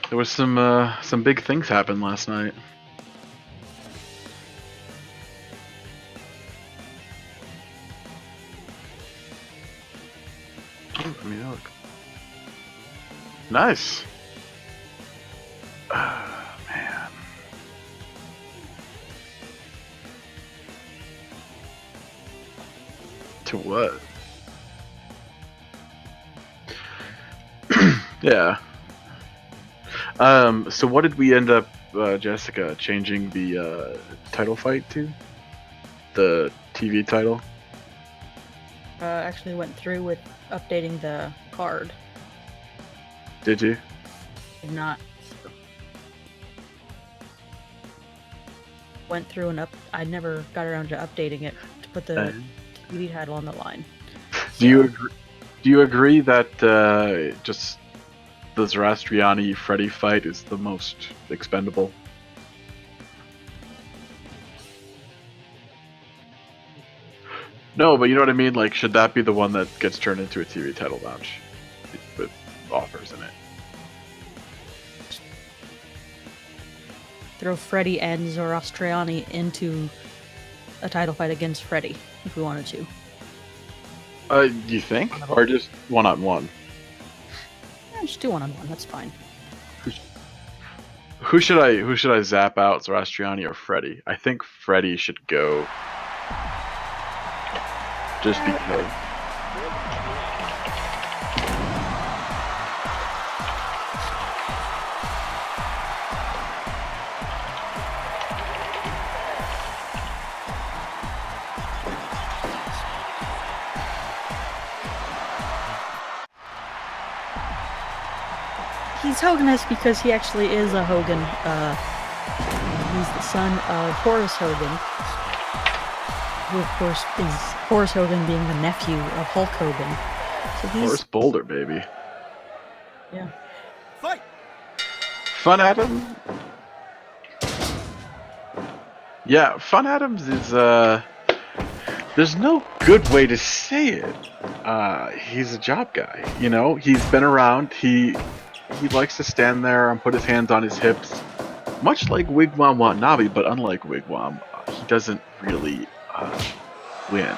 There was some big things happened last night. Oh, let me look. Nice. Man. To what? Yeah. So what did we end up, Jessica, changing the title fight to? The TV title? Actually went through with updating the card. Did you? Did not. Went through and I never got around to updating it to put the TV title on the line. Do you agree that just the Zoroastriani Freddy fight is the most expendable? No, but you know what I mean? Like, should that be the one that gets turned into a TV title match with offers in it? Throw Freddy and Zoroastriani into a title fight against Freddy if we wanted to. You think? Or just one-on-one? Yeah, just do one-on-one. That's fine. Who should I zap out, Zoroastriani or Freddy? I think Freddy should go. Just because. He's Hogan-esque because he actually is a Hogan. He's the son of Horace Hogan, who of course is Horace Hogan being the nephew of Hulk Hogan. So he's Horace Boulder, baby. Yeah. Fight! Fun Adam? Yeah, Fun Adams is, there's no good way to say it. He's a job guy, you know? He's been around, he likes to stand there and put his hands on his hips. Much like Wigwam Watanabe, but unlike Wigwam, he doesn't really, win.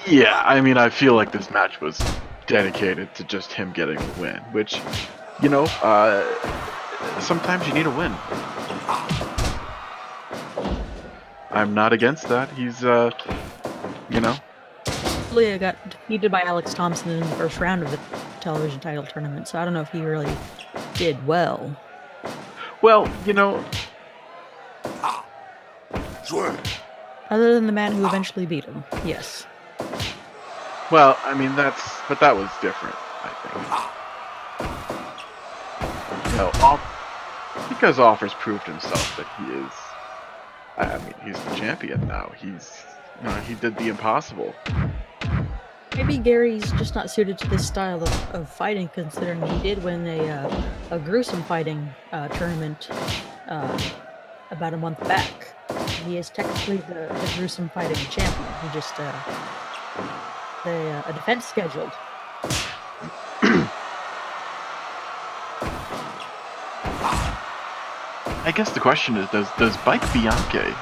Yeah, I mean, I feel like this match was dedicated to just him getting a win, which, you know, sometimes you need a win. I'm not against that. He's, you know. Leah got defeated by Alex Thompson in the first round of the television title tournament, so I don't know if he really did well. Well, you know. Other than the man who eventually beat him, yes. Well, I mean, that was different, I think. You know, because Offers proved himself that he is, I mean, he's the champion now. He did the impossible. Maybe Gary's just not suited to this style of fighting, considering he did win a gruesome fighting tournament about a month back. He is technically the gruesome fighting champion. He just a defense scheduled. I guess the question is, does Bike Bianchi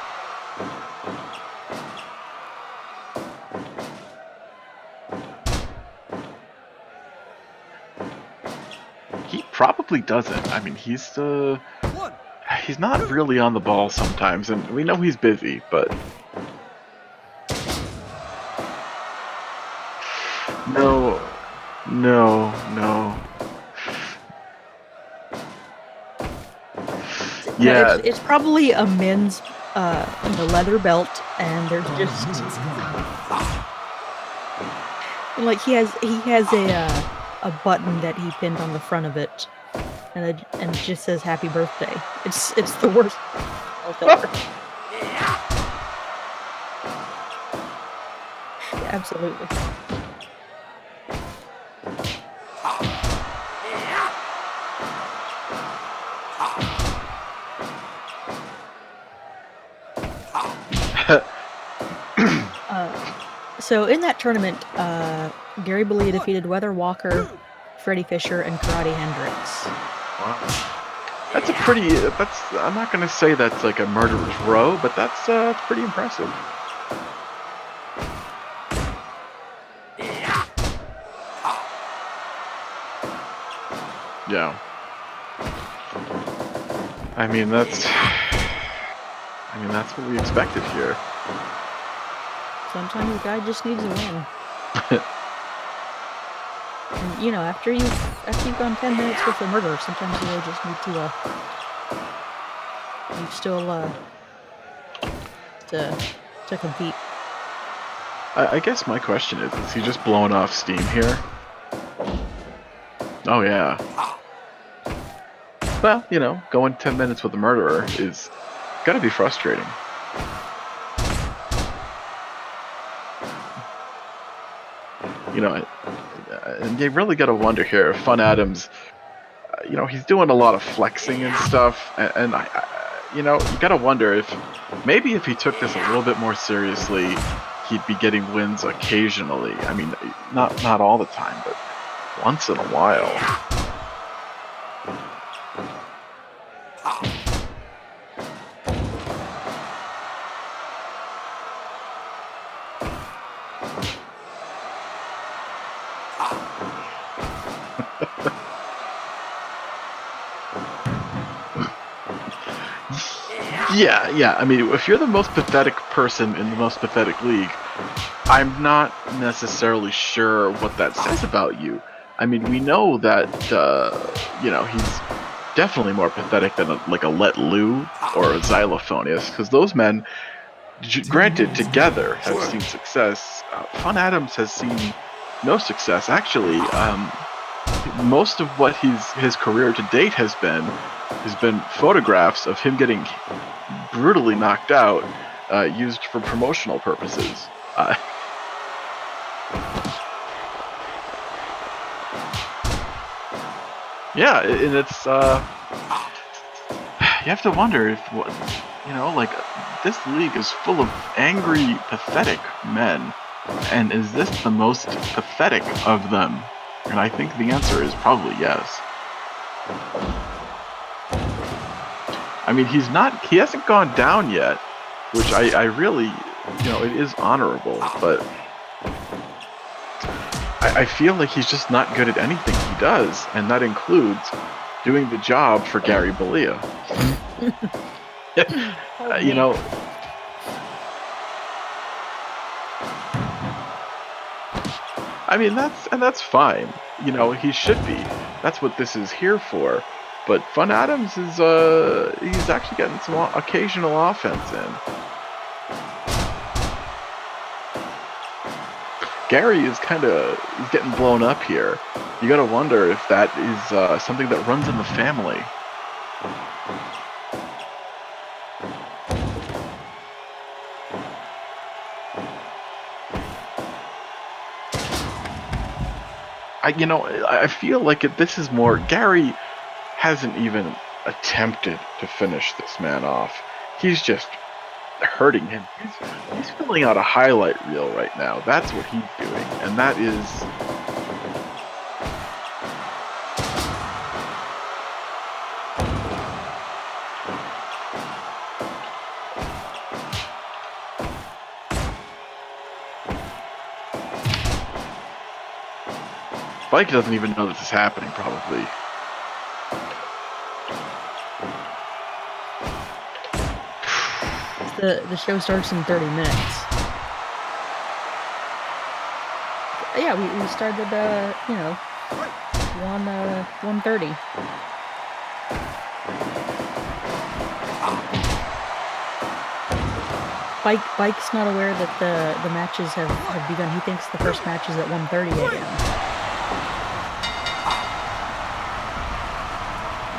he probably doesn't. I mean, he's not really on the ball sometimes, and we know he's busy, but no. Yeah, it's probably a men's leather belt, and there's just like he has a button that he pinned on the front of it, and it just says "Happy Birthday." It's the worst. absolutely. So in that tournament, Gary Bollea defeated Weather Walker, Freddie Fisher, and Karate Hendricks. Wow. That's a pretty. I'm not gonna say that's like a murderer's row, but that's pretty impressive. Yeah. I mean that's what we expected here. Sometimes a guy just needs a win. And you know, after you've gone 10 minutes with a murderer, sometimes you really just need to you still to compete. I guess my question is he just blowing off steam here? Oh yeah. Well, you know, going 10 minutes with a murderer is gotta be frustrating. You know, and you really gotta wonder here if Fun Adams, you know, he's doing a lot of flexing and stuff, and you know, you gotta wonder if maybe if he took this a little bit more seriously, he'd be getting wins occasionally. I mean, not all the time, but once in a while. Yeah. I mean, if you're the most pathetic person in the most pathetic league, I'm not necessarily sure what that says about you. I mean, we know that you know, he's definitely more pathetic than like a Let Lou or a Xylophonius, because those men, granted, together have seen success. Fun Adams has seen no success. Actually, most of what his career to date has been photographs of him getting brutally knocked out, used for promotional purposes. Yeah, and it's you have to wonder if what, you know, like, this league is full of angry, pathetic men, and is this the most pathetic of them? And I think the answer is probably yes. I mean, he hasn't gone down yet, which I really, you know, it is honorable, but I feel like he's just not good at anything he does, and that includes doing the job for Gary Bollea. You know, I mean, that's fine. You know, he should be. That's what this is here for. But Fun Adams is he's actually getting some occasional offense in. Gary is he's getting blown up here. You gotta wonder if that is something that runs in the family. I feel like this is more. Gary hasn't even attempted to finish this man off. He's just hurting him. He's filling out a highlight reel right now. That's what he's doing, and that is. Spike doesn't even know this is happening, probably. The show starts in 30 minutes. Yeah, we started, you know, 1:30. Bike's not aware that the matches have begun. He thinks the first match is at 1:30 a.m.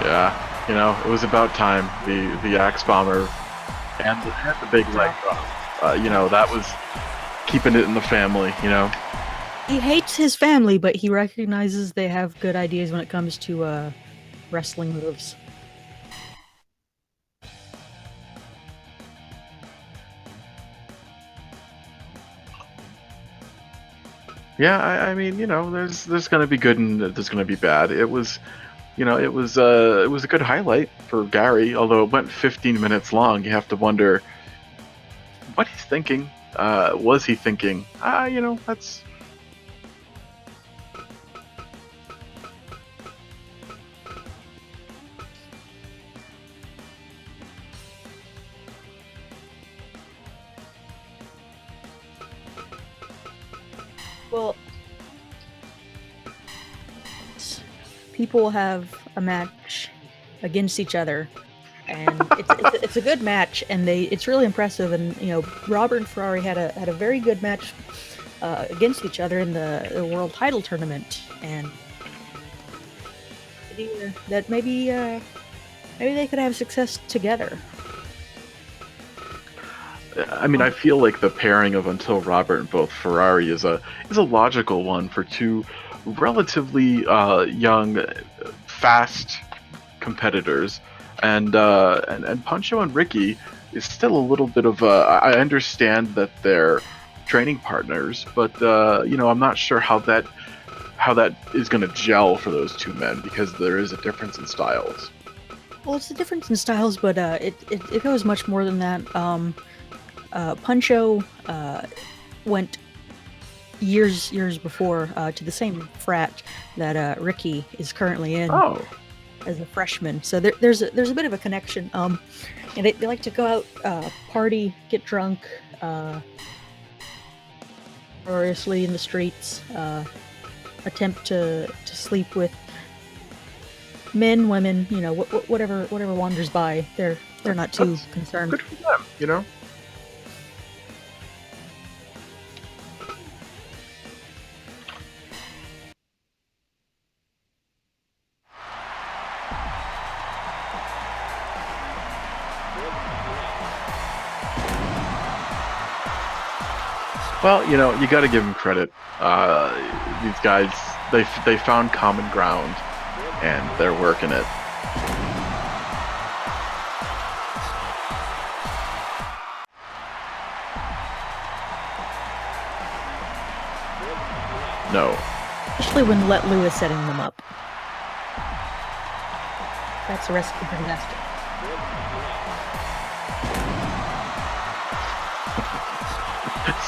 Yeah, you know, it was about time. The Axe Bomber and the big leg drop. You know, that was keeping it in the family, you know. He hates his family, but he recognizes they have good ideas when it comes to wrestling moves. Yeah, I mean, you know, there's gonna be good and there's gonna be bad. It was, you know, it was a good highlight for Gary, although it went 15 minutes long. You have to wonder what he's thinking. Was he thinking? You know, that's. Well, people have a match against each other, and it's a good match, and it's really impressive. And you know, Robert and Ferrari had a very good match against each other in the world title tournament, and that maybe they could have success together. I mean, I feel like the pairing of Until Robert and both Ferrari is a logical one for two relatively young, fast competitors, and Pancho and Ricky is still a little bit of a. I understand that they're training partners, but you know, I'm not sure how that is going to gel for those two men because there is a difference in styles. Well, it's a difference in styles, but it goes much more than that. Pancho went years before to the same frat that Ricky is currently in Oh, as a freshman. So there's a bit of a connection. And they like to go out, party, get drunk, gloriously in the streets, attempt to sleep with men, women, you know, whatever wanders by. They're not too that's concerned. good for them, you know. Well, you know, you got to give them credit. These guys, they found common ground, and they're working it. No. Especially when Let Lou is setting them up. That's a recipe for disaster.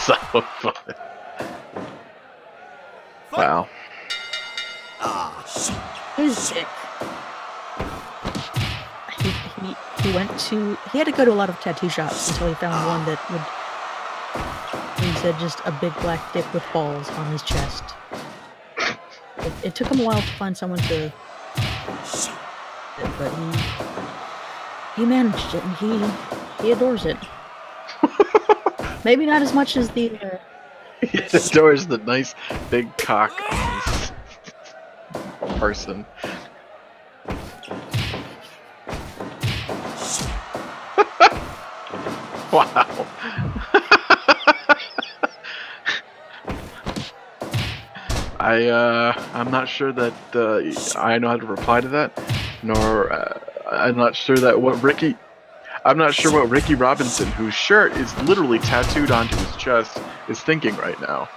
So fun. Wow. He's sick. He went to. He had to go to a lot of tattoo shops until he found one that would. He said just a big black dick with balls on his chest. It took him a while to find someone to. But he managed it, and he adores it. Maybe not as much as the. He adores the nice big cock on this person. Wow. I'm not sure that I know how to reply to that, nor I'm not sure that what Ricky. I'm not sure what Ricky Robinson, whose shirt is literally tattooed onto his chest, is thinking right now.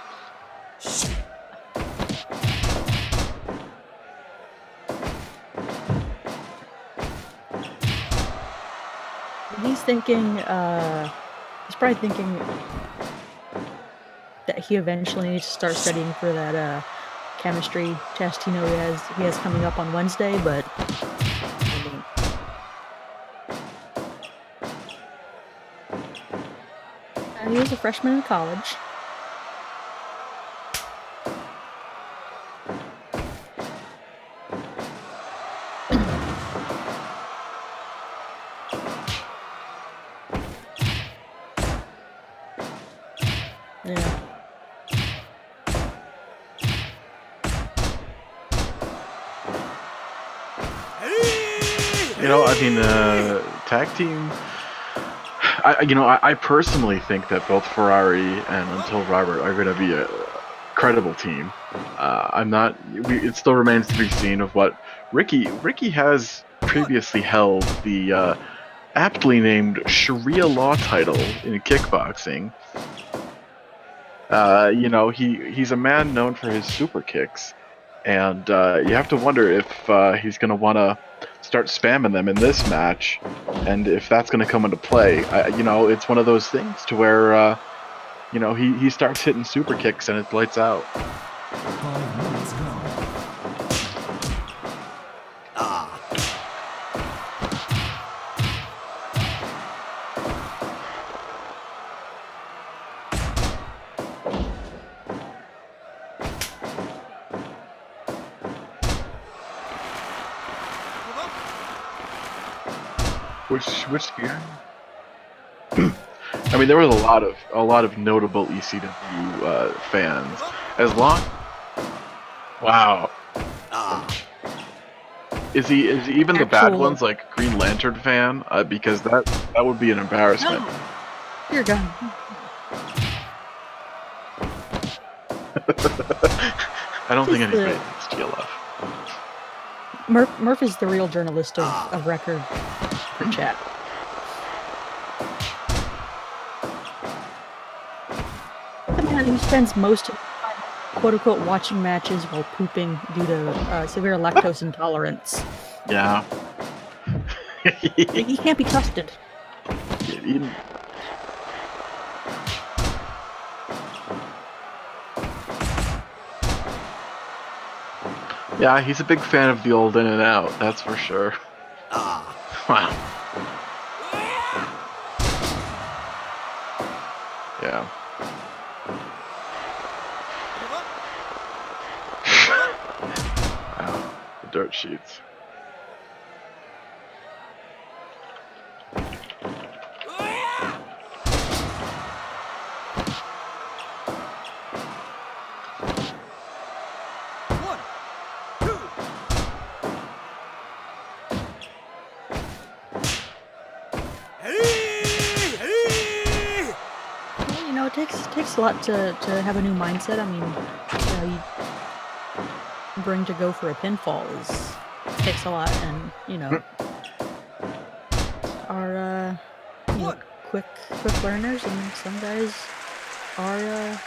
He's thinking. He's probably thinking that he eventually needs to start studying for that chemistry test. You know, he has coming up on Wednesday, but. He was a freshman in college. Yeah. You know, I mean, tag team. I personally think that both Ferrari and Until Robert are going to be a credible team. I'm not. It still remains to be seen of what Ricky has previously held the aptly named Sharia law title in kickboxing. He's a man known for his super kicks, and you have to wonder if he's going to want to start spamming them in this match, and if that's going to come into play. It's one of those things to where he starts hitting super kicks and it lights out. 5 minutes gone. Which gear? I mean, there was a lot of notable ECW fans. As long, wow, is he even the bad Actual- ones like Green Lantern fan? Because that would be an embarrassment. No. Dear God. I don't think Just anybody the- likes GLF. Murph is the real journalist of record for chat. The man who spends most of the time, quote unquote, watching matches while pooping due to severe lactose intolerance. Yeah. He can't be trusted. Yeah, he's a big fan of the old in and out, that's for sure. Wow. Yeah. Wow. The dirt sheets. Well, it takes a lot to have a new mindset. I mean, you bring to go for a pinfall takes a lot, and are quick learners, and some guys are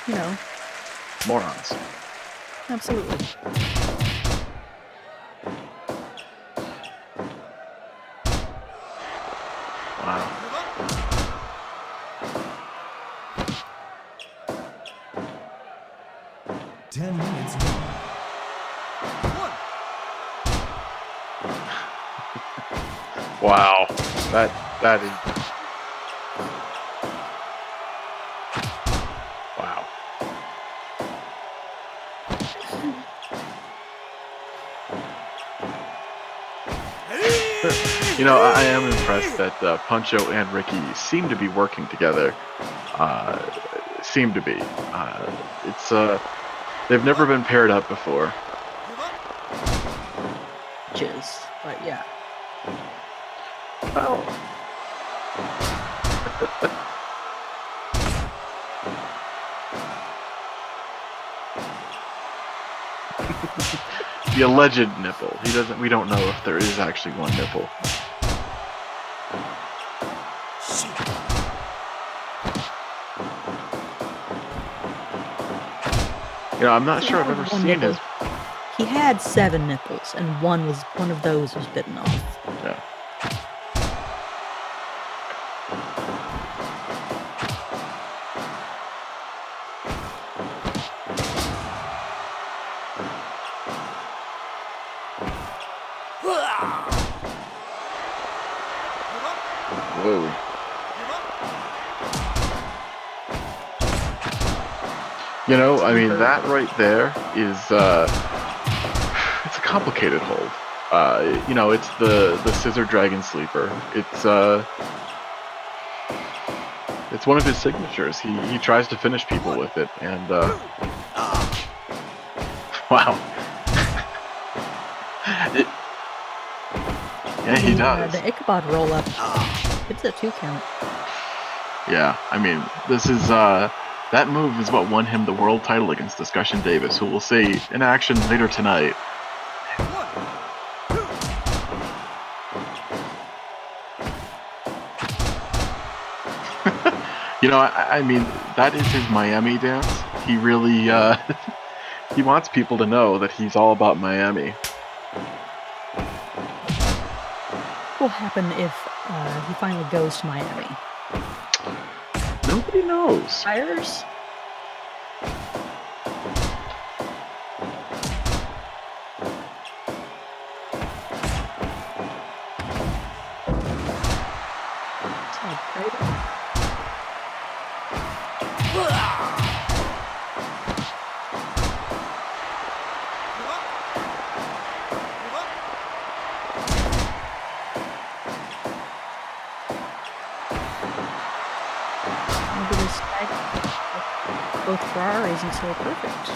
Morons. absolutely. Wow. Ten minutes gone. Wow. That is. Wow. I am impressed that Puncho and Ricky seem to be working together. Seem to be. It's they've never been paired up before. But yeah. Oh. The alleged nipple. We don't know if there is actually one nipple. I'm not sure I've ever seen his. He had 7 nipples, and one of those was bitten off. Yeah. Whoa. I mean, that right there is it's a complicated hold. It's the scissor dragon sleeper. It's one of his signatures. He tries to finish people with it, and wow. Yeah, he does. The Ichabod roll up. It's a 2 count. Yeah, I mean, this is that move is what won him the world title against Discussion Davis, who we'll see in action later tonight. You know, I mean, that is his Miami dance. He really he wants people to know that he's all about Miami. What will happen if he finally goes to Miami? Nobody knows. Tires? Maybe this tag both Ferraris and so perfect.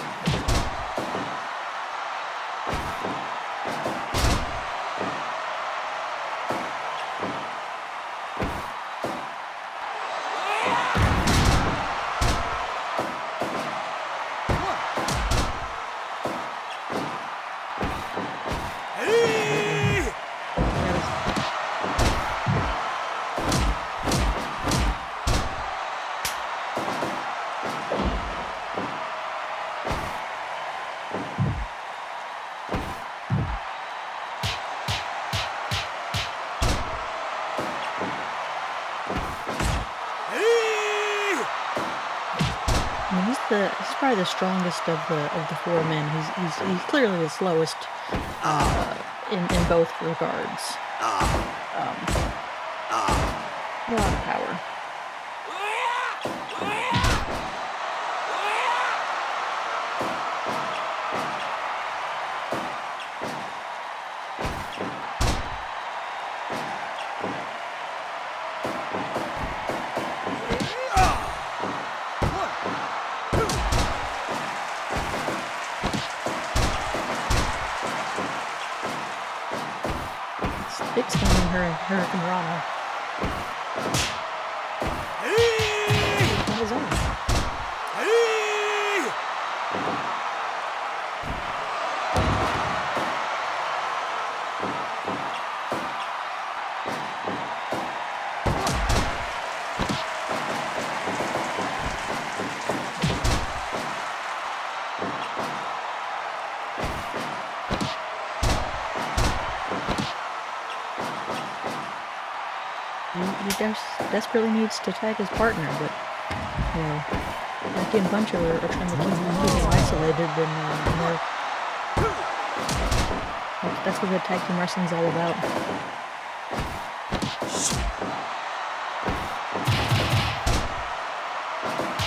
I mean, he's probably the strongest of the four men. He's clearly the slowest in both regards. A lot of power. Big standing Hurricane Rana. On his own. He desperately needs to tag his partner, but you know, Becky and Bunch are trying to keep him isolated, and that's what the tag team wrestling's all about.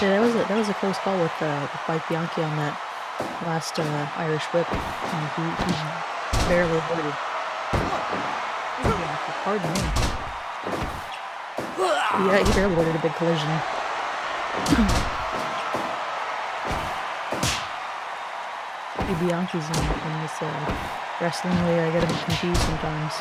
Yeah, that was a close call with Mike Bianchi on that last Irish whip. He barely avoided. Pardon me. Yeah, he barely avoided a big collision. Bianchi's in this wrestling way. I get him confused sometimes.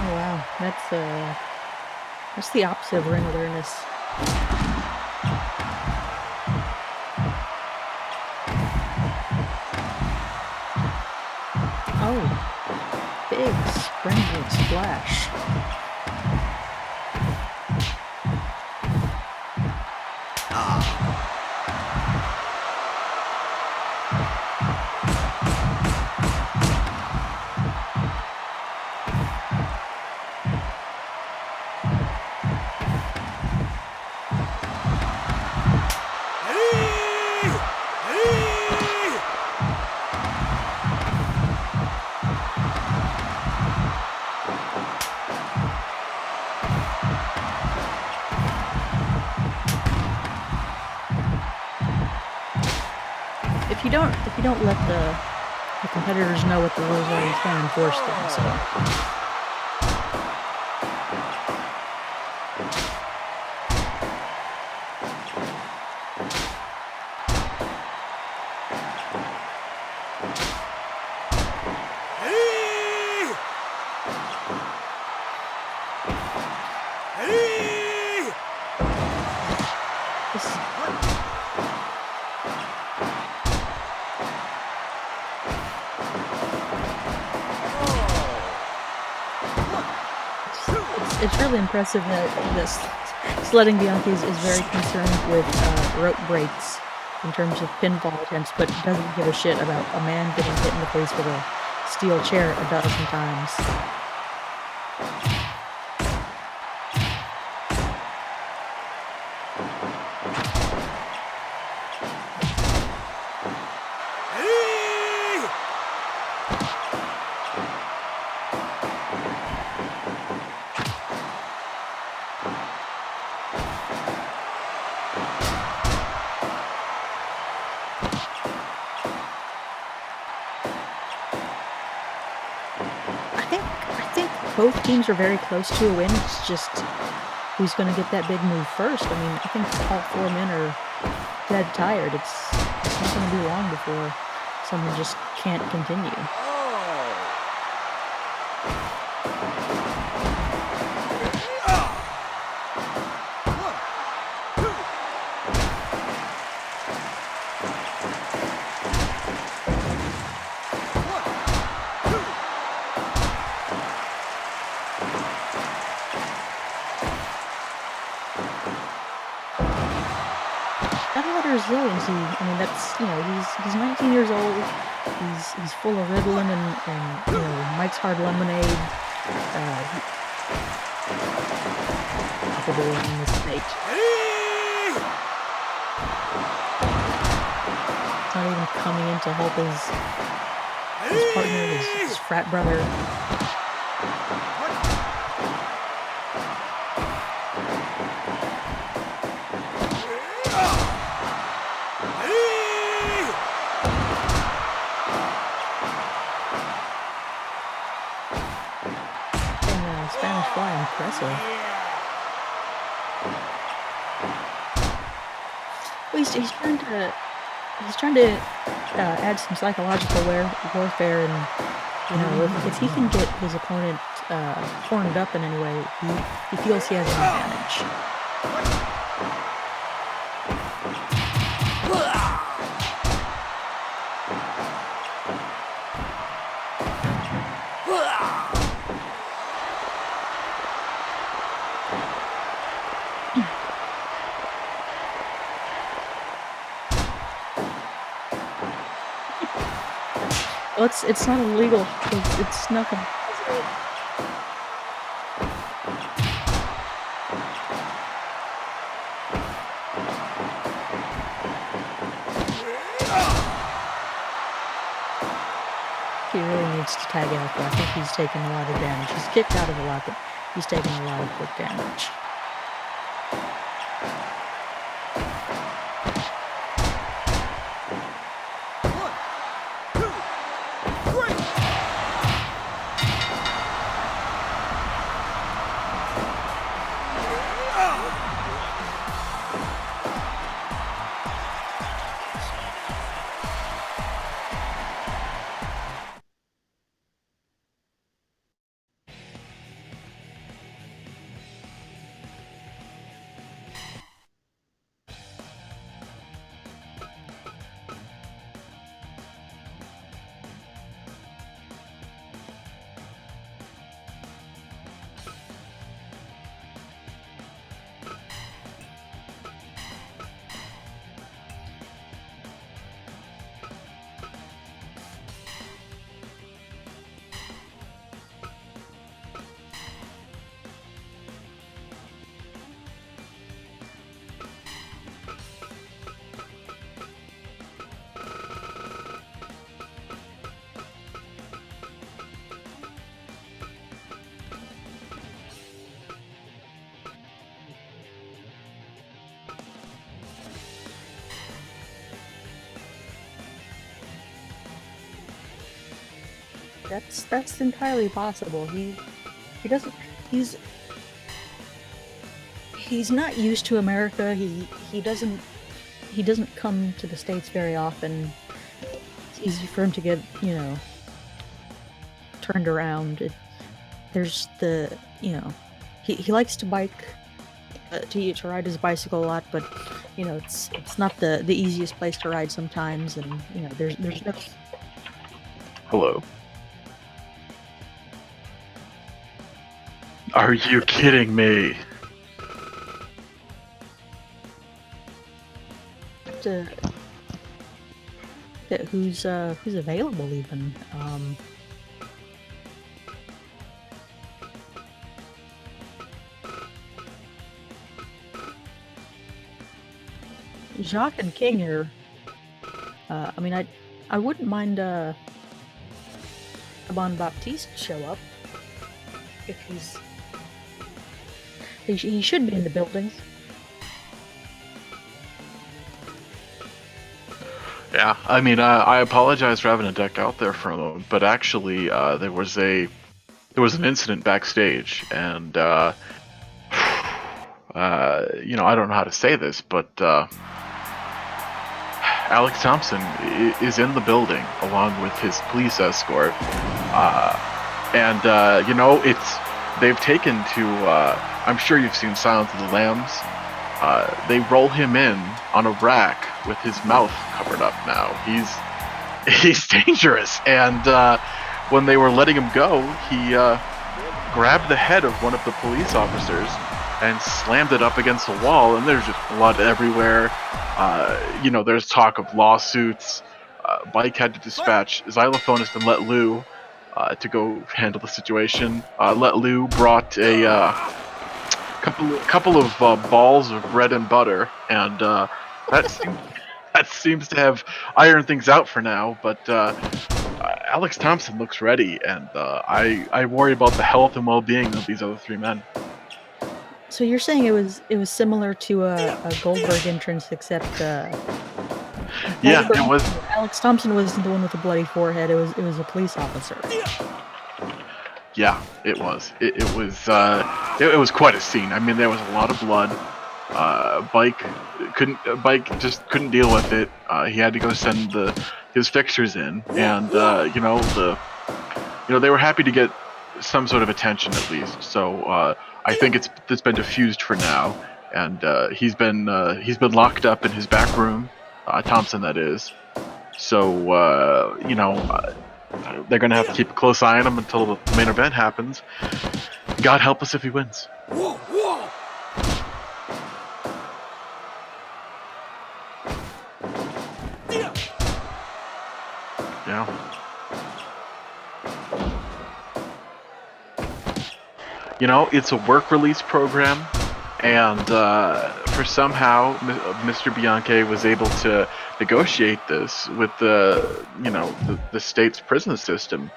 Oh wow, that's the opposite of ring awareness. Oh, big springboard splash. if you don't let the competitors know what the rules are, you can't enforce them. So. It's really impressive that this sledding Bianchi is very concerned with rope breaks in terms of pinfall attempts, but doesn't give a shit about a man getting hit in the face with a steel chair a dozen times. I think both teams are very close to a win. It's just who's going to get that big move first. I mean, I think all four men are dead tired. It's not going to be long before someone just can't continue. Got a lot of resiliency. I mean, that's, he's 19 years old. He's full of Ritalin and Mike's Hard Lemonade. Probably in this state. Not even coming in to help his partner, his frat brother. Spanish fly, impressive. Well, he's trying to add some psychological warfare, and if he can get his opponent cornered up in any way, he feels he has an advantage. Well, it's not illegal. It's nothing. He really needs to tag out, but I think he's taking a lot of damage. He's kicked out of a lot, but he's taking a lot of quick damage. That's entirely possible. He doesn't he's not used to America. He doesn't come to the States very often. It's easy for him to get, turned around. There's the, he likes to bike, to ride his bicycle a lot, but it's not the easiest place to ride sometimes, and there's no. Hello. Are you kidding me? Who's available even. Jacques and King are. I mean, I wouldn't mind Bon Baptiste show up if he should be in the building. Yeah, I mean, I apologize for having a deck out there for a moment, but actually, there was an incident backstage, and I don't know how to say this, but Alex Thompson is in the building along with his police escort, and they've taken to. I'm sure you've seen Silence of the Lambs. They roll him in on a rack with his mouth covered up now. He's dangerous, and when they were letting him go, he grabbed the head of one of the police officers and slammed it up against the wall, and there's just blood everywhere. There's talk of lawsuits. Bike had to dispatch xylophonist and Let Lou to go handle the situation. Let Lou brought a couple of balls of bread and butter, and that seems to have ironed things out for now. But Alex Thompson looks ready, and I worry about the health and well-being of these other three men. So you're saying it was similar to a Goldberg entrance, except Yeah, it was. Alex Thompson wasn't the one with the bloody forehead. It was a police officer. Yeah, it was. It was quite a scene. I mean, there was a lot of blood. Bike just couldn't deal with it. He had to go send his fixers in, and they were happy to get some sort of attention at least. So I think it's been diffused for now, and he's been locked up in his back room, Thompson that is. So they're gonna have to keep a close eye on him until the main event happens. God help us if he wins. Yeah. It's a work release program, and for somehow Mr. Bianchi was able to negotiate this with the state's prison system,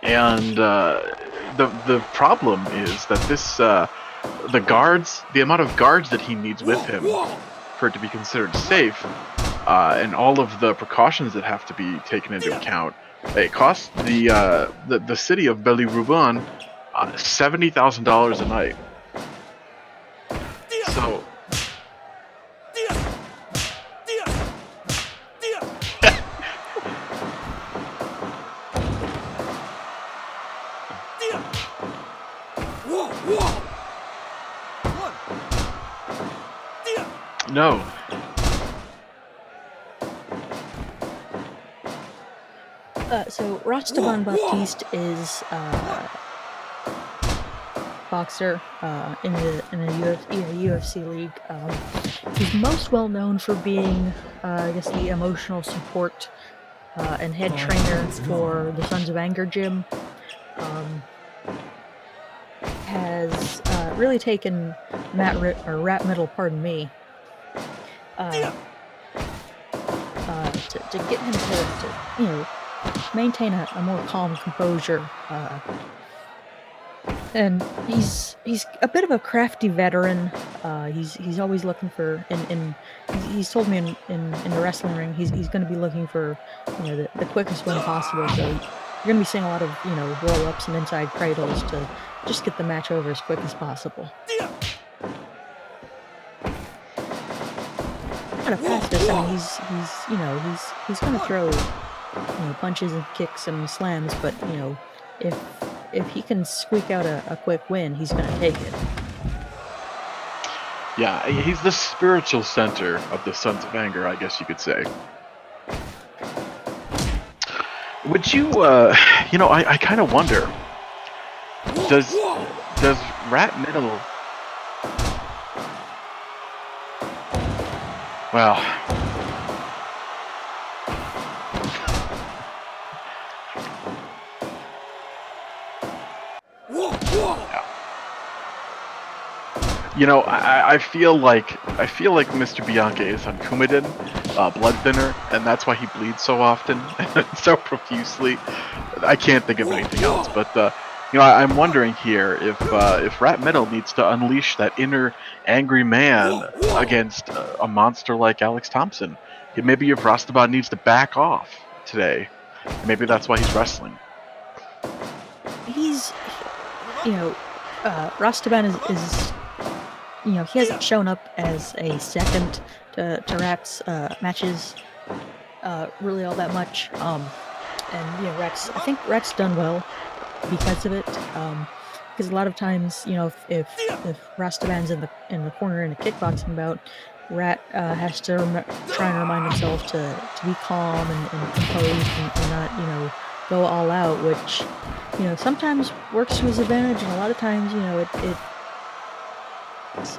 and the problem is that the amount of guards that he needs with him for it to be considered safe, and all of the precautions that have to be taken into account, it costs the city of Bellevue $70,000 a night. So. No. So Bon Baptiste is boxer in the UFC league. He's most well known for being, I guess, the emotional support and head trainer for the Sons of Anger gym. Has really taken rap metal, pardon me, to get him to maintain a more calm composure. And he's a bit of a crafty veteran. He's always looking for, and he's told me in the wrestling ring he's going to be looking for the quickest win possible. So you're going to be seeing a lot of, roll-ups and inside cradles to just get the match over as quick as possible. Kind of fastest. I mean, he's going to throw, punches and kicks and slams, but, if he can squeak out a quick win, he's going to take it. Yeah, he's the spiritual center of the Sons of Anger, I guess you could say. Would you, I kind of wonder, does Rat Middle, well, I feel like Mr. Bianchi is on Coumadin, blood thinner, and that's why he bleeds so often and so profusely. I can't think of anything else, but I'm wondering here if Rat Metal needs to unleash that inner angry man against a monster like Alex Thompson. Maybe if Rastaban needs to back off today, maybe that's why he's wrestling. He's, Rastaban is he hasn't shown up as a second to Rat's matches really all that much. And I think Rat's done well because of it. Because a lot of times, if Rastaban's in the corner in a kickboxing bout, Rat has to try and remind himself to be calm and composed and not go all out, which sometimes works to his advantage, and a lot of times it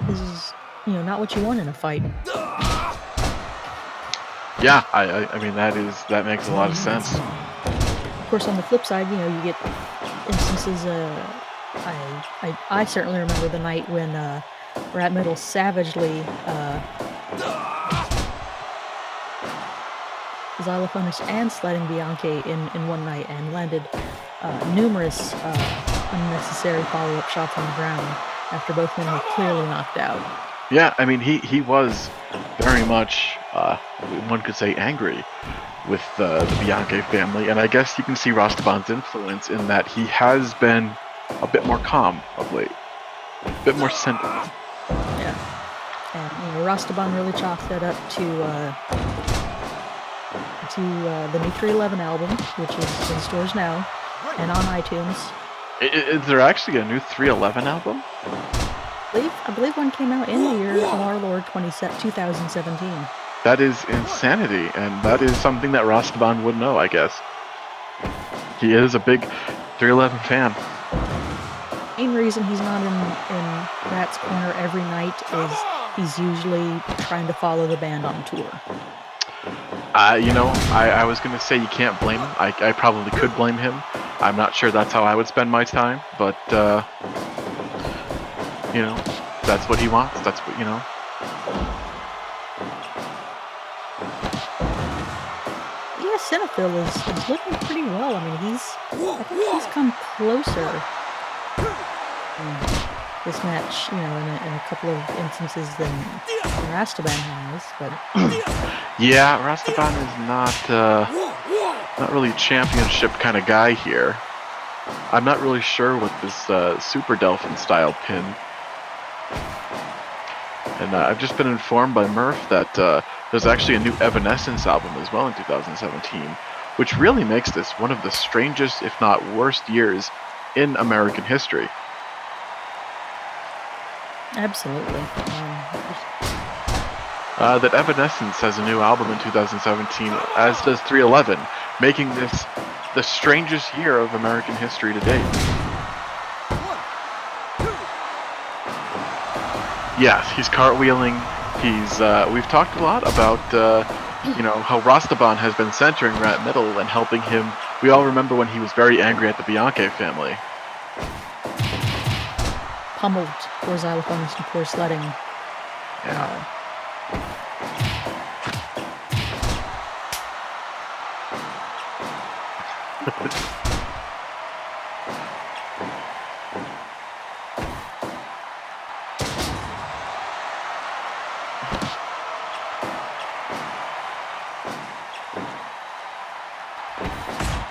is not what you want in a fight. Yeah, I mean that makes a lot of sense. Of course, on the flip side, you get instances. I certainly remember the night when Rat Middle savagely xylophonist and sledding Bianchi in one night and landed numerous unnecessary follow-up shots on the ground after both men were clearly knocked out. Yeah, I mean he was very much one could say angry with the Bianchi family, and I guess you can see Rastaban's influence in that he has been a bit more calm of late, a bit more centered. Yeah, and Rastaban really chalked that up to the new 311 album, which is in stores now and on iTunes. Is there actually a new 311 album? I believe one came out in the year of our Lord 2017. That is insanity, and that is something that Rastaban would know, I guess. He is a big 311 fan. The main reason he's not in Rat's corner every night is he's usually trying to follow the band on tour. I was going to say you can't blame him. I probably could blame him. I'm not sure that's how I would spend my time, but, that's what he wants. That's what, Yeah, Cinephil is looking pretty well. I mean, I think he's come closer in this match, in a couple of instances than Rastaban has, but... Yeah, Rastaban is not really a championship kind of guy here. I'm not really sure what this Super Delphin style pin. And I've just been informed by Murph that there's actually a new Evanescence album as well in 2017, which really makes this one of the strangest, if not worst, years in American history. Absolutely. That Evanescence has a new album in 2017, as does 311, making this the strangest year of American history to date. Yes, he's cartwheeling. We've talked a lot about how Rastaban has been centering Rat Middle and helping him. We all remember when he was very angry at the Bianchi family. Pummeled poor xylophonist and poor sledding. Yeah.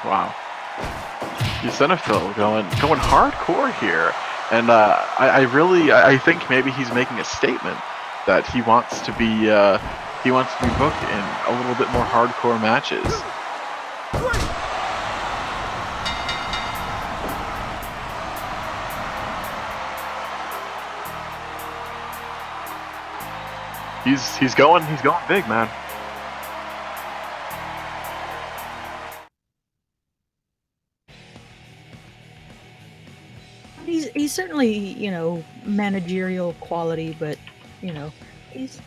Wow. Xenophil going hardcore here, and I think maybe he's making a statement that he wants to be booked in a little bit more hardcore matches. He's going big, man. He's certainly, you know, managerial quality, but, you know, he's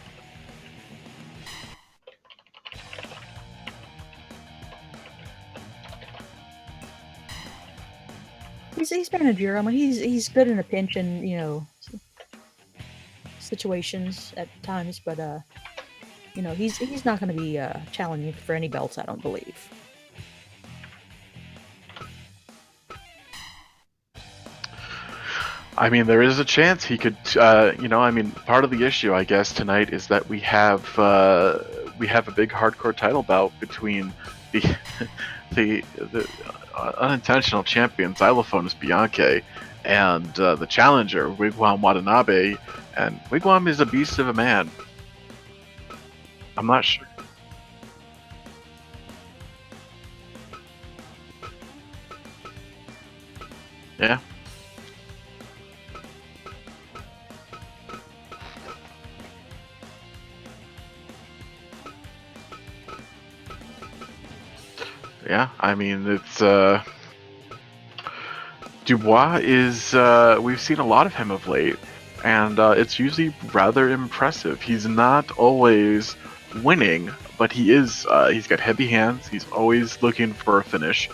managerial. I mean, he's good in a pinch and, you know, situations at times, but you know, he's not going to be challenging for any belts, I don't believe. I mean, there is a chance he could. You know, I mean, part of the issue, I guess, tonight is that we have a big hardcore title bout between the the unintentional champion Xylophonus Bianche and the challenger Wigwam Watanabe, and Wigwam is a beast of a man. I'm not sure. Yeah. Yeah, I mean, it's Dubois is we've seen a lot of him of late, and it's usually rather impressive. He's not always winning, but he's got heavy hands. He's always looking for a finish,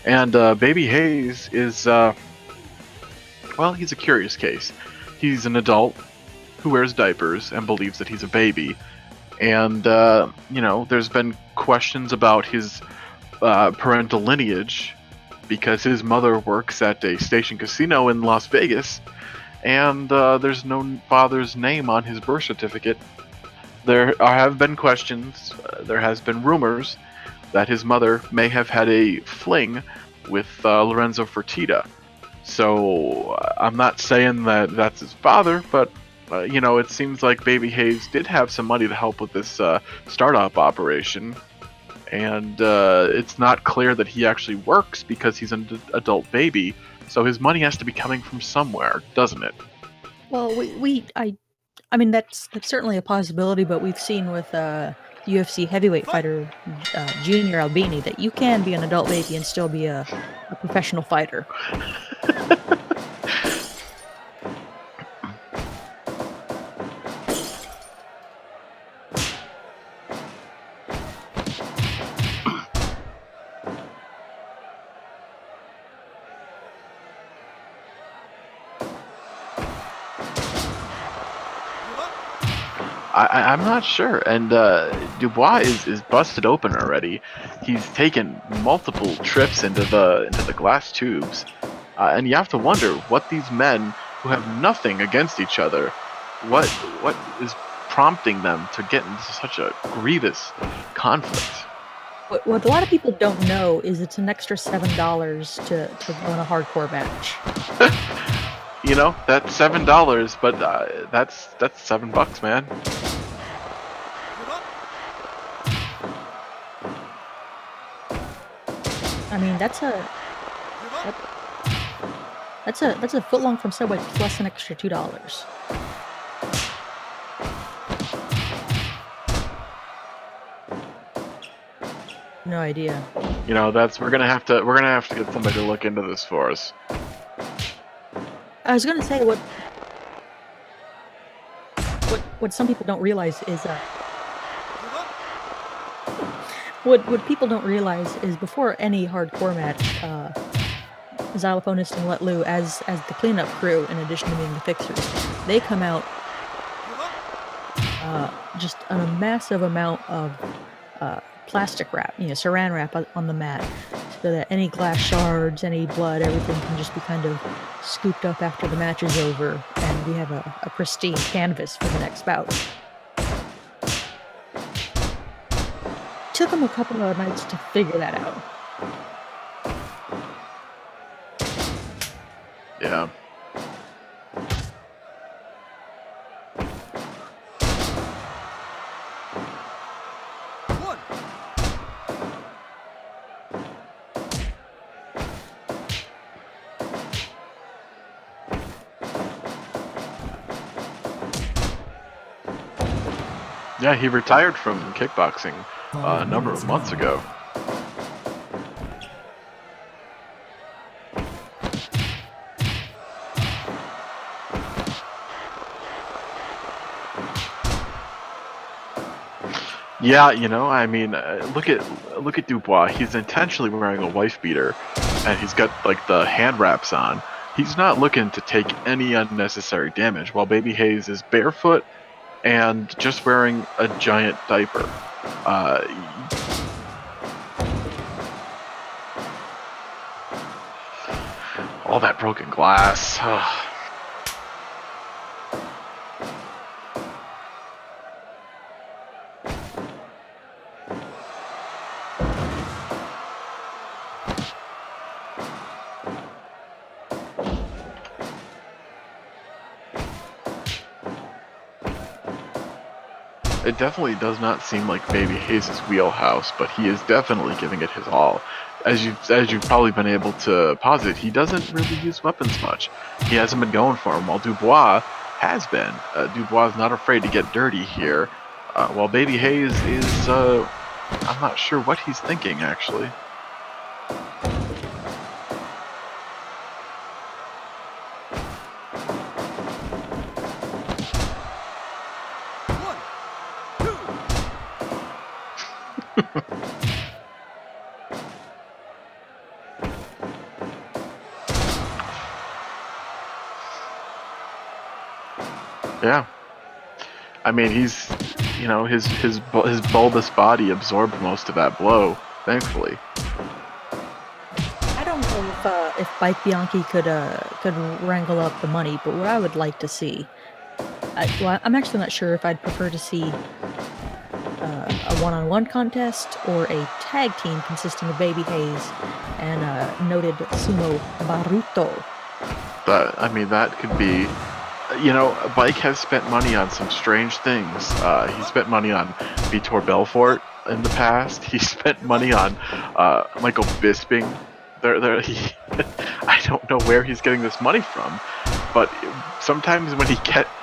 and Baby Hayes is well, he's a curious case. He's an adult who wears diapers and believes that he's a baby, and you know, there's been questions about his parental lineage because his mother works at a station casino in Las Vegas, and there's no father's name on his birth certificate. There have been questions, there has been rumors that his mother may have had a fling with Lorenzo Fertitta. So I'm not saying that that's his father, but you know, it seems like Baby Hayes did have some money to help with this startup operation, and it's not clear that he actually works because he's an adult baby, so his money has to be coming from somewhere, doesn't it? Well, I mean, that's certainly a possibility, but we've seen with UFC heavyweight fighter Junior Albini that you can be an adult baby and still be a professional fighter. I'm not sure, and Dubois is busted open already. He's taken multiple trips into the glass tubes, and you have to wonder what these men who have nothing against each other, what is prompting them to get into such a grievous conflict. What a lot of people don't know is it's an extra $7 to run a hardcore match. You know, that's $7, but that's $7, man. I mean, that's a foot long from Subway plus an extra $2. No idea. You know, we're gonna have to get somebody to look into this for us. I was gonna say what some people don't realize is what people don't realize is before any hardcore match, Xylophonist and Let Lou as the cleanup crew, in addition to being the fixers, they come out just a massive amount of plastic wrap, you know, saran wrap on the mat, so that any glass shards, any blood, everything can just be kind of scooped up after the match is over, and we have a pristine canvas for the next bout. Took them a couple of nights to figure that out. Yeah. One. Yeah, he retired from kickboxing a 5 number minutes of months gone. ago. Yeah, I mean, look at Dubois. He's intentionally wearing a wife beater, and he's got like the hand wraps on. He's not looking to take any unnecessary damage, while Baby Hayes is barefoot and just wearing a giant diaper. Uh, all that broken glass. It definitely does not seem like Baby Hayes' wheelhouse, but he is definitely giving it his all. As you've probably been able to posit, he doesn't really use weapons much. He hasn't been going for him, while Dubois has been. Dubois is not afraid to get dirty here, while Baby Hayes is, I'm not sure what he's thinking, actually. One. Two. Yeah. I mean, his bulbous body absorbed most of that blow, thankfully. I don't know if Mike Bianchi could wrangle up the money, but what I would like to see, I'm actually not sure if I'd prefer to see a one-on-one contest or a tag team consisting of Baby Hayes and noted sumo Baruto. That could be. Bike has spent money on some strange things. He spent money on Vitor Belfort in the past. He spent money on Michael Bisping. I don't know where he's getting this money from, but sometimes when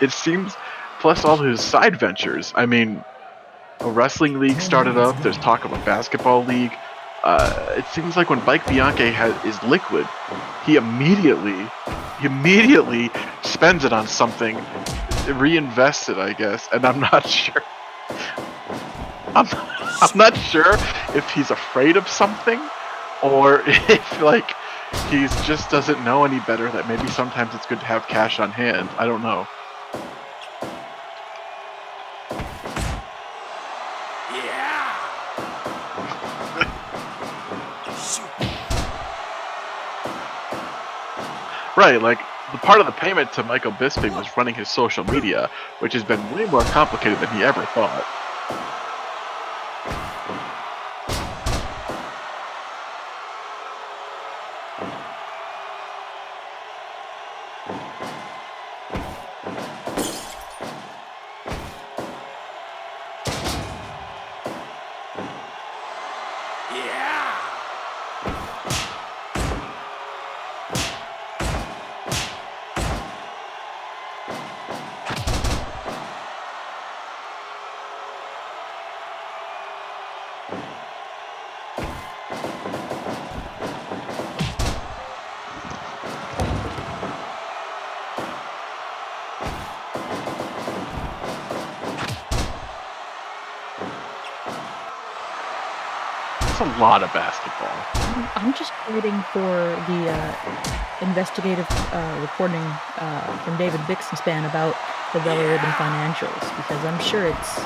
it seems, plus all his side ventures. I mean, a wrestling league 10 started minutes up. There's gone. talk of a basketball league. It seems like when Bike Bianchi is liquid, he immediately spends it on something, reinvests it, I guess. And I'm not sure. I'm not sure if he's afraid of something, or if he just doesn't know any better. That maybe sometimes it's good to have cash on hand. I don't know. Right, like the part of the payment to Michael Bisping was running his social media, which has been way more complicated than he ever thought. That's a lot of basketball. I'm just waiting for the investigative reporting from David Bixenspan about the Bella Ribbon financials, because I'm sure it's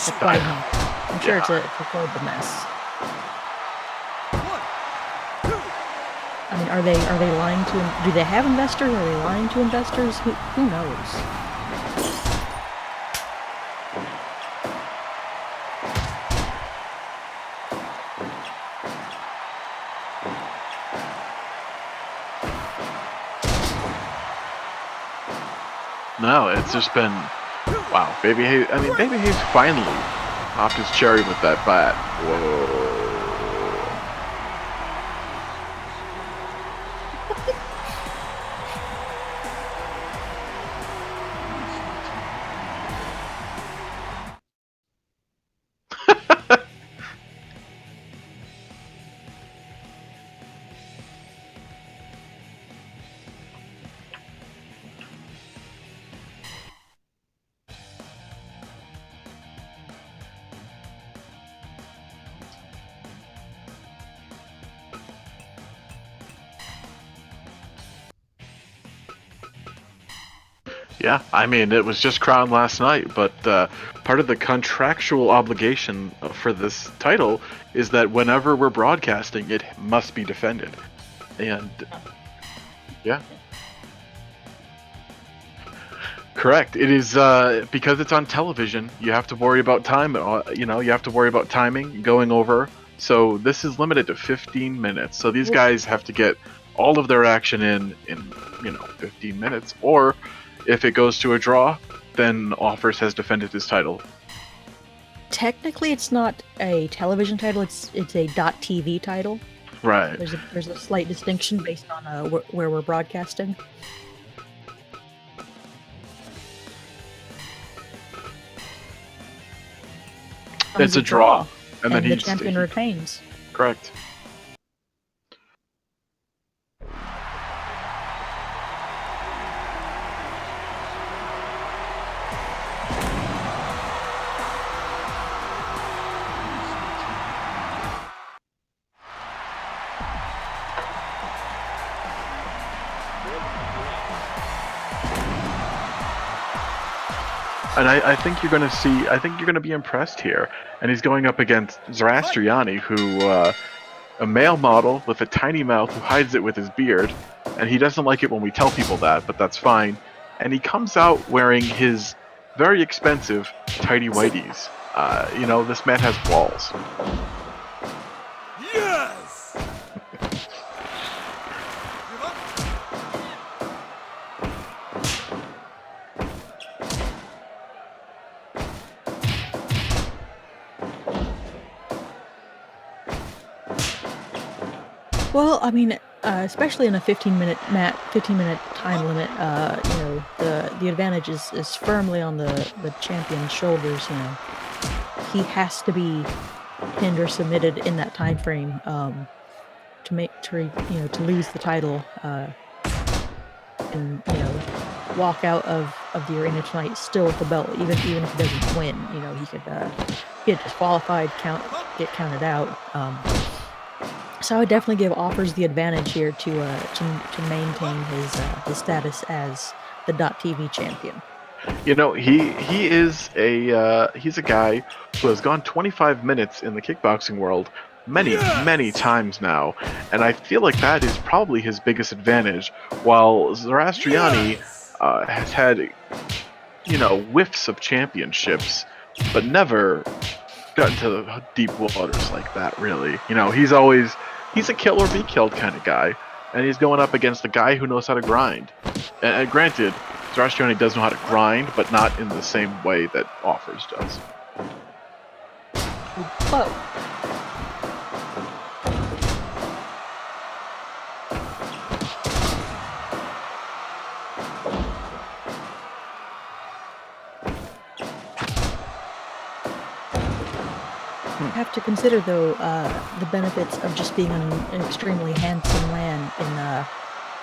a quagmire. I'm sure it's a horrible mess. I mean, are they lying to? Do they have investors? Are they lying to investors? Who knows? No, it's just been wow. Babyface. I mean, Babyface finally popped his cherry with that bat. Whoa. Yeah, I mean, it was just crowned last night, but part of the contractual obligation for this title is that whenever we're broadcasting, it must be defended. And yeah, correct. It is because it's on television. You have to worry about time. You have to worry about timing going over. So this is limited to 15 minutes. So these guys have to get all of their action in 15 minutes. Or if it goes to a draw, then Offers has defended his title. Technically, it's not a television title. It's a .tv title. Right. There's a slight distinction based on where we're broadcasting. It's a draw, and then the champion retains. Correct. And I think you're going to see. I think you're going to be impressed here. And he's going up against Zarastriani, who a male model with a tiny mouth who hides it with his beard, and he doesn't like it when we tell people that, but that's fine. And he comes out wearing his very expensive tidy whities. This man has balls. Yes! Well, I mean, especially in a 15-minute time limit, the advantage is firmly on the champion's shoulders. He has to be pinned or submitted in that time frame to lose the title and walk out of the arena tonight still with the belt, even if he doesn't win. He could get disqualified, get counted out. So I would definitely give Offers the advantage here to maintain his status as the .tv champion. He is he's a guy who has gone 25 minutes in the kickboxing world many times now, and I feel like that is probably his biggest advantage. While Zarastriani has had whiffs of championships, but never got into the deep waters like that. Really, he's a kill or be killed kind of guy, and he's going up against a guy who knows how to grind. And granted, Zarastriani does know how to grind, but not in the same way that Offers does. Whoa. Have to consider though the benefits of just being an extremely handsome man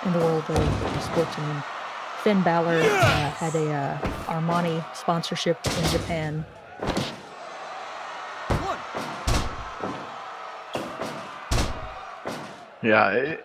in the world of sports. I mean, Finn Balor had a Armani sponsorship in Japan. Yeah.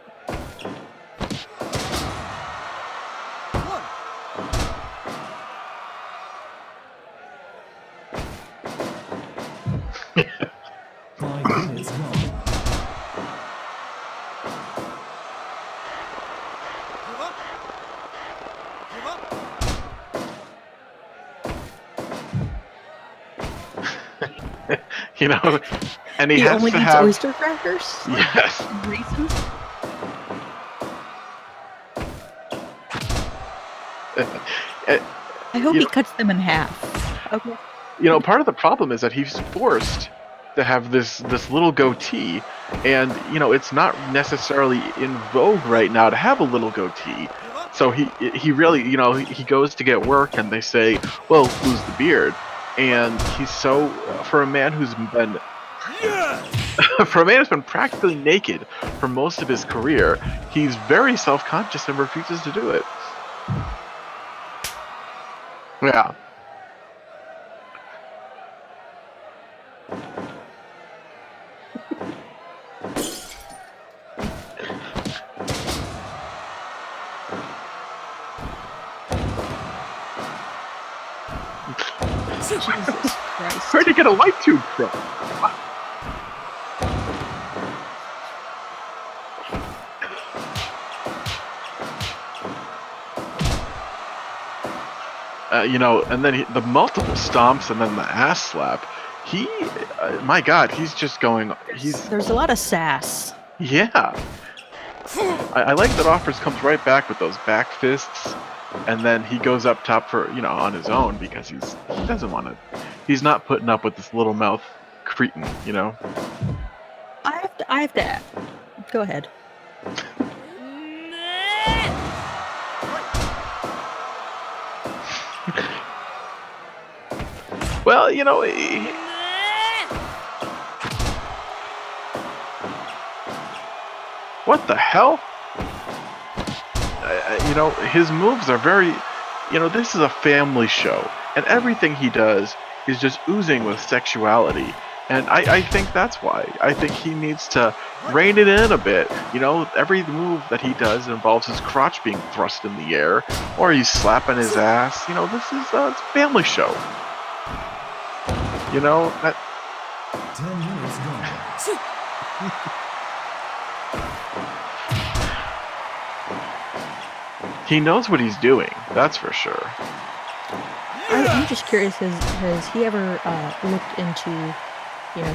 And he has only to eats have oyster crackers. Yes. Reasons. I hope You he know- cuts them in half. Okay. Part of the problem is that he's forced to have this little goatee, and it's not necessarily in vogue right now to have a little goatee. So he really, he goes to get work, and they say, "Well, lose the beard." And he's so for a man who's been for a man who's been practically naked for most of his career, he's very self-conscious and refuses to do it. Yeah. Jesus Christ. Where'd you get a light tube from? And then the multiple stomps and then the ass slap. My God, he's just going. There's a lot of sass. Yeah. I like that Offers comes right back with those back fists, and then he goes up top for on his own because he doesn't want to. He's not putting up with this little mouth cretin. I have to. Go ahead. Well, what the hell? His moves are very. This is a family show, and everything he does is just oozing with sexuality. And I think that's why. I think he needs to rein it in a bit. Every move that he does involves his crotch being thrust in the air, or he's slapping his ass. This is it's a family show. That 10 minutes gone. he knows what he's doing. That's for sure. I'm just curious. Has he ever looked into,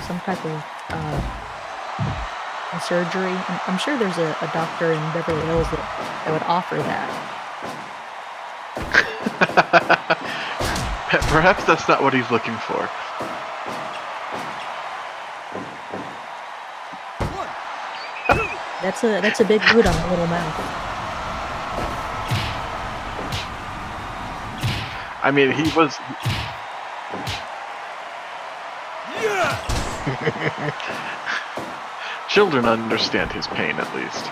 some type of a surgery? I'm sure there's a doctor in Beverly Hills that would offer that. Perhaps that's not what he's looking for. That's a big boot on a little mouth. I mean, he was. Children understand his pain, at least.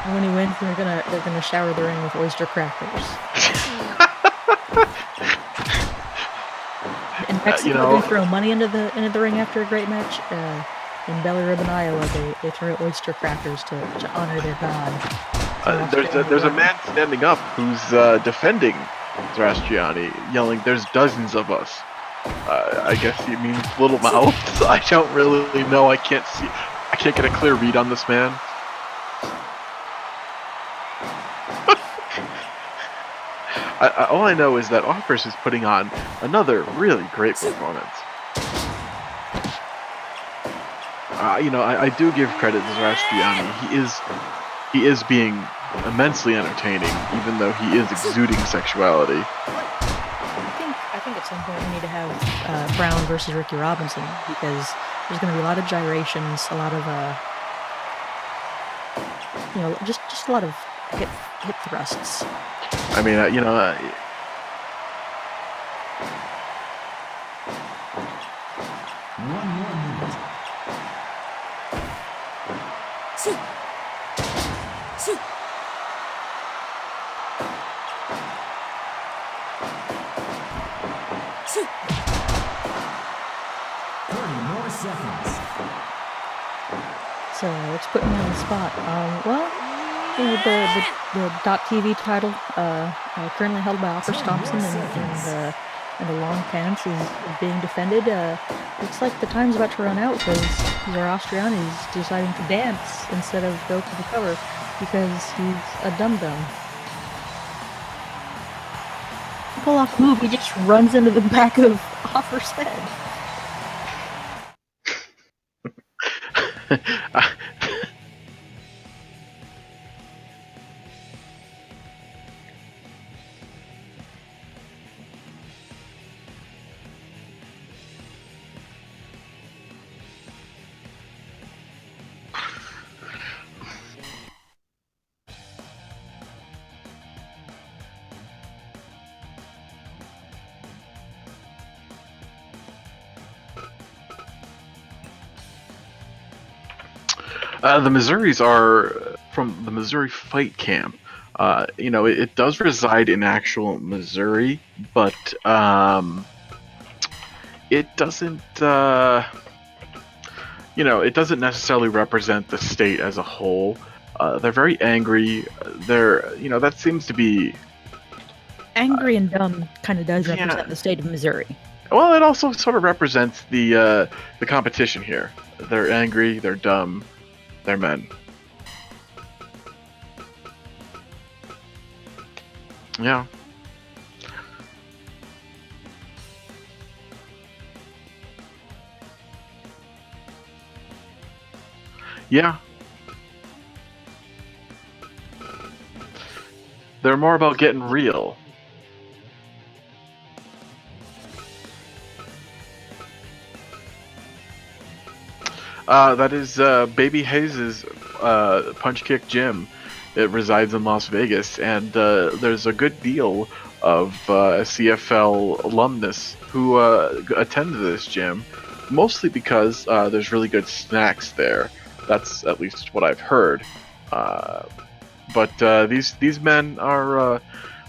And when he wins, they're gonna shower the ring with oyster crackers. In Mexico, they throw money into the ring after a great match. In Belly Ribbon, Iowa, they throw oyster crackers to honor their god. There's a man standing up who's defending Zarastiani, yelling, "There's dozens of us." I guess he means little mouths. I don't really know. I can't get a clear read on this man. All I know is that Offers is putting on another really great performance. I do give credit to Zarastiani. He is being immensely entertaining, even though he is exuding sexuality. I think at some point we need to have Brown versus Ricky Robinson, because there's going to be a lot of gyrations, a lot of just a lot of hip thrusts. I mean, One more minute. Seconds. So let's put me on the spot. The .TV title currently held by Offer Thompson, and the long pants is being defended. Looks like the time's about to run out because Zarastiani is deciding to dance instead of go to the cover because he's a dum-dum. Pull off move, he just runs into the back of Offer's head. The Missouris are from the Missouri Fight Camp. It does reside in actual Missouri, but it doesn't. It doesn't necessarily represent the state as a whole. They're very angry. That seems to be. Angry and dumb kind of does Yeah. represent the state of Missouri. Well, it also sort of represents the competition here. They're angry. They're dumb. They're men. Yeah. Yeah. They're more about getting real. That is Baby Hayes' Punch Kick Gym. It resides in Las Vegas, and there's a good deal of CFL alumnus who attend this gym, mostly because there's really good snacks there. That's at least what I've heard. But these men are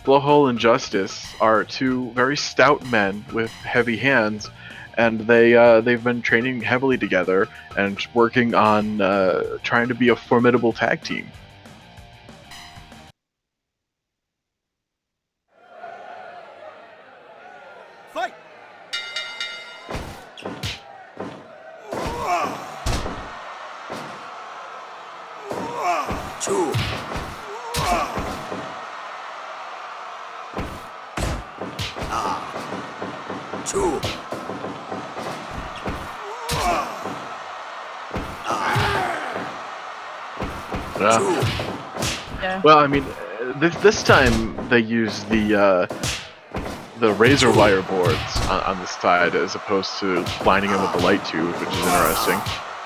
Blowhole and Justice are two very stout men with heavy hands, and they've been training heavily together and working on trying to be a formidable tag team. Fight! Two. Two. Yeah. Well, I mean, this time they use the razor wire boards on the side as opposed to lining them with the light tube, which is interesting.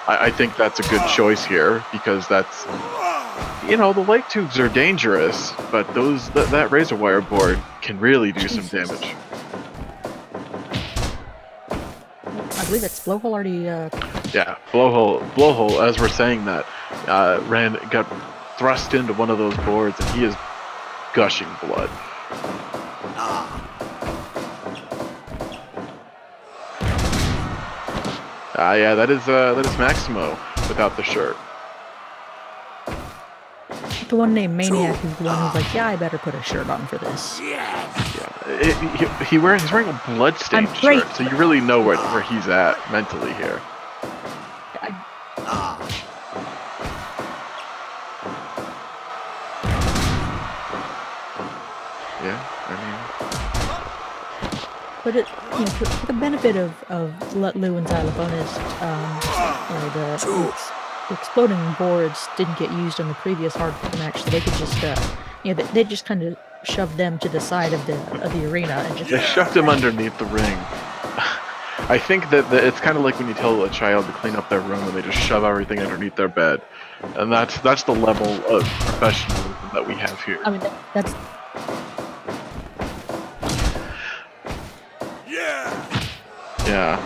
I think that's a good choice here because that's, the light tubes are dangerous, but that razor wire board can really do some damage. I believe it's Blowhole already. Yeah, blowhole. As we're saying that, got thrust into one of those boards, and he is gushing blood. Yeah, that is Maximo without the shirt. The one named Maniac is the one who's like, yeah, I better put a shirt on for this. Yeah, he's wearing a bloodstained great. shirt, so you really know where he's at mentally here. Yeah, I mean. But for the benefit of Lou and Xylophonist, the exploding boards didn't get used on the previous hardcore match, so they could just, they just kind of shoved them to the side of the arena and just. They shoved them underneath the ring. I think that it's kind of like when you tell a child to clean up their room and they just shove everything underneath their bed, and that's the level of professionalism that we have here. I mean, that's. Yeah.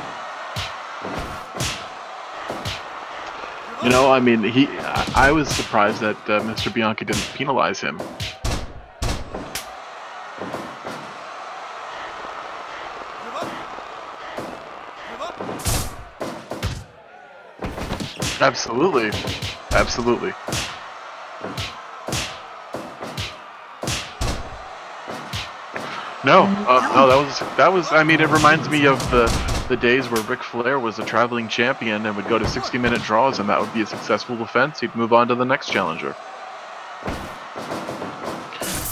I mean, I was surprised that Mr. Bianchi didn't penalize him. Absolutely. Absolutely. No, that was. I mean, it reminds me of the days where Ric Flair was a traveling champion and would go to 60-minute draws, and that would be a successful defense. He'd move on to the next challenger.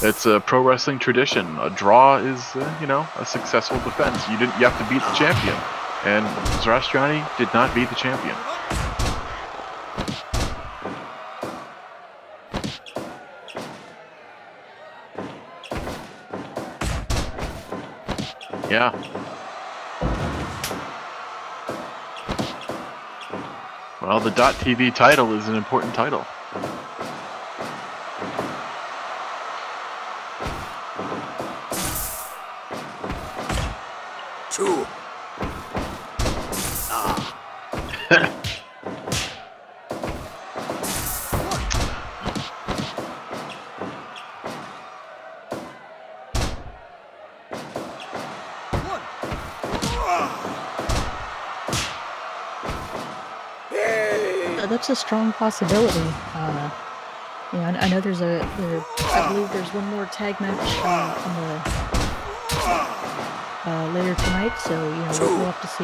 It's a pro wrestling tradition. A draw is, a successful defense. You have to beat the champion, and Zarastriani did not beat the champion. Yeah. Well, the .TV title is an important title. Two. that's a strong possibility. Yeah, I know I believe there's one more tag match on the later tonight. So we'll have to see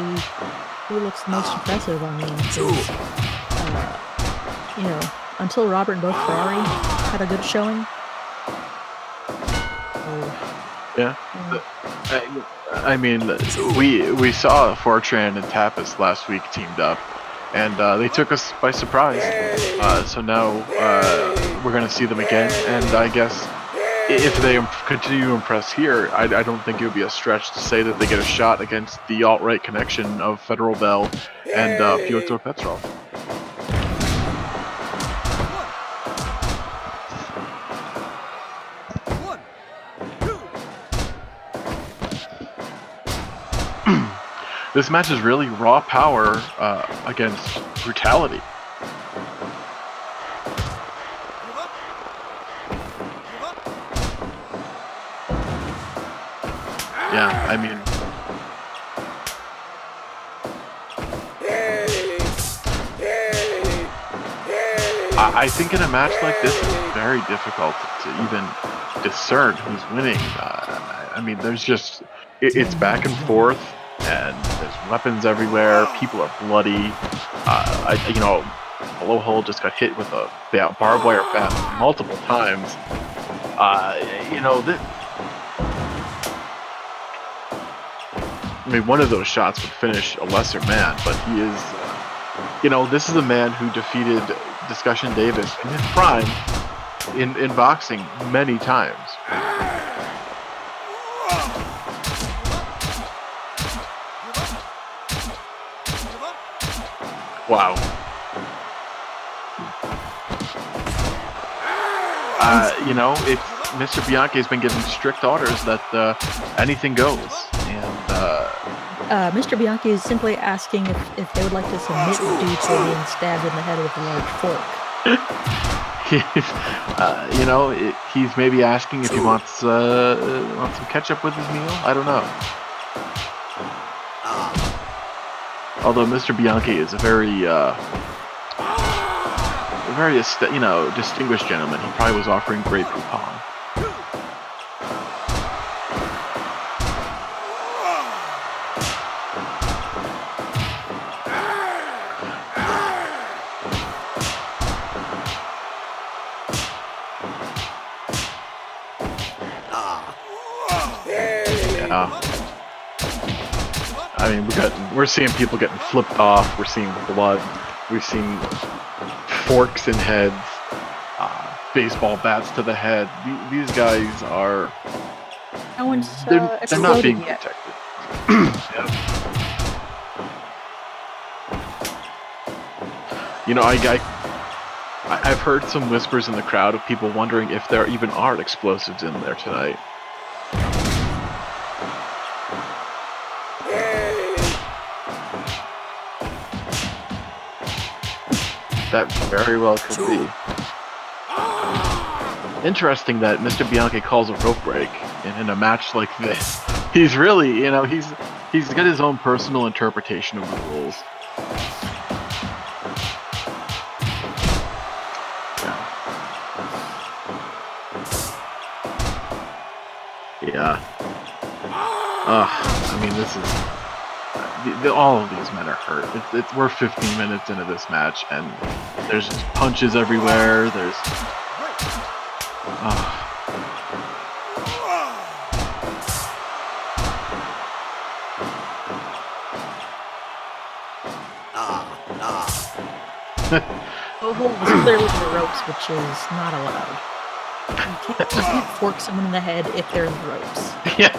who looks the most impressive. I mean, 'cause, until Robert and both Ferrari had a good showing. Yeah. I mean, we saw Fortran and Tapas last week teamed up, and they took us by surprise. So now we're gonna see them again, and I guess if they continue to impress here, I don't think it would be a stretch to say that they get a shot against the alt-right connection of Federal Bell and Fyodor Petrov. This match is really raw power against brutality. Yeah, I mean, I think in a match like this, it's very difficult to even discern who's winning. I mean, there's just it's back and forth, and there's weapons everywhere. People are bloody. Blowhole just got hit with a barbed wire bat multiple times. I mean, one of those shots would finish a lesser man, but he is, this is a man who defeated Discussion Davis in his prime in boxing many times. Wow. It's Mr. Bianchi has been giving strict orders that anything goes, and Mr. Bianchi is simply asking if they would like to submit due to being stabbed in the head with a large fork. He's maybe asking if he wants some ketchup with his meal. I don't know. Although Mr. Bianchi is a very distinguished gentleman, he probably was offering great coupon. I mean, we're seeing people getting flipped off. We're seeing blood. We've seen forks in heads, baseball bats to the head. These guys are. No one's they're not being yet. protected. I've heard some whispers in the crowd of people wondering if there even are explosives in there tonight. That very well could be. Interesting that Mr. Bianchi calls a rope break in a match like this. He's really, he's got his own personal interpretation of the rules. Yeah. I mean, this is. All of these men are hurt. We're 15 minutes into this match, and there's just punches everywhere. There's. Blowhole was clearly in the ropes, which is not allowed. You can't fork someone in the head if they're in the ropes. Yeah.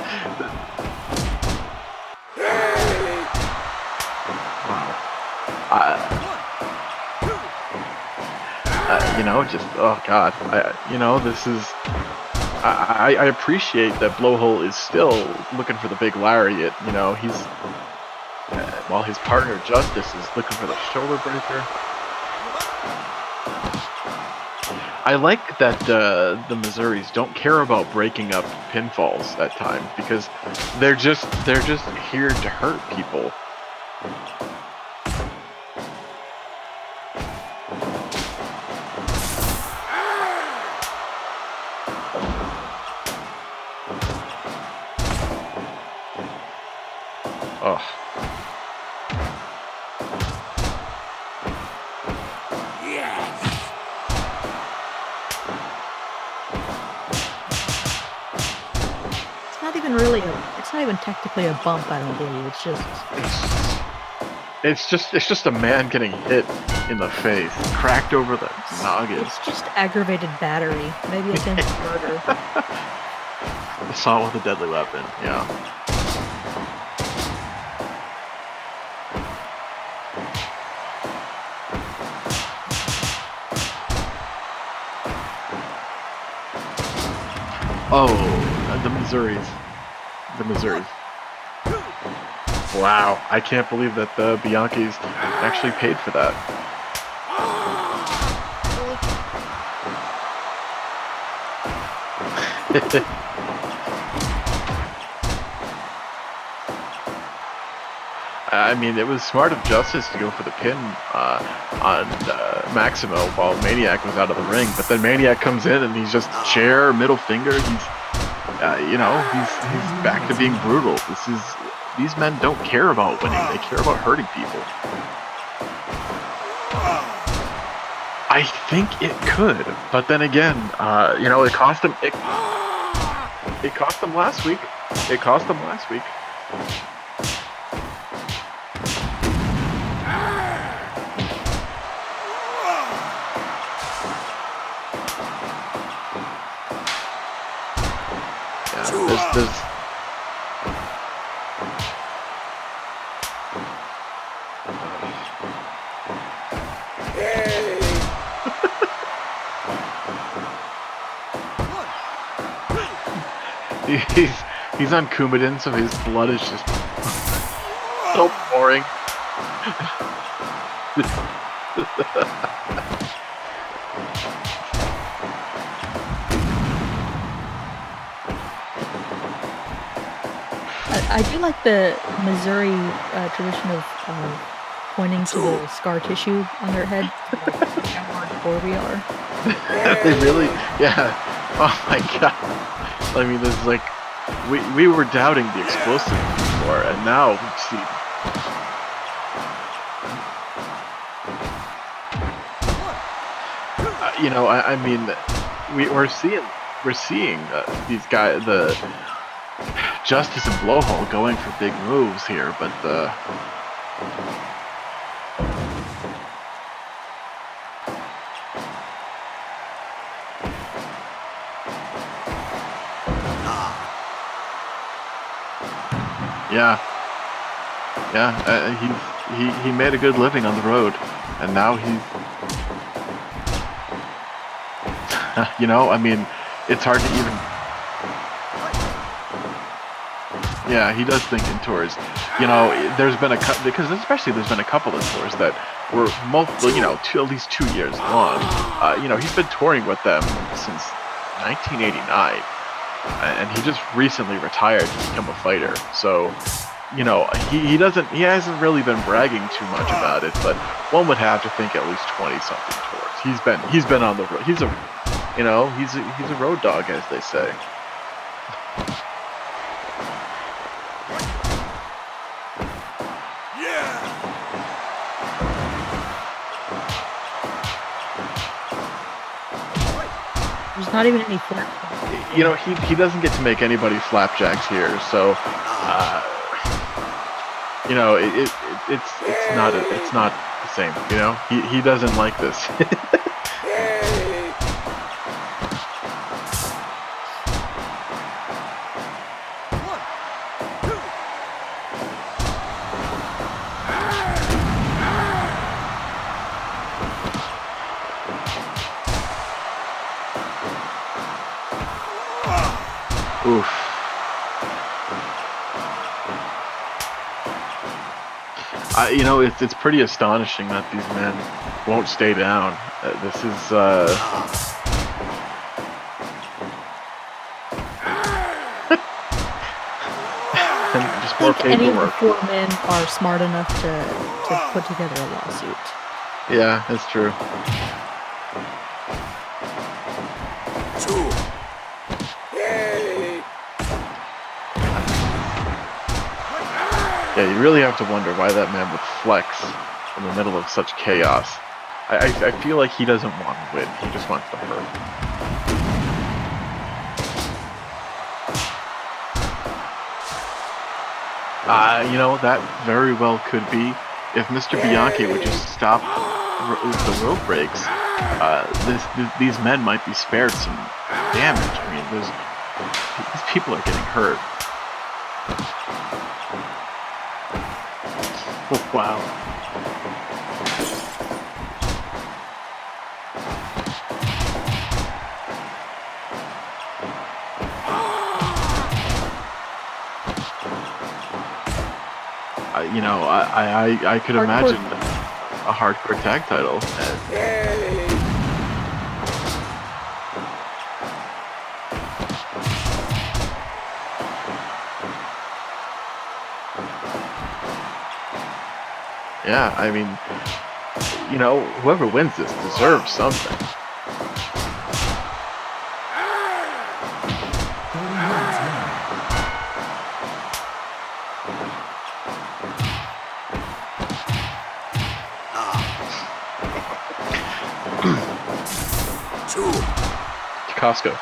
Oh god, this is. I appreciate that Blowhole is still looking for the big lariat. He's while his partner Justice is looking for the shoulder breaker. I like that the Missouris don't care about breaking up pinfalls at times because they're just here to hurt people. Oh. It's not even technically a bump, I don't believe. It's just It's just a man getting hit in the face, cracked over the noggin. it's just aggravated battery, maybe attempted murder. Assault with a deadly weapon. Yeah. Oh, the Missouris. The Missouris. Wow, I can't believe that the Bianchis actually paid for that. I mean, it was smart of Justice to go for the pin on Maximo while Maniac was out of the ring, but then Maniac comes in and he's just chair, middle finger. He's, he's back to being brutal. These men don't care about winning; they care about hurting people. I think it could, but then again, it cost him. It cost him last week. It cost him last week. There's he's on Coumadin, so his blood is just so boring. I do like the Missouri tradition of pointing to the scar tissue on their head, like how hardcore we are. They really, yeah. Oh my god. I mean, this is like, we were doubting the explosiveness before, and now we see. I mean, we're seeing these guys, the Justice and Blowhole going for big moves here, but he made a good living on the road, and now he's I mean, it's hard to even. Yeah, he does think in tours. There's been there's been a couple of tours that were multiple, at least 2 years long. He's been touring with them since 1989, and he just recently retired to become a fighter. So, he hasn't really been bragging too much about it, but one would have to think at least 20-something tours. He's been on the road. He's a road dog, as they say. There's not even any flap. He doesn't get to make anybody flapjacks here, so it's not the same. He doesn't like this. Oof. It's pretty astonishing that these men won't stay down. This is just more I think any of the paperwork. 4 men are smart enough to put together a lawsuit. Yeah, that's true. Yeah, you really have to wonder why that man would flex in the middle of such chaos. I feel like he doesn't want to win. He just wants to hurt. You know, that very well could be. If Mr. Bianchi would just stop the rope breaks, these men might be spared some damage. I mean, these people are getting hurt. Oh, wow. You know, I could imagine a hardcore tag title. Yeah, I mean, you know, whoever wins this deserves something. 30 minutes gone. Costco.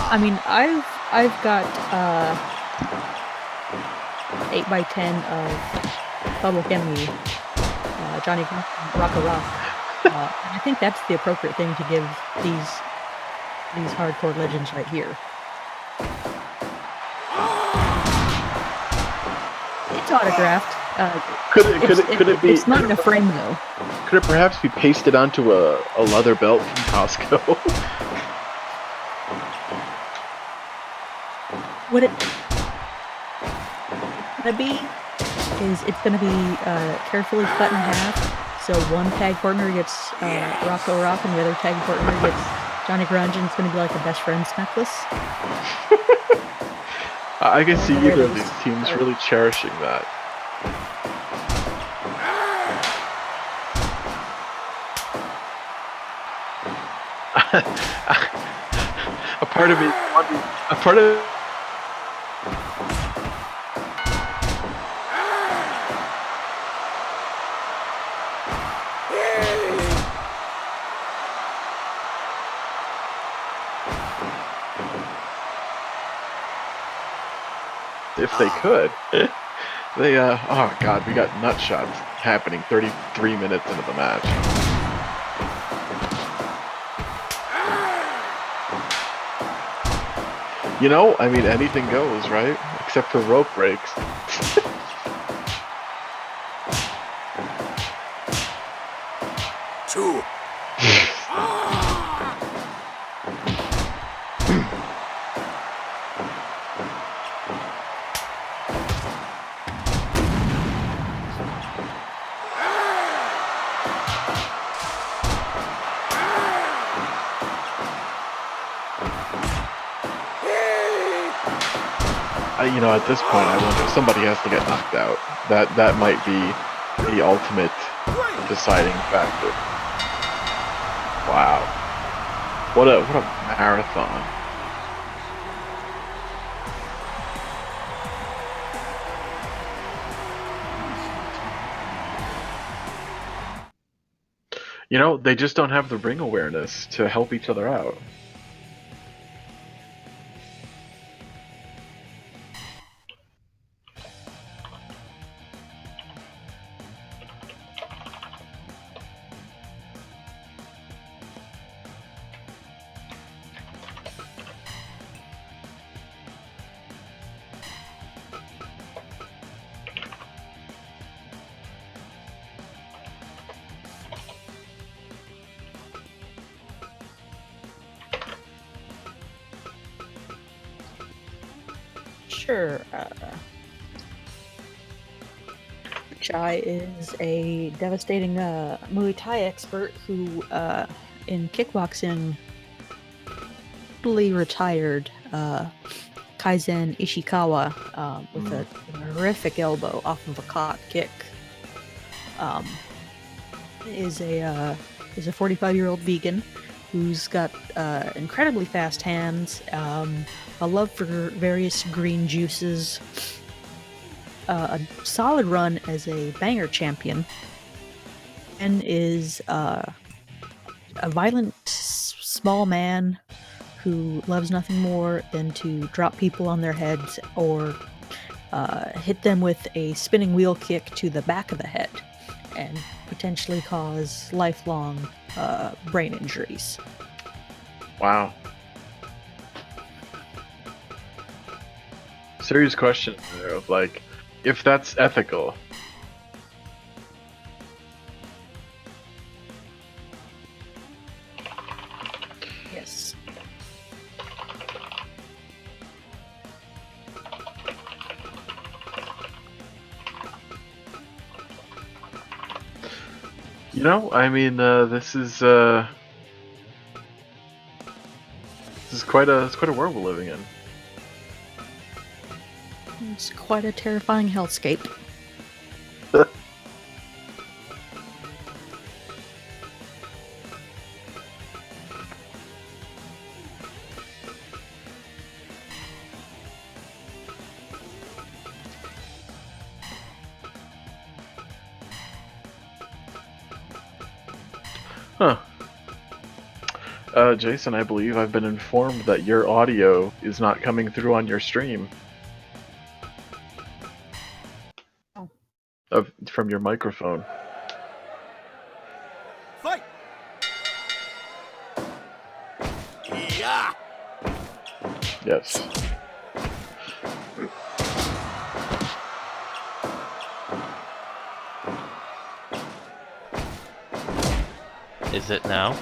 I mean, I've got 8x10 of Public Enemy, Johnny Rocka Rock. And I think that's the appropriate thing to give these hardcore legends right here. It's autographed. Could it be? It's not in a frame though. Could it perhaps be pasted onto a leather belt from Costco? What it's gonna be is it's gonna be carefully cut in half. So one tag partner gets Rocco Rock, and the other tag partner gets Johnny Grunge, and it's gonna be like a best friends necklace. I can see either of these teams really cherishing that. A part of me. If they could. They, oh god, we got nut shots happening 33 minutes into the match. You know, I mean, anything goes, right? Except for rope breaks. You know, at this point, I wonder if somebody has to get knocked out. That might be the ultimate deciding factor. Wow, what a marathon! You know, they just don't have the ring awareness to help each other out. Sure. Chai is a devastating Muay Thai expert who, in kickboxing, totally retired Kaizen Ishikawa with a horrific elbow off of a caught kick. Is a 45-year-old vegan who's got incredibly fast hands, a love for various green juices, a solid run as a banger champion, and is a violent small man who loves nothing more than to drop people on their heads or hit them with a spinning wheel kick to the back of the head and potentially cause lifelong brain injuries. Wow. Serious question there of like, if that's ethical. Yes. You know, I mean, this is quite a world we're living in. It's quite a terrifying hellscape. Huh. Jason, I believe I've been informed that your audio is not coming through on your stream. Oh. From your microphone. Fight! Yeah! Yes. Is it now?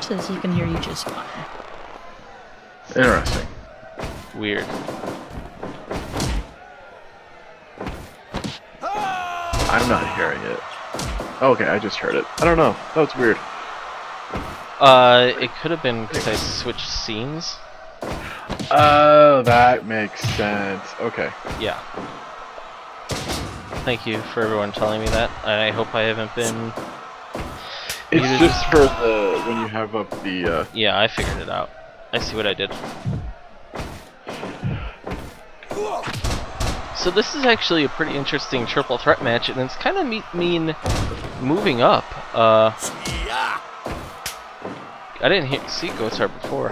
Says he can hear you just fine. Interesting. Weird. I'm not hearing it. Okay, I just heard it. I don't know. That was weird. It could have been because I switched scenes. Oh, that makes sense. Okay. Yeah. Thank you for everyone telling me that. I hope I haven't been... It's muted. just for the when you have up the. Yeah, I figured it out. I see what I did. So this is actually a pretty interesting triple threat match, and it's kind of mean moving up. Yeah! I didn't see Goatstar before.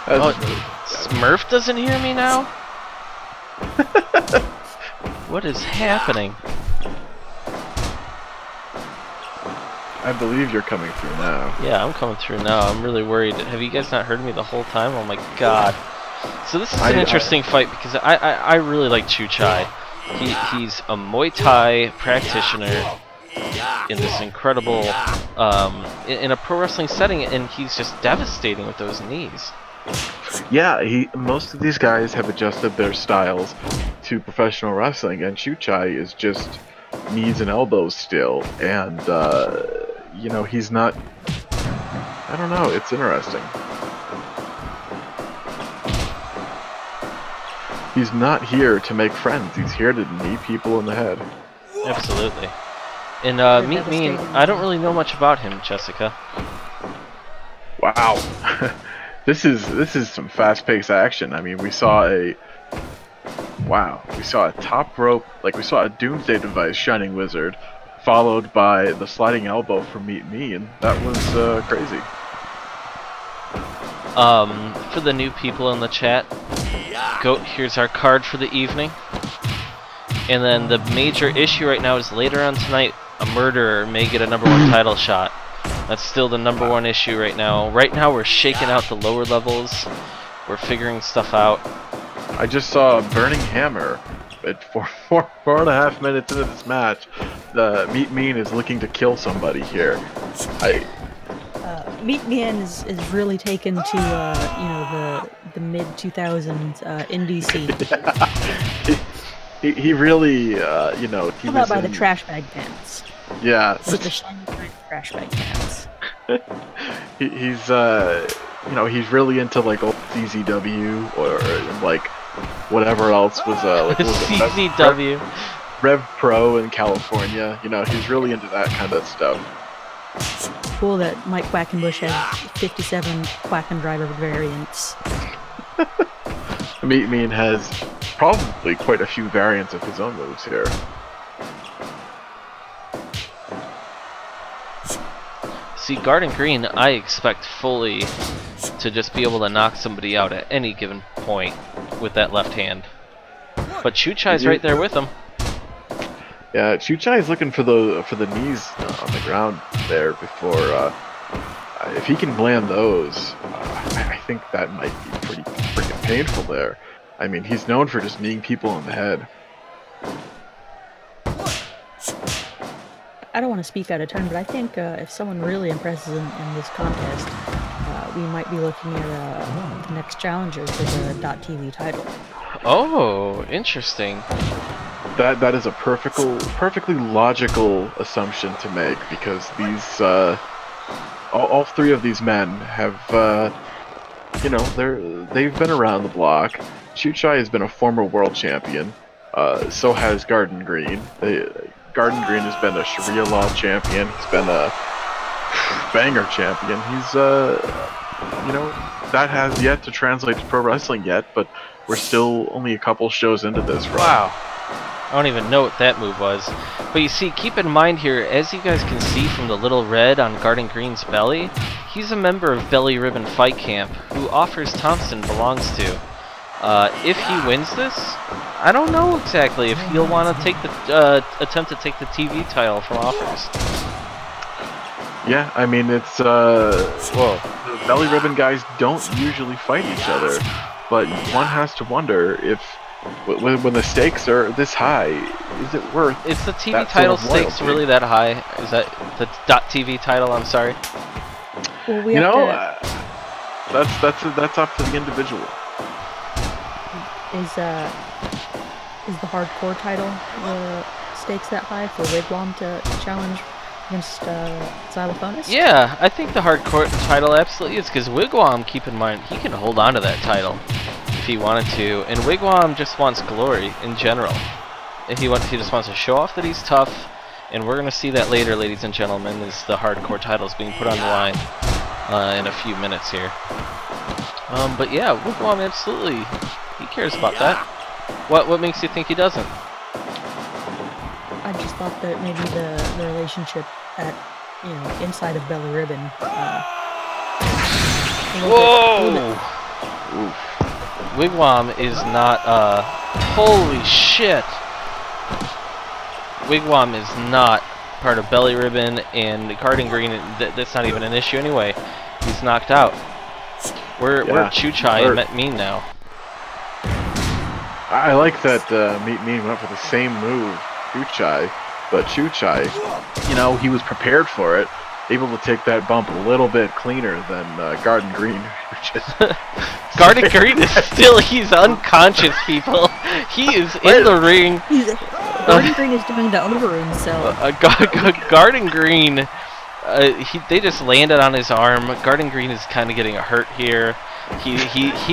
That was Oh, really Smurf doesn't hear me now? What is happening? I believe you're coming through now. Yeah, I'm coming through now. I'm really worried. Have you guys not heard me the whole time? Oh my god. So this is an interesting fight because I really like Chu Chai. He's a Muay Thai practitioner in this incredible in a pro wrestling setting, and he's just devastating with those knees. Yeah, most of these guys have adjusted their styles to professional wrestling, and Chu Chai is just knees and elbows still, and you know, he's not. I don't know. It's interesting. He's not here to make friends. He's here to knee people in the head. Absolutely. And Meet Me, I don't really know much about him, Jessica. Wow. This is some fast-paced action. I mean, we saw a top rope, like we saw a Doomsday Device Shining Wizard, followed by the sliding elbow from Meet Me, and that was crazy. For the new people in the chat, here's our card for the evening. And then the major issue right now is later on tonight, a murderer may get a #1 title shot. That's still the &1 issue right now. Right now we're shaking out the lower levels. We're figuring stuff out. I just saw a Burning Hammer at 4.5 minutes into this match. The Meat Mean is looking to kill somebody here. Meat Man is really taken to you know, the mid 2000s indie scene. He really you know, he Come was out by the in- trash bag pants. Yeah. The shiny trash bag pants. He's you know, he's really into like old CZW or like whatever else was like what was it? CZW. Rev Pro in California. You know, he's really into that kind of stuff. Cool that Mike Quackenbush has 57 Quackendriver variants. Meat Mean has probably quite a few variants of his own moves here. See, Garden Green, I expect fully to just be able to knock somebody out at any given point with that left hand. But Chuchai's right there with him. Yeah, Chuchai is looking for the knees on the ground there before. If he can land those, I think that might be pretty freaking painful there. I mean, he's known for just kneeing people in the head. I don't want to speak out of turn, but I think if someone really impresses in this contest, we might be looking at the next challenger for the .TV title. Oh, interesting. That is a perfectly logical assumption to make, because these all three of these men have you know, they've been around the block. Chuchai has been a former world champion. So has Garden Green. Garden Green has been a Sharia law champion. He's been a banger champion. He's you know, that has yet to translate to pro wrestling yet, but we're still only a couple shows into this run. Wow. I don't even know what that move was. But you see, keep in mind here, as you guys can see from the little red on Garden Green's belly, he's a member of Belly Ribbon Fight Camp, who Offers Thompson belongs to. If he wins this, I don't know exactly if he'll want to take the attempt to take the TV title from Offers. Yeah, I mean, it's well, the Belly Ribbon guys don't usually fight each other, but one has to wonder if when the stakes are this high, is it worth? Is the TV that title sort of stakes loyalty? really that high? Is that the .TV title? I'm sorry. Well, we You have know, to, that's up to the individual. is the hardcore title the stakes that high for Wigwam to challenge against Xylophonist? Yeah, I think the hardcore title absolutely is, because Wigwam, keep in mind, he can hold on to that title if he wanted to, and Wigwam just wants glory in general. If he just wants to show off that he's tough, and we're going to see that later, ladies and gentlemen, as the hardcore titles being put on the line in a few minutes here. But yeah, Wigwam absolutely, he cares about that. What makes you think he doesn't? I just thought that maybe the relationship at, you know, inside of Belly Ribbon. Whoa! Wigwam is not, holy shit! Wigwam is not part of Belly Ribbon, and Garden Green, that's not even an issue anyway. He's knocked out. We're Chuchai and Mean now. I like that Meat Mean went for the same move, Chuchai, but Chuchai, you know, he was prepared for it, able to take that bump a little bit cleaner than Garden Green. Garden Green is still, he's unconscious, people. He is in the ring. Garden Green is doing the over himself. Garden Green, they just landed on his arm. Garden Green is kind of getting hurt here. He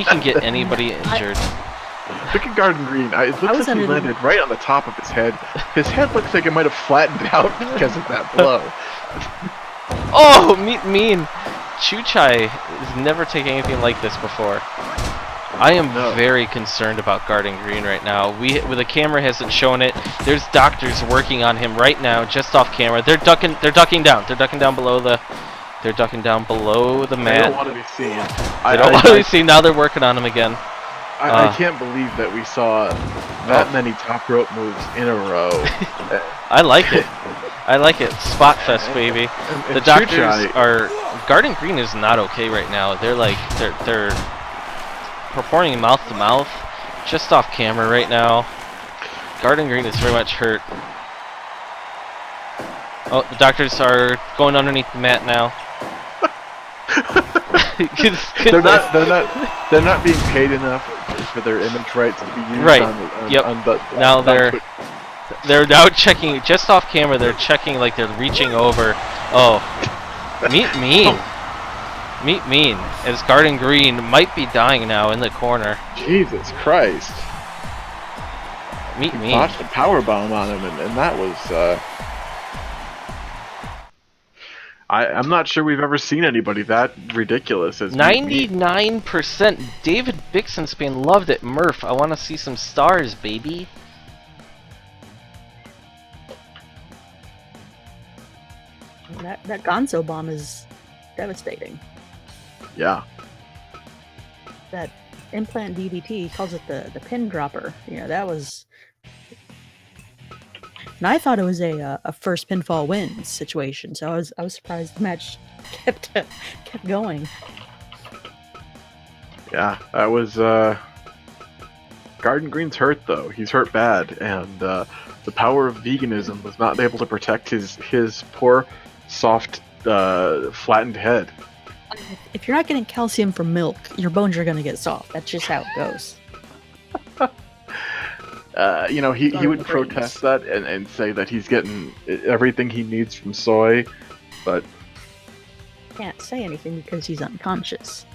can get anybody injured. Look at Garden Green. It looks like he landed right on the top of his head. His head looks like it might have flattened out because of that blow. Oh, Mean. Chuchai has never taken anything like this before. I am very concerned about Garden Green right now. The camera hasn't shown it. There's doctors working on him right now, just off camera. They're ducking down. They're ducking down below the mat. They don't want to be seen. They don't want to be seen. Now they're working on him again. I can't believe that we saw that many top rope moves in a row. I like it. I like it. Spot fest, baby. The doctors are... Garden Green is not okay right now. They're performing mouth to mouth, just off camera right now. Garden Green is very much hurt. Oh, the doctors are going underneath the mat now. They're not being paid enough for their image rights to be used on now they're now checking just off camera. They're checking like they're reaching over. Oh, Meat Mean as Garden Green might be dying now in the corner. Jesus Christ. Meet He me. botched a power bomb on him, and that was. I'm not sure we've ever seen anybody that ridiculous as Meet Me. 99% David Bixenspan loved it. Murph, I want to see some stars, baby. That Gonzo bomb is devastating. Yeah. That implant DDT, he calls it the pin dropper. You know, that was. And I thought it was a first pinfall win situation, so I was surprised the match kept going. Yeah, that was. Garden Green's hurt though. He's hurt bad, and the power of veganism was not able to protect his poor, soft, flattened head. If you're not getting calcium from milk, your bones are going to get soft. That's just how it goes. You know, he Sorry, would my protest that and say that he's getting everything he needs from soy, but Can't say anything because he's unconscious.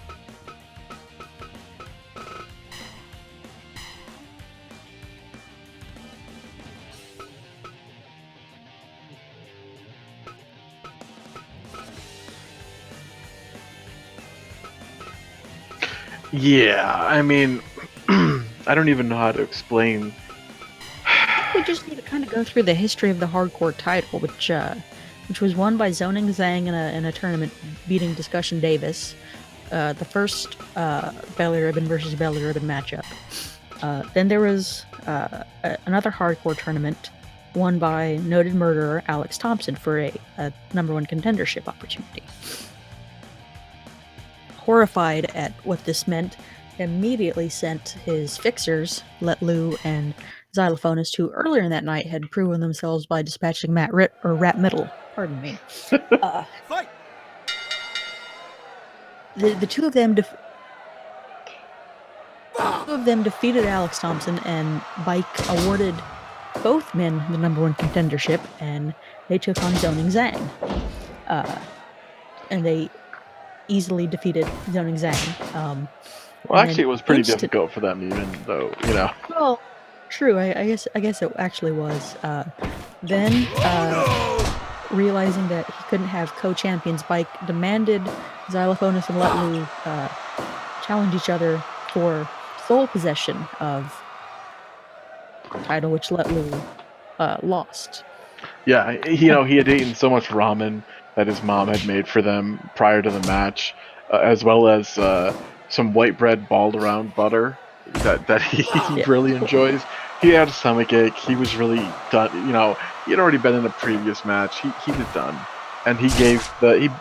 yeah, I mean, I don't even know how to explain. We just need to kind of go through the history of the hardcore title, which was won by Zoning Zhang in a tournament, beating Discussion Davis. The first Belly Ribbon versus Belly Ribbon matchup. Then there was another hardcore tournament won by noted murderer Alex Thompson for a #1 contendership opportunity. Horrified at what this meant, immediately sent his fixers, Let Lou and Xylophonist, who earlier in that night had proven themselves by dispatching Rat Middle. Pardon me. Fight! The two of them defeated Alex Thompson, and Bike awarded both men the #1 contendership, and they took on Zoning Zhang. And they easily defeated Zoning Zhang. Well, and actually, it then was pretty instant- difficult for them, even though, you know. Well, true. I guess it actually was. Then, realizing that he couldn't have co-champions, Bike demanded Xylophonus and Let Lou challenge each other for sole possession of the title, which Let Lou lost. Yeah, you know, he had eaten so much ramen that his mom had made for them prior to the match, as well as some white bread balled around butter that he Yeah. really enjoys. He had a stomach ache. He was really done. You know, he had already been in a previous match. He was done, and he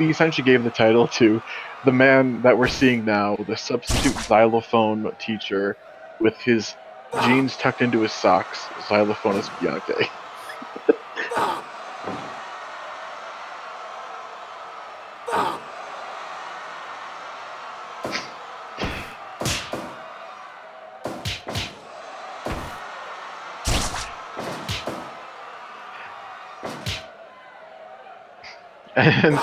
essentially gave the title to the man that we're seeing now, the substitute xylophone teacher with his jeans tucked into his socks, Xylophonist Bianche. And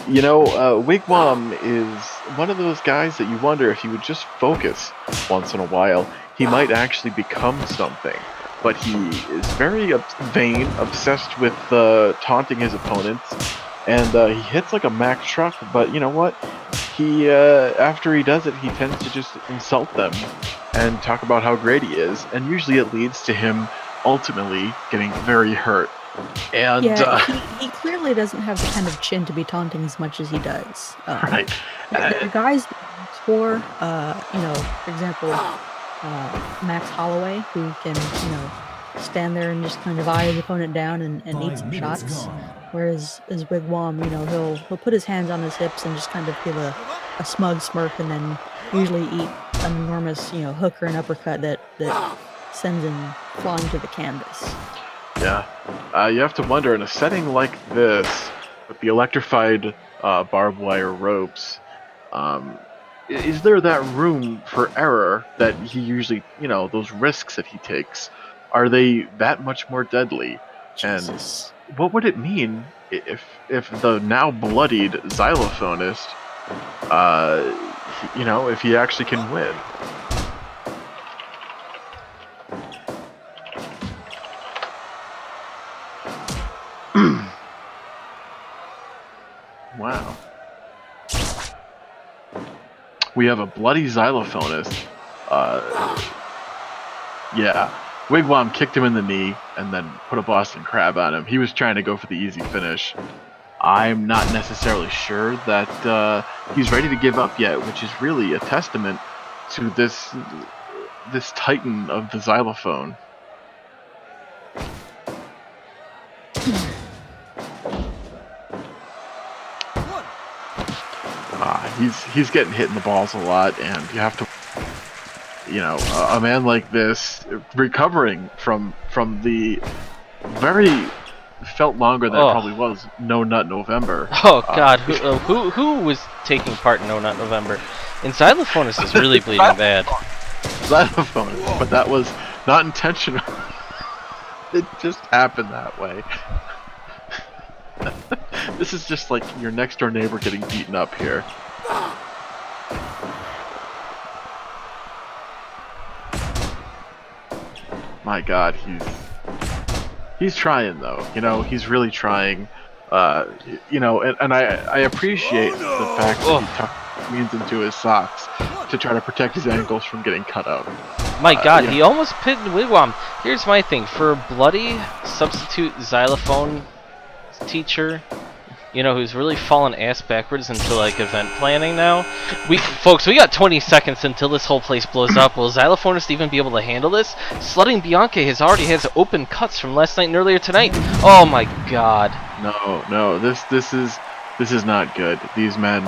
you know, Wigwam is one of those guys that you wonder if he would just focus once in a while, he might actually become something. But he is very vain, obsessed with taunting his opponents, and he hits like a Mack truck. But you know what? He after he does it, he tends to just insult them and talk about how great he is, and usually it leads to him ultimately getting very hurt. And Yeah, he clearly doesn't have the kind of chin to be taunting as much as he does. right. There are guys for, you know, for example, Max Holloway, who can, you know, stand there and just kind of eye his opponent down and eat 5 some minutes shots. gone. Whereas as Wigwam, you know, he'll put his hands on his hips and just kind of give a smug smirk, and then usually eat an enormous, you know, hook or an uppercut that sends him flying to the canvas. Yeah, you have to wonder in a setting like this, with the electrified barbed wire ropes, is there that room for error that he usually, those risks that he takes, are they that much more deadly? And Jesus. what would it mean if the now bloodied xylophonist, if he actually can win? Wow. We have a bloody xylophonist. Yeah. Wigwam kicked him in the knee and then put a Boston Crab on him. He was trying to go for the easy finish. I'm not necessarily sure that he's ready to give up yet, which is really a testament to this titan of the xylophone. He's getting hit in the balls a lot, and you have to, a man like this recovering from the very felt longer than it probably was No Nut November. Oh God, who was taking part in No Nut November? And Xylophonus is really bleeding bad. Xylophonist, but that was not intentional. It just happened that way. This is just like your next door neighbor getting beaten up here. My God, he's trying though. He's really trying. And I appreciate the fact that he tucked means into his socks to try to protect his ankles from getting cut out. My God, he almost pinned Wigwam. Here's my thing: for a bloody substitute xylophone teacher, who's really fallen ass backwards into like event planning now. Folks, we got 20 seconds until this whole place blows up. Will Xylophonist even be able to handle this? Slutting Bianca already has open cuts from last night and earlier tonight. Oh my God. No, this is not good. These men,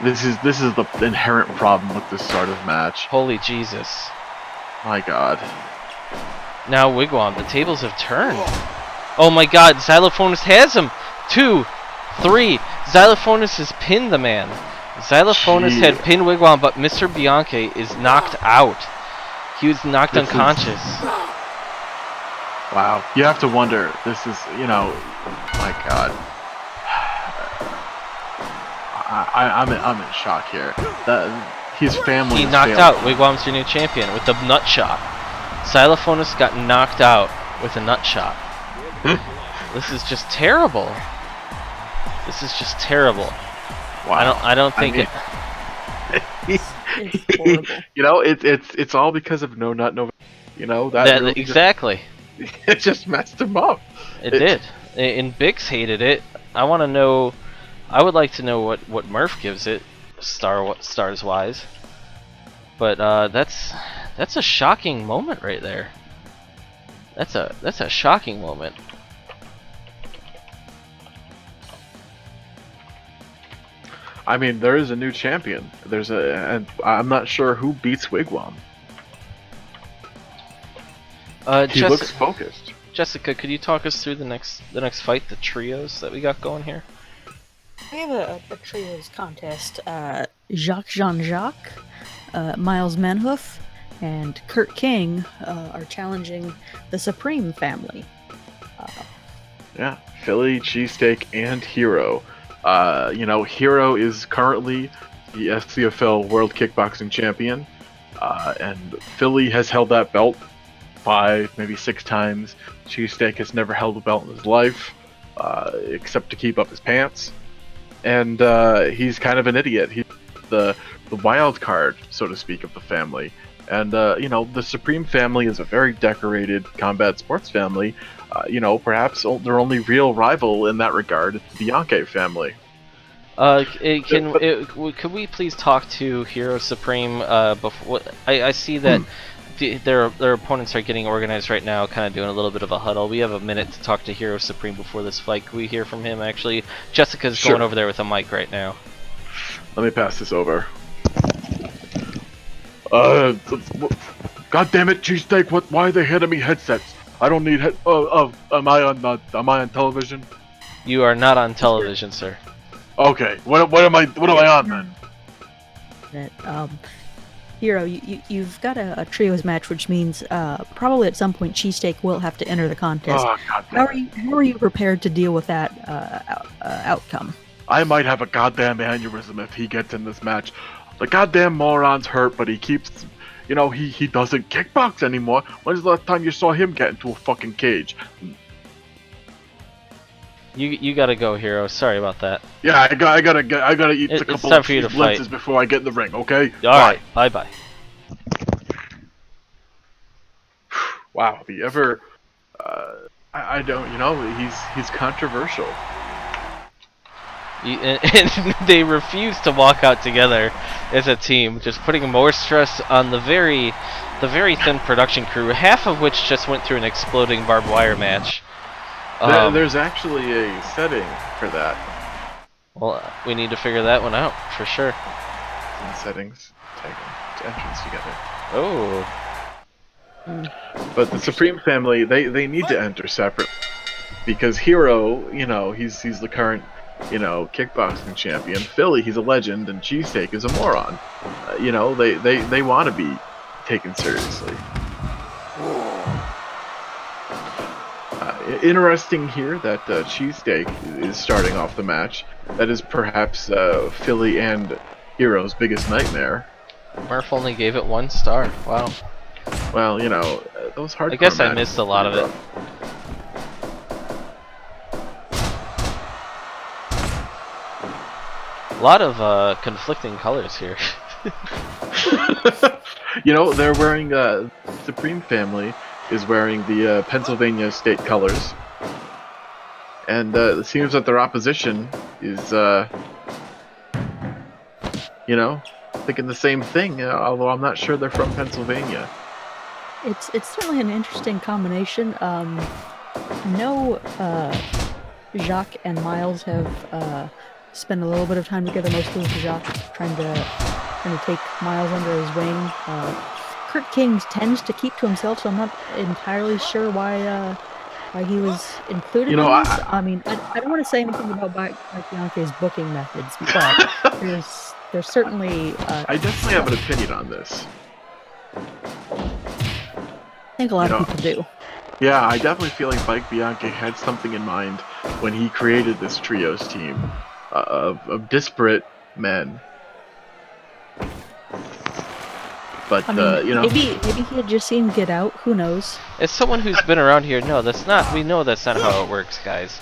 this is the inherent problem with this sort of match. Holy Jesus. My God. Now Wigwam, the tables have turned. Oh my God, Xylophonist has him. 2, 3. Xylophonus has pinned the man. Xylophonus had pinned Wigwam, but Mr. Bianchi is knocked out. He was knocked unconscious. Wow. You have to wonder. This is, my God. I'm in shock here. His family. He knocked out Wigwam's your new champion with the nut shot. Xylophonus got knocked out with a nut shot. This is just terrible. This is just terrible. Wow. I don't think it. It's horrible. It's all because of No Nut November. That really exactly. It just messed him up. It did. And Bix hated it. I want to know. I would like to know what Murph gives it, stars wise. But that's a shocking moment right there. That's a shocking moment. I mean, there is a new champion. And I'm not sure who beats Wigwam. He looks focused. Jessica, could you talk us through the next fight, the trios that we got going here? We have a trios contest. Jacques Jean-Jacques, Miles Manhoof, and Kurt King are challenging the Supreme family. Yeah, Philly, Cheesesteak, and Hero. Hero is currently the SCFL World Kickboxing Champion, and Philly has held that belt 5, maybe 6 times. Cheesesteak has never held a belt in his life, except to keep up his pants. And he's kind of an idiot. He's the wild card, so to speak, of the family. And the Supreme family is a very decorated combat sports family. Perhaps their only real rival in that regard is the Bianchi family. Could we please talk to Hero Supreme before? I see that their opponents are getting organized right now, kind of doing a little bit of a huddle. We have a minute to talk to Hero Supreme before this fight. Can we hear from him, actually? Jessica's going over there with a mic right now. Let me pass this over. God damn it, Cheesesteak! Why are they handing me headsets? I don't need am I on television? You are not on television, sir. Okay. What am I on then? minute. Hero, you've got a trios match, which means probably at some point Cheesesteak will have to enter the contest. Oh, God How damn it. how are you prepared to deal with that outcome? I might have a goddamn aneurysm if he gets in this match. The goddamn moron's hurt, but he keeps... You know, he doesn't kickbox anymore. When's the last time you saw him get into a fucking cage? You gotta go, Hero. Sorry about that. Yeah, I gotta eat It's a couple time of for you to cheese blitzes fight. before I get in the ring, okay? Alright, bye-bye. Wow, the ever... I don't... You know, he's controversial. And they refuse to walk out together as a team, just putting more stress on the very thin production crew, half of which just went through an exploding barbed wire match. There's actually a setting for that. Well, we need to figure that one out for sure. In settings, tag entrance together. Oh, But the Supreme family, they need to enter separate because Hero, you know, he's the current, you know, kickboxing champion. Philly, he's a legend, and Cheesesteak is a moron. You know, they want to be taken seriously. Interesting here that Cheesesteak is starting off the match. That is perhaps Philly and Hero's biggest nightmare. Murph only gave it 1 star. Wow. Well, you know, those hardcore I guess I matches missed a are lot of pretty it. A lot of conflicting colors here. rough. You know, they're wearing Supreme family is wearing the Pennsylvania state colors, and it seems that their opposition is, you know, thinking the same thing. Although I'm not sure they're from Pennsylvania. It's certainly an interesting combination. No, Jacques and Miles have spent a little bit of time together. Mostly Jacques trying to take Miles under his wing. Kurt King tends to keep to himself, so I'm not entirely sure why he was included You know, in this. I mean, I don't want to say anything about Mike Bianchi's booking methods, but there's certainly I definitely have an opinion on this. I think a lot You of know, people do. Yeah, I definitely feel like Mike Bianchi had something in mind when he created this trios team of disparate men. But I mean, you know, maybe he had just seen Get Out. Who knows? As someone who's been around here, no, that's not. We know that's not how it works, guys.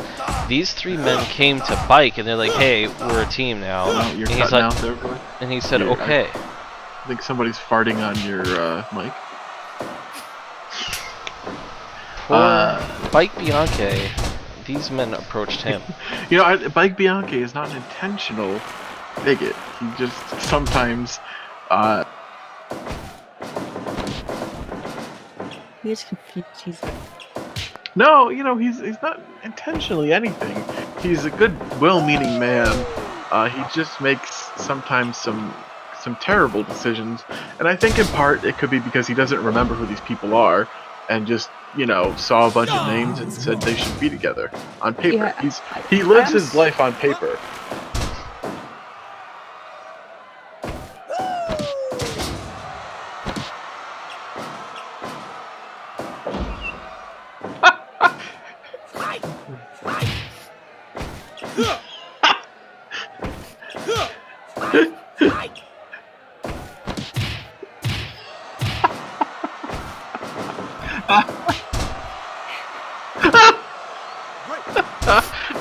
These 3 men came to Bike, and they're like, "Hey, we're a team now." well, you're And he's cutting like, out there, boy. and he said, Yeah, "Okay." I think somebody's farting on your mic. Poor Bike Bianchi. These men approached him. You know, Mike Bianchi is not an intentional bigot. He just sometimes He is confused. He's no, you know, he's not intentionally anything. He's a good, well-meaning man. He just makes sometimes some terrible decisions, and I think in part it could be because he doesn't remember who these people are, and just, you know, saw a bunch of names and said they should be together on paper. Yeah, He lives his life on paper.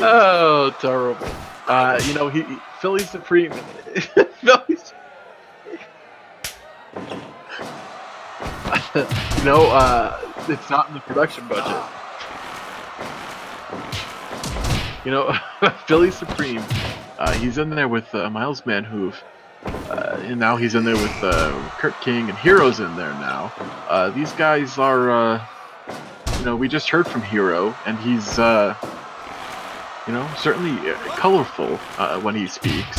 Oh, terrible. You know, Philly Supreme. Philly's. You know, it's not in the production budget. You know, Philly Supreme. He's in there with Miles Manhoof, and now he's in there with Kurt King, and Hero's in there now. These guys are, you know, we just heard from Hero, and he's, you know, certainly colorful when he speaks.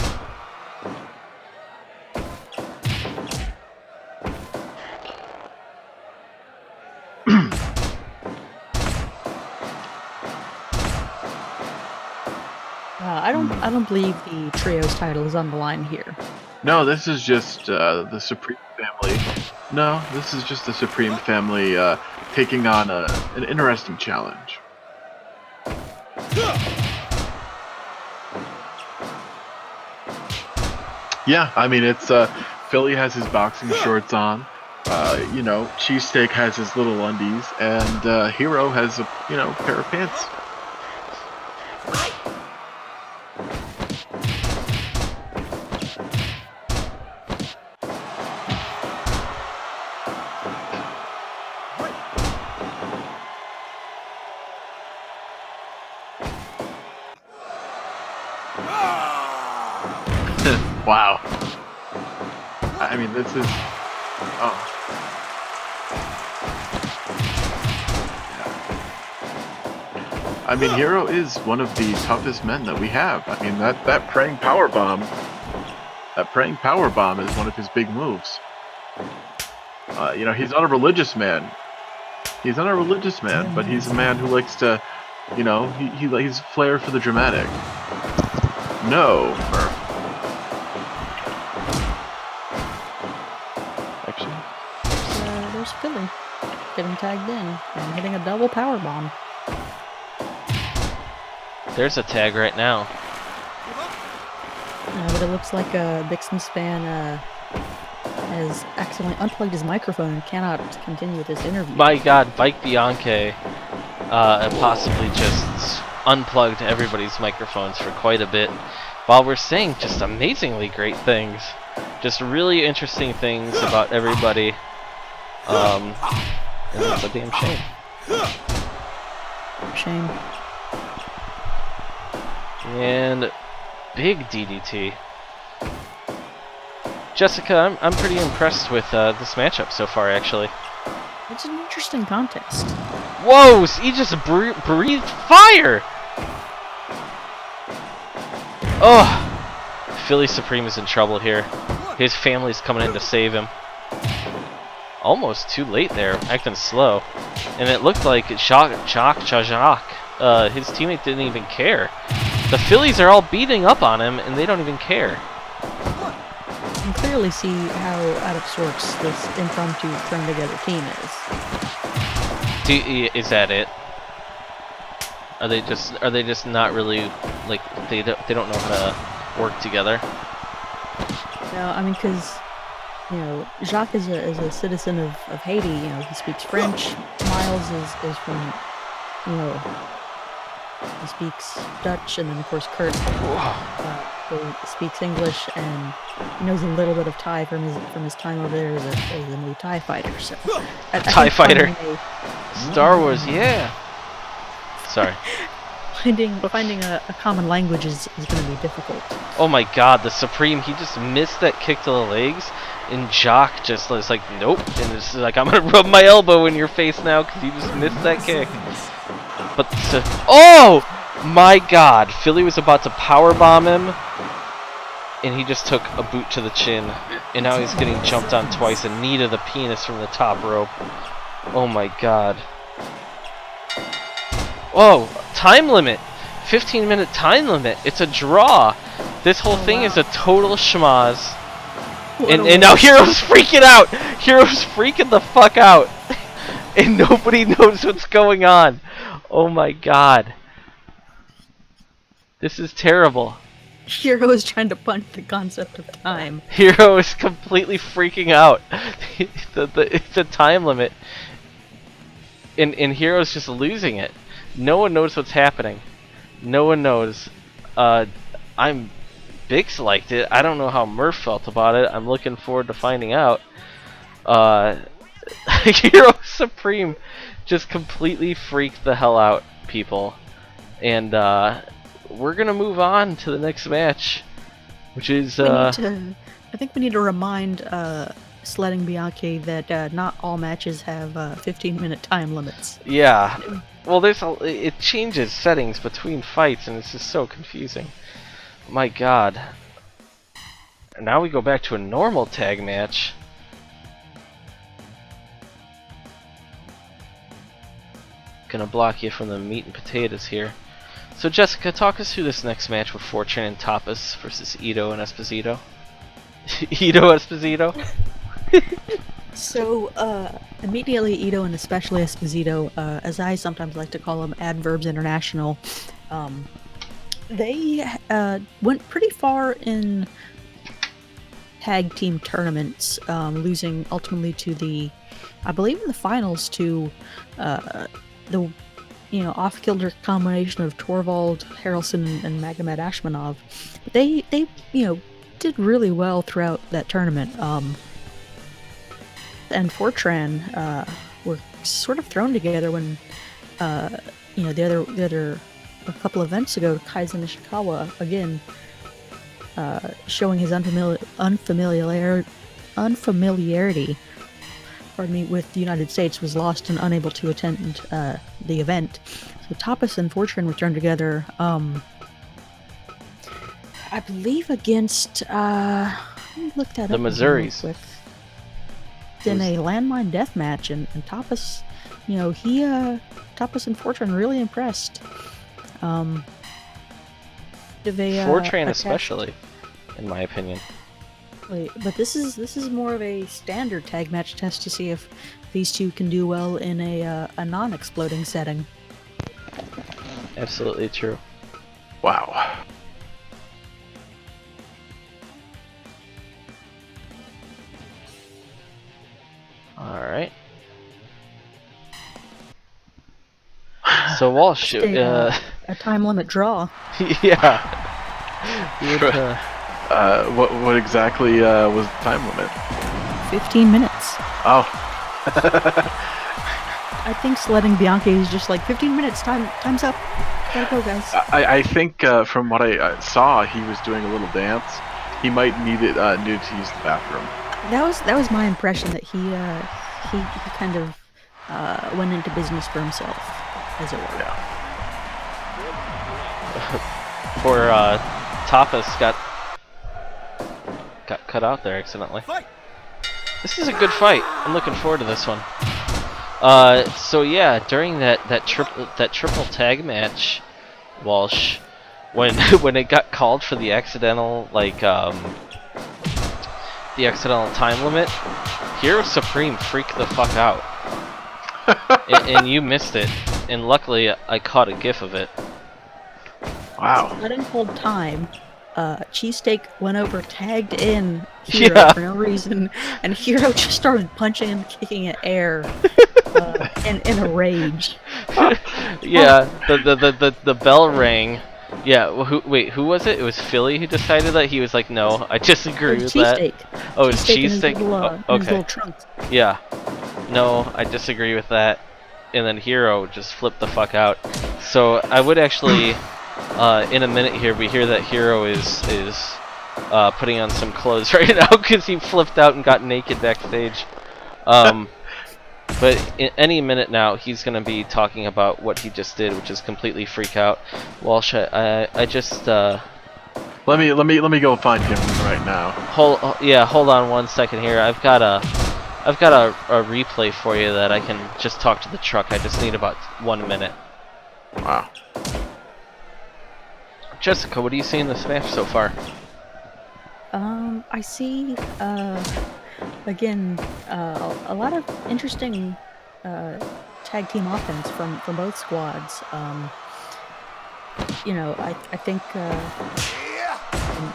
I don't believe the trios title is on the line here. No, this is just the Supreme family. No, this is just the Supreme family taking on an interesting challenge. Yeah, I mean it's Philly has his boxing shorts on. You know, Cheesesteak has his little undies, and Hero has a pair of pants. Wow. I mean, this is. Oh. I mean, Hero is one of the toughest men that we have. I mean, that praying power bomb. That praying power bomb is one of his big moves. You know, he's not a religious man. He's not a religious man, but he's a man who likes to, you know, he's flair for the dramatic. No, Murph. Actually, There's Philly getting tagged in and hitting a double power bomb. There's a tag right now. But it looks like Dixon's fan has accidentally unplugged his microphone and cannot continue with this interview. My God, Mike Bianchi possibly just unplugged everybody's microphones for quite a bit, while we're saying just amazingly great things, just really interesting things about everybody. And it's a damn shame. Shame. And big DDT. Jessica, I'm pretty impressed with this matchup so far, actually. It's an interesting contest. Whoa! He just breathed fire! Oh! Philly Supreme is in trouble here. His family's coming in to save him. Almost too late there, acting slow. And it looked like Jacques, his teammate didn't even care. The Phillies are all beating up on him, and they don't even care. You can clearly see how out of sorts this impromptu thrown together team is. Is that it? Are they just not really, like, they don't know how to work together? No, I mean, because, you know, Jacques is a citizen of Haiti. You know, he speaks French. Miles is from, you know, he speaks Dutch, and then of course Kurt who speaks English and knows a little bit of Thai from his time over there as a new Thai fighter. So Thai fighter, Star Wars, yeah. Sorry. Finding a common language is going to be difficult. Oh my God, the Supreme, he just missed that kick to the legs, and Jacques just was like, nope, and it's like, I'm gonna rub my elbow in your face now because you just missed that kick. But oh my God, Philly was about to powerbomb him, and he just took a boot to the chin, and now he's getting jumped on twice, a knee to the penis from the top rope. Oh my God. Oh, time limit. 15-minute time limit. It's a draw. This whole thing is a total schmoz. And now Hero's freaking out. Hero's freaking the fuck out. And nobody knows what's going on. Oh my God. This is terrible. Hero is trying to punt the concept of time. Hero is completely freaking out. It's a time limit. And Hero's just losing it. No one knows what's happening. No one knows. Bix liked it. I don't know how Murph felt about it. I'm looking forward to finding out. Hero Supreme just completely freaked the hell out, people. And we're gonna move on to the next match, which is I think we need to remind Sledding Bianchi that not all matches have 15-minute time limits. Yeah. Well, it changes settings between fights, and it's just so confusing. My God. And now we go back to a normal tag match. Gonna block you from the meat and potatoes here. So Jessica, talk us through this next match with Fortune and Tapas versus Ito and Esposito. Ito Esposito. So, immediately Ito and especially Esposito, as I sometimes like to call them, Adverbs International, they went pretty far in tag team tournaments, losing ultimately to I believe in the finals to the off-kilter combination of Torvald Harrelson and Magomed Ashmanov. But they did really well throughout that tournament. And Fortran were sort of thrown together when the other a couple events ago, Kaizen Ishikawa again showing his unfamiliarity with the United States, was lost and unable to attend the event. So Tapas and Fortran were thrown together, I believe against let me look that The up Missouris. real quick. In a landmine death match, and Tapas, Tapas and Fortran really impressed. Fortran especially, in my opinion. But this is more of a standard tag match test to see if these two can do well in a non-exploding setting. Absolutely true. Wow. Alright. So Walsh, A time limit draw. yeah. What exactly was the time limit? 15 minutes. Oh. I think sledding Bianchi is just like 15 minutes. Time's up. Gotta go, guys. I think from what I saw, he was doing a little dance. He might needed to use the bathroom. That was my impression, that he kind of went into business for himself, as it were. Yeah. Poor Tapas got cut out there accidentally. This is a good fight. I'm looking forward to this one. So yeah, during that triple tag match, Walsh, when when it got called for the accidental time limit, Hero Supreme freaked the fuck out, and you missed it. And luckily, I caught a gif of it. Wow. Letting hold time. Cheesesteak went over, tagged in Hero for no reason, and Hero just started punching and kicking at air in a rage. Yeah, the bell rang. Yeah, who was it? It was Philly who decided that. He was like, no, I disagree with that. Cheesesteak. Oh, it's cheesesteak? In his Okay. little trunks. Yeah. No, I disagree with that. And then Hero just flipped the fuck out. So I would actually, in a minute here, we hear that Hero is putting on some clothes right now because he flipped out and got naked backstage. But in any minute now, he's going to be talking about what he just did, which is completely freak out. Walsh, I just Let me go find him right now. hold on 1 second here. I've got a replay for you that I can just talk to the truck. I just need about 1 minute. Wow. Jessica, what do you see in this match so far? I see, again, a lot of interesting tag team offense from both squads. I think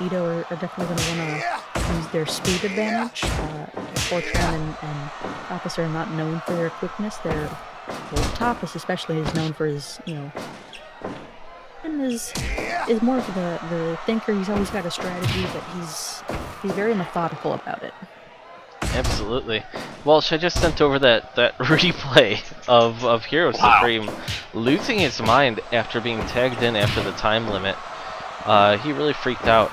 Ito are definitely going to want to use their speed advantage. Fortran and Tapas are not known for their quickness. Tapas especially is known for his, and is more of the thinker. He's always got a strategy, but he's very methodical about it. Absolutely. Walsh, I just sent over that replay of Hero Supreme losing his mind after being tagged in after the time limit. He really freaked out.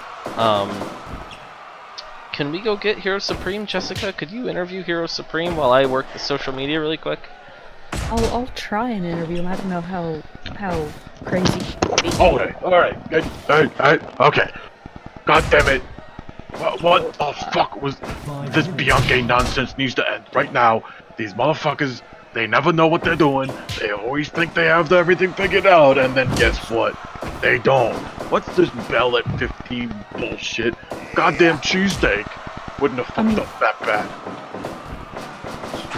Can we go get Hero Supreme, Jessica? Could you interview Hero Supreme while I work the social media really quick? I'll try and interview him. I don't know how crazy. Okay. All right. Okay. God damn it. What the fuck was this Bianchi nonsense? Needs to end right now. These motherfuckers, they never know what they're doing. They always think they have everything figured out, and then guess what? They don't. What's this bell at 15 bullshit? Goddamn cheesesteak. Wouldn't have I mean- fucked up that bad.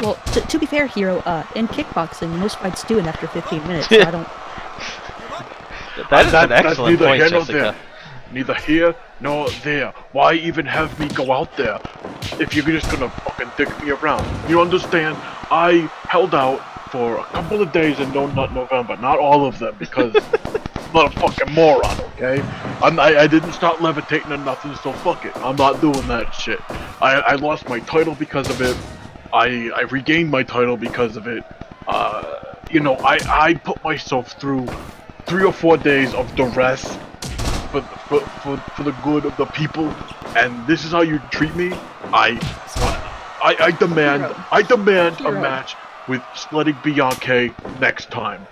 Well, to be fair, Hero, in kickboxing, most fights do it after 15 minutes. So I don't. That is an That's excellent neither point, here nor Jessica. there. Neither here nor there. Why even have me go out there if you're just gonna fucking dick me around? You understand? I held out for a couple of days in No Nut November, not all of them, because I'm not a fucking moron, okay? I didn't start levitating or nothing, so fuck it. I'm not doing that shit. I lost my title because of it. I regained my title because of it. You know, I put myself through 3 or 4 days of duress for the good of the people, and this is how you treat me. I demand Hero. I demand a Hero. match with Sledding Bianche next time.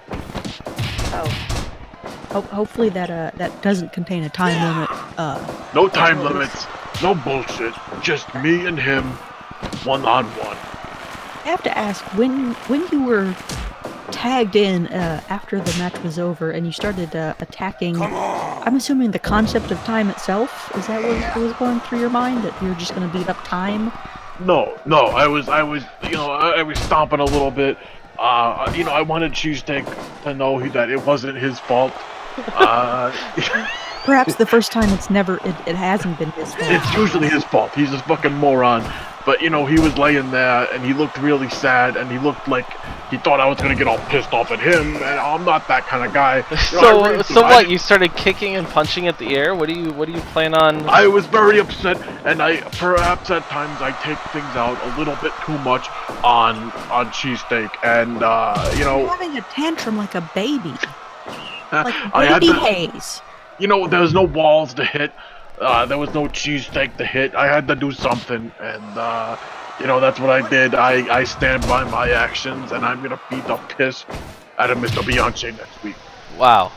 Hopefully that doesn't contain a time limit. No time notice. limits, no bullshit. Just me and him, one-on-one. I have to ask, when you were tagged in after the match was over and you started attacking, I'm assuming the concept of time itself, is that what was going through your mind, that you're just going to beat up time? No, I was, you know, I was stomping a little bit. You know, I wanted Cheesesteak to know that it wasn't his fault. Perhaps the first time it hasn't been his fault. It's usually his fault. He's a fucking moron. But, you know, he was laying there, and he looked really sad, and he looked like he thought I was gonna get all pissed off at him, and I'm not that kind of guy. You know, I really So do. what? You started kicking and punching at the air? What do you plan on? I was very upset, and perhaps at times I take things out a little bit too much on Cheesesteak, and you You're know, having a tantrum like a baby. Like I had baby to, Hayes. you know, there was no walls to hit, there was no Cheesesteak to hit. I had to do something, and you know, that's what I did. I stand by my actions, and I'm gonna beat the piss out of Mr. Bianchi next week. Wow.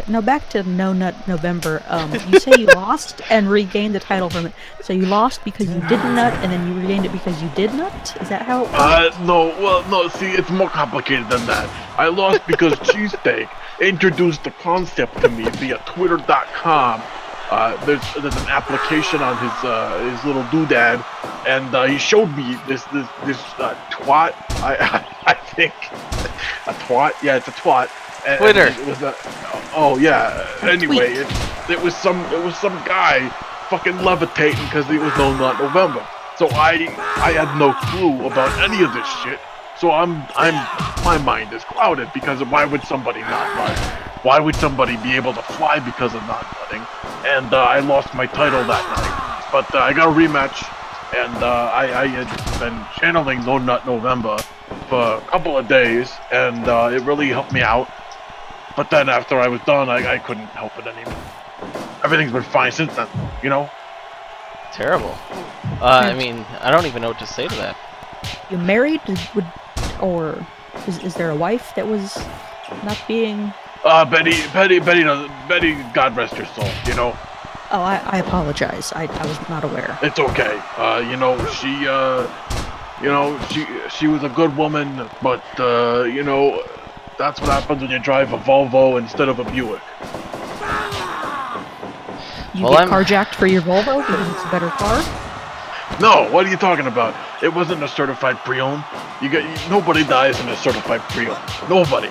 Now back to No Nut November. You say you lost and regained the title from it. So you lost because you didn't nut, and then you regained it because you did nut. Is that how it works? No, see, it's more complicated than that. I lost because Cheesesteak introduced the concept to me via Twitter.com. There's an application on his little doodad, and he showed me this twat. I think a twat. Yeah, it's a twat. And Twitter. It was oh yeah. Anyway, it was some guy fucking levitating because it was No Nut November. So I had no clue about any of this shit. So my mind is clouded because of why would somebody not nut? Why would somebody be able to fly because of not nutting? And I lost my title that night. But I got a rematch, and I had been channeling No Nut November for a couple of days, and it really helped me out. But then after I was done, I couldn't help it anymore. Everything's been fine since then, you know? Terrible. I mean, I don't even know what to say to that. You married? Or is there a wife that was not being? Betty, God rest her soul, you know? Oh, I apologize. I was not aware. It's okay. You know, she was a good woman, but, you know, that's what happens when you drive a Volvo instead of a Buick. You Well, get I'm- carjacked for your Volvo because it's a better car? No, what are you talking about? It wasn't a certified pre-owned. Nobody dies in a certified pre-owned. Nobody.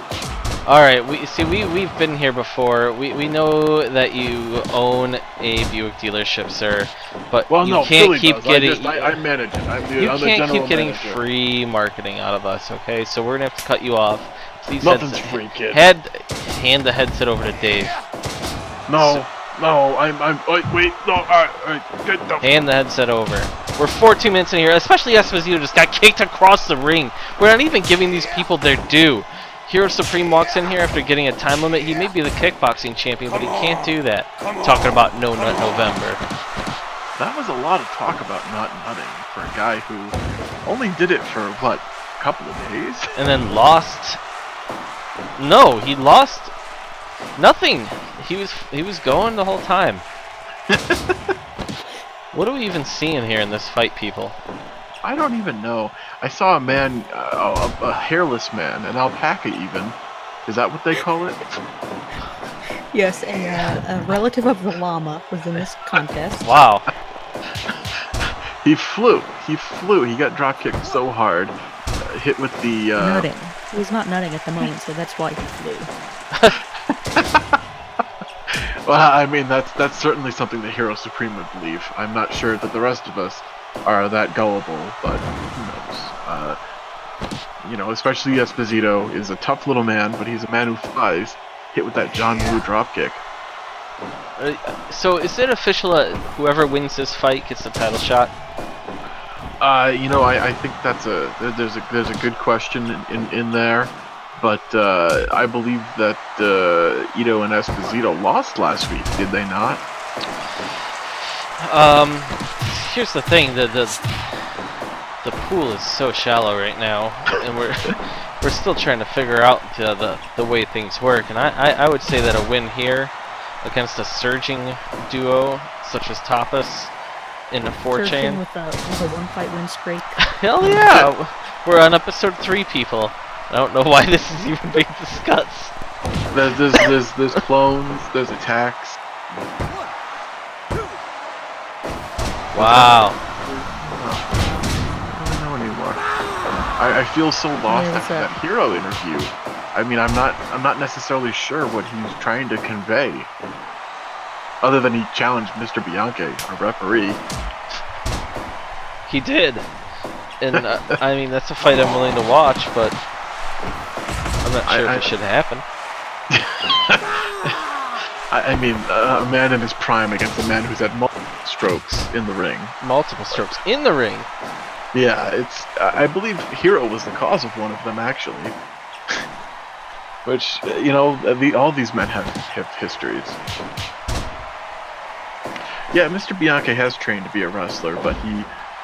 All right, we've been here before. We know that you own a Buick dealership, sir, but Well, you no, can't Philly keep does. getting. I manage it. I'm the You can't general keep getting manager. free marketing out of us, okay? So we're gonna have to cut you off. Please, Nothing's free, kid. hand the headset over to Dave. No, wait, no, all right, get the. Hand the headset over. We're 14 minutes in here, especially Esposito just got kicked across the ring. We're not even giving these people their due. Hero Supreme walks in here after getting a time limit. He may be the kickboxing champion, but he can't do that. Talking about No Nut November. That was a lot of talk about not nutting for a guy who only did it for what, a couple of days. And then lost. No, he lost nothing. He was going the whole time. What are we even seeing here in this fight, people? I don't even know. I saw a man, a hairless man, an alpaca even. Is that what they call it? Yes, a relative of the llama was in this contest. Wow. He flew. He flew. He got drop kicked so hard, hit with the. Nutting. He's not nutting at the moment, so that's why he flew. Well, I mean that's certainly something that Hero Supreme would believe. I'm not sure that the rest of us are that gullible, but who knows? Especially Esposito is a tough little man, but he's a man who flies. Hit with that John Woo dropkick. So is it official that whoever wins this fight gets the title shot? I think there's a good question in there, but I believe that Ito and Esposito lost last week, did they not? Here's the thing: the pool is so shallow right now, and we're still trying to figure out the way things work. And I would say that a win here against a surging duo such as Tapas in the 4-chain with a one-fight win streak. Hell yeah! We're on episode 3, people. I don't know why this is even being discussed. There's clones, there's attacks. Wow. I don't know anymore. I feel so lost after that Hero interview. I mean, I'm not necessarily sure what he's trying to convey. Other than he challenged Mr. Bianchi, a referee. He did. And I mean, that's a fight I'm willing to watch, but I'm not sure if it should happen. I mean, a man in his prime against a man who's had multiple strokes in the ring. Multiple strokes in the ring? Yeah, I believe Hero was the cause of one of them, actually. Which, all these men have histories. Yeah, Mr. Bianchi has trained to be a wrestler, but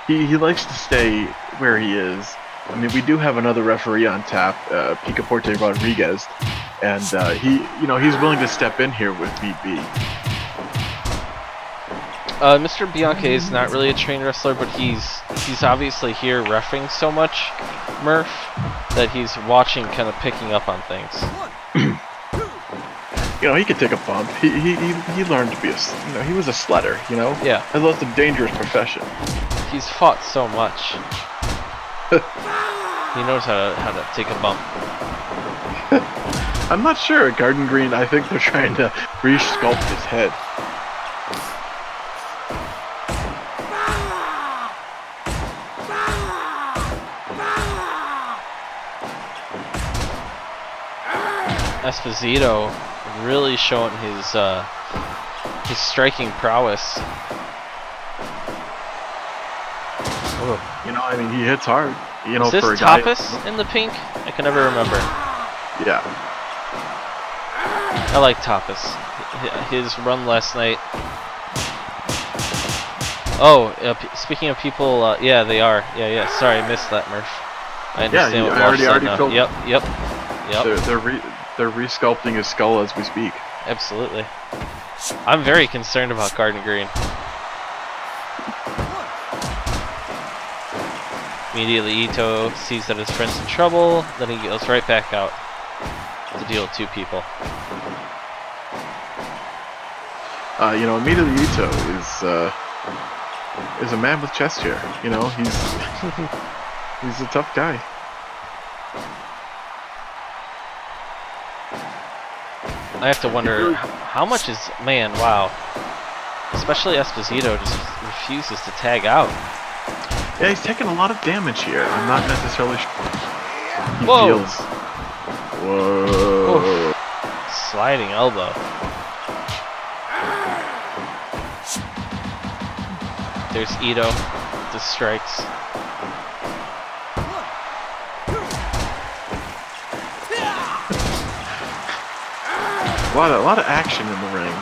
he likes to stay where he is. I mean, we do have another referee on tap, Picaporte Rodriguez, and he's willing to step in here with need be. Mr. Bianchi is not really a trained wrestler, but he's obviously here reffing so much, Murph, that he's watching, kind of picking up on things. He could take a bump. He learned to be he was a sledder, Yeah. And that's a dangerous profession. He's fought so much. He knows how to take a bump. I'm not sure. At Garden Green, I think they're trying to re-sculpt his head. Esposito really showing his striking prowess. Oh. I mean, he hits hard. Is this for a Tapas guy. in the pink? I can never remember. Yeah. I like Tapas. His run last night. Oh, speaking of people, yeah, they are. Yeah. Sorry, I missed that, Murph. I understand what Walsh said now. filled. Yep. They're re-sculpting his skull as we speak. Absolutely. I'm very concerned about Garden Green. Immediately Ito sees that his friend's in trouble, then he goes right back out to deal with 2 people. Immediately Ito is a man with chest hair. He's a tough guy. I have to wonder how much is wow. Especially Esposito just refuses to tag out. Yeah, he's taking a lot of damage here. I'm not necessarily sure. He feels. Whoa. Oof. Sliding elbow. There's Ito. The strikes. A lot of action in the ring.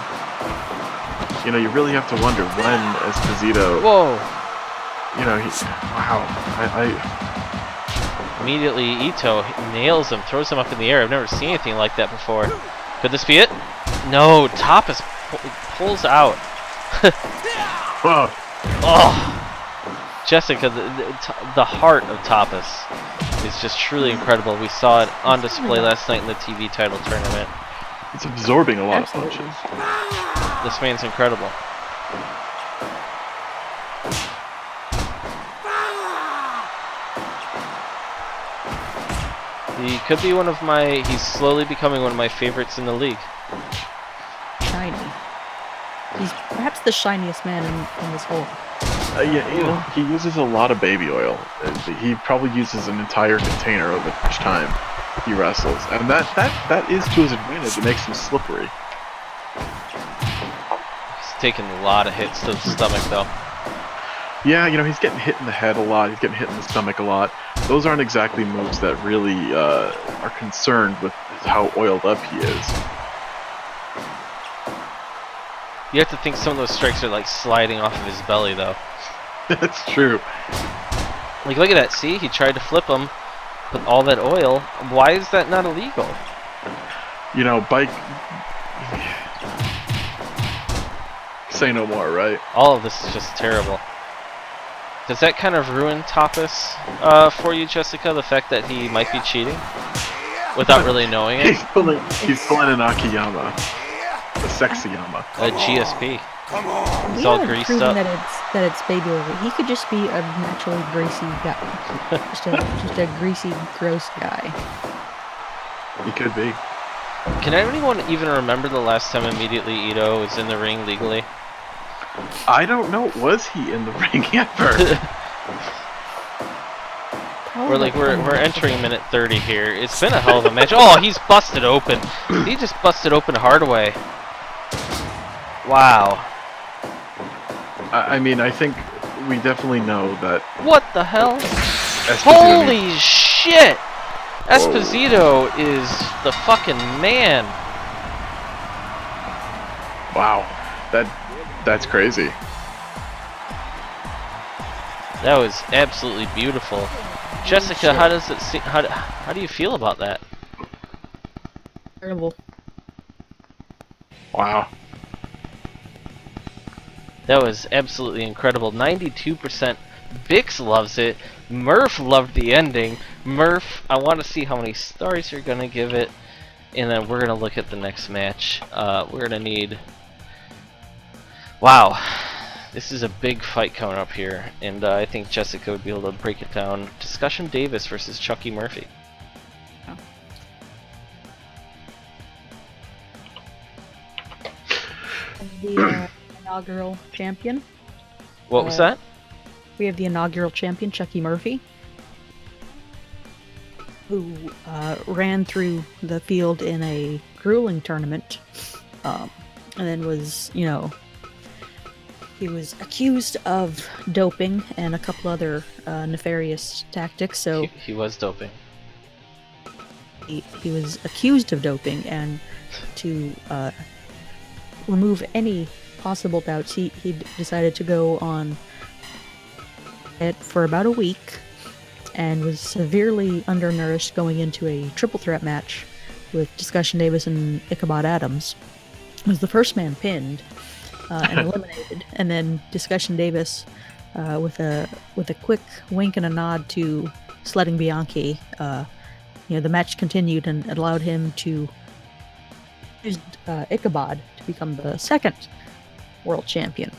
You really have to wonder when Esposito. Whoa. Wow. Immediately Ito nails him, throws him up in the air. I've never seen anything like that before. Could this be it? No, Tapas pulls out. Whoa. Oh, Jessica, the heart of Tapas is just truly incredible. We saw it on display last night in the TV title tournament. It's absorbing a lot of punches. This man's incredible. He could be one of my. He's slowly becoming one of my favorites in the league. Shiny. He's perhaps the shiniest man in this whole. Yeah, you know, he uses a lot of baby oil. He probably uses an entire container of it each time he wrestles, and that is to his advantage. It makes him slippery. He's taking a lot of hits to the stomach, though. Yeah, you know, he's getting hit in the head a lot. He's getting hit in the stomach a lot. Those aren't exactly moves that really are concerned with how oiled up he is. You have to think some of those strikes are like sliding off of his belly, though. That's true. Like, look at that. See, he tried to flip him, but all that oil. Why is that not illegal? You know, bike. Say no more, right? All of this is just terrible. Does that kind of ruin Tapas for you, Jessica? The fact that he might be cheating without really knowing it? He's pulling an Akiyama, a sexy Yama. A GSP. He's We all haven't greased proven up. that it's baby oil. He could just be a naturally greasy guy, just a greasy, gross guy. He could be. Can anyone even remember the last time immediately Ito was in the ring legally? I don't know. Was he in the ring ever? We're entering minute 30 here. It's been a hell of a match. Oh, he's busted open. He just busted open Hardaway. Wow. I mean, I think we definitely know that. What the hell? Esposito Holy shit! Esposito is the fucking man. Wow, that's crazy. That was absolutely beautiful. Jessica, how does it seem? How do you feel about that? Terrible. Wow. That was absolutely incredible. 92%. Bix loves it. Murph loved the ending. Murph, I want to see how many stars you're going to give it. And then we're going to look at the next match. We're going to need... Wow. This is a big fight coming up here. And I think Jessica would be able to break it down. Discussion Davis versus Chucky Murphy. The inaugural champion. What was that? We have the inaugural champion, Chucky Murphy, who ran through the field in a grueling tournament, and then was, he was accused of doping and a couple other nefarious tactics. So He was doping. he was accused of doping, and to remove any possible doubts, he decided to go on it for about a week and was severely undernourished going into a triple threat match with Discussion Davis and Ichabod Adams. Was the first man pinned and eliminated, and then Discussion Davis with a quick wink and a nod to Sledding Bianchi, the match continued and allowed him to use Ichabod to become the second world champion.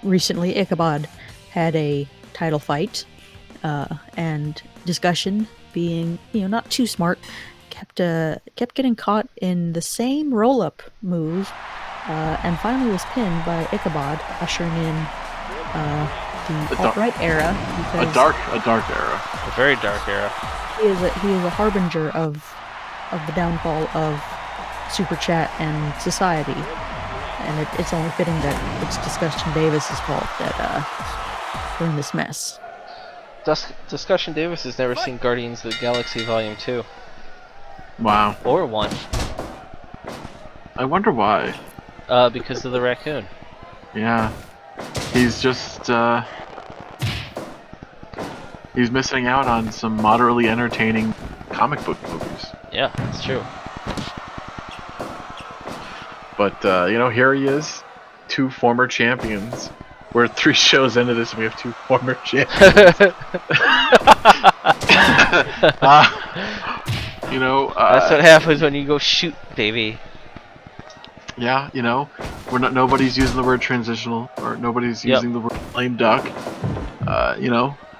Recently, Ichabod had a title fight, and Discussion, being not too smart, kept getting caught in the same roll-up move, and finally was pinned by Ichabod, ushering in the alt-right era. A dark era. A very dark era. He is a harbinger of the downfall of Superchat and society, and it's only fitting that it's Discussion Davis's fault that we're in this mess. Discussion Davis has never seen Guardians of the Galaxy Volume 2. Wow. Or 1. I wonder why. Because of the raccoon. Yeah. He's just he's missing out on some moderately entertaining comic book movies. Yeah, it's true. But here he is, 2 former champions. We're 3 shows into this and we have 2 former champions. That's what happens when you go shoot, baby. Yeah, nobody's using the word transitional, or nobody's using the word lame duck.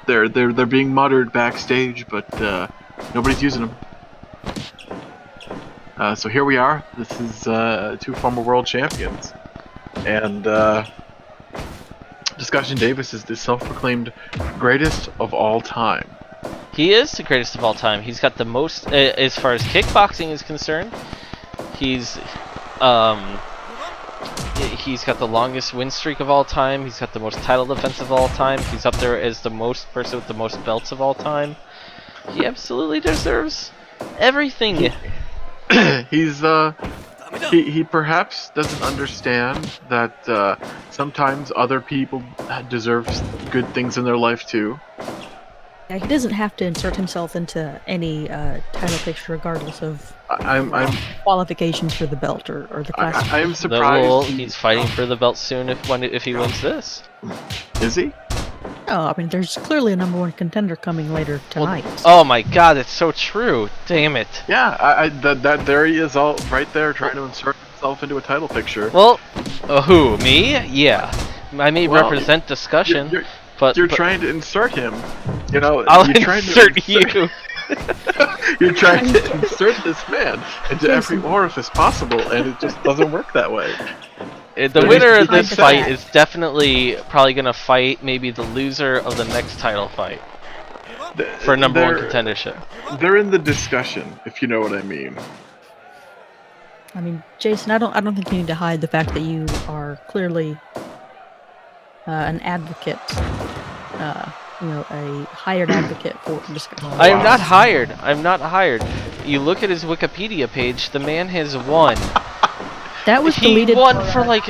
They're being muttered backstage, but nobody's using them. So here we are. This is two former world champions, and Discussion Davis is the self-proclaimed greatest of all time. He is the greatest of all time. He's got the most, as far as kickboxing is concerned. He's got the longest win streak of all time. He's got the most title defense of all time. He's up there as the most person with the most belts of all time. He absolutely deserves everything. He perhaps doesn't understand that sometimes other people deserve good things in their life too. Yeah, he doesn't have to insert himself into any title picture, regardless of I'm qualifications for the belt or the class. I am surprised. Well, he's fighting for the belt soon if he wins this. Is he? Oh, I mean, there's clearly a #1 contender coming later tonight. Oh my God, it's so true. Damn it. Yeah, that there he is, all right there, trying to insert himself into a title picture. Well, who? Me? Yeah. I may Well, represent discussion, You're but trying to insert him. You know, I'll you're trying insert to you. You're trying to insert this man into every orifice possible, and it just doesn't work that way. The winner of this to fight that. is definitely probably going to fight maybe the loser of the next title fight for #1 contendership. They're in the discussion, if you know what I mean. I mean, Jason, I don't think you need to hide the fact that you are clearly an advocate, a hired advocate for discussion. I am not hired. I'm not hired. You look at his Wikipedia page, the man has won. That was He deleted. won for like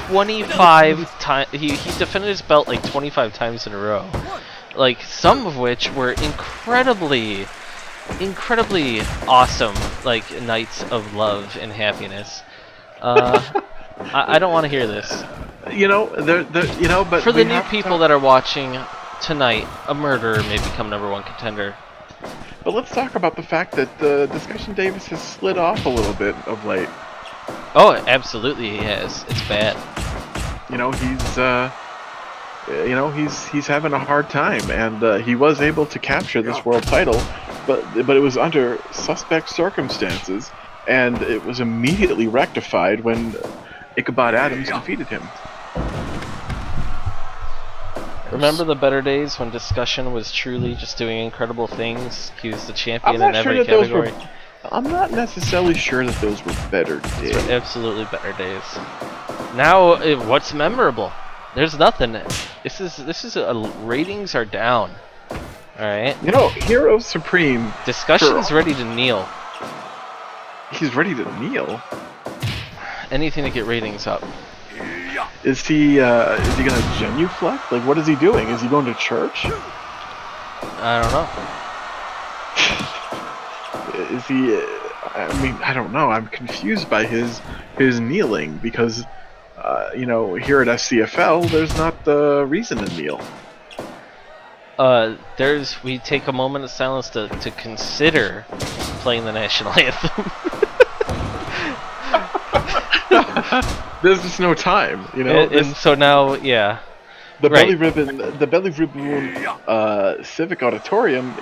25 times. He defended his belt like 25 times in a row. Like, some of which were incredibly awesome, like, nights of love and happiness. I don't want to hear this. You know, but For we the new have to people talk- that are watching tonight, a murderer may become #1 contender. But let's talk about the fact that Discussion Davis has slid off a little bit of late. Oh, absolutely he has. It's bad. You know, he's having a hard time, and he was able to capture this world title, but it was under suspect circumstances, and it was immediately rectified when Ichabod Adams defeated him. Remember the better days when Discussion was truly just doing incredible things? He was the champion I'm not in sure every that those were. category. I'm not necessarily sure that those were better days. Those were absolutely better days. Now, what's memorable? There's nothing. This is ratings are down. All right. You know, Hero Supreme. Discussion's ready to kneel. He's ready to kneel. Anything to get ratings up. Is he gonna genuflect? Like, what is he doing? Is he going to church? I don't know. Is he? I mean, I don't know. I'm confused by his kneeling because, here at SCFL, there's not the reason to kneel. We take a moment of silence to consider playing the national anthem. There's just no time, you know. and so now, yeah. The Right. Belly Ribbon Civic Auditorium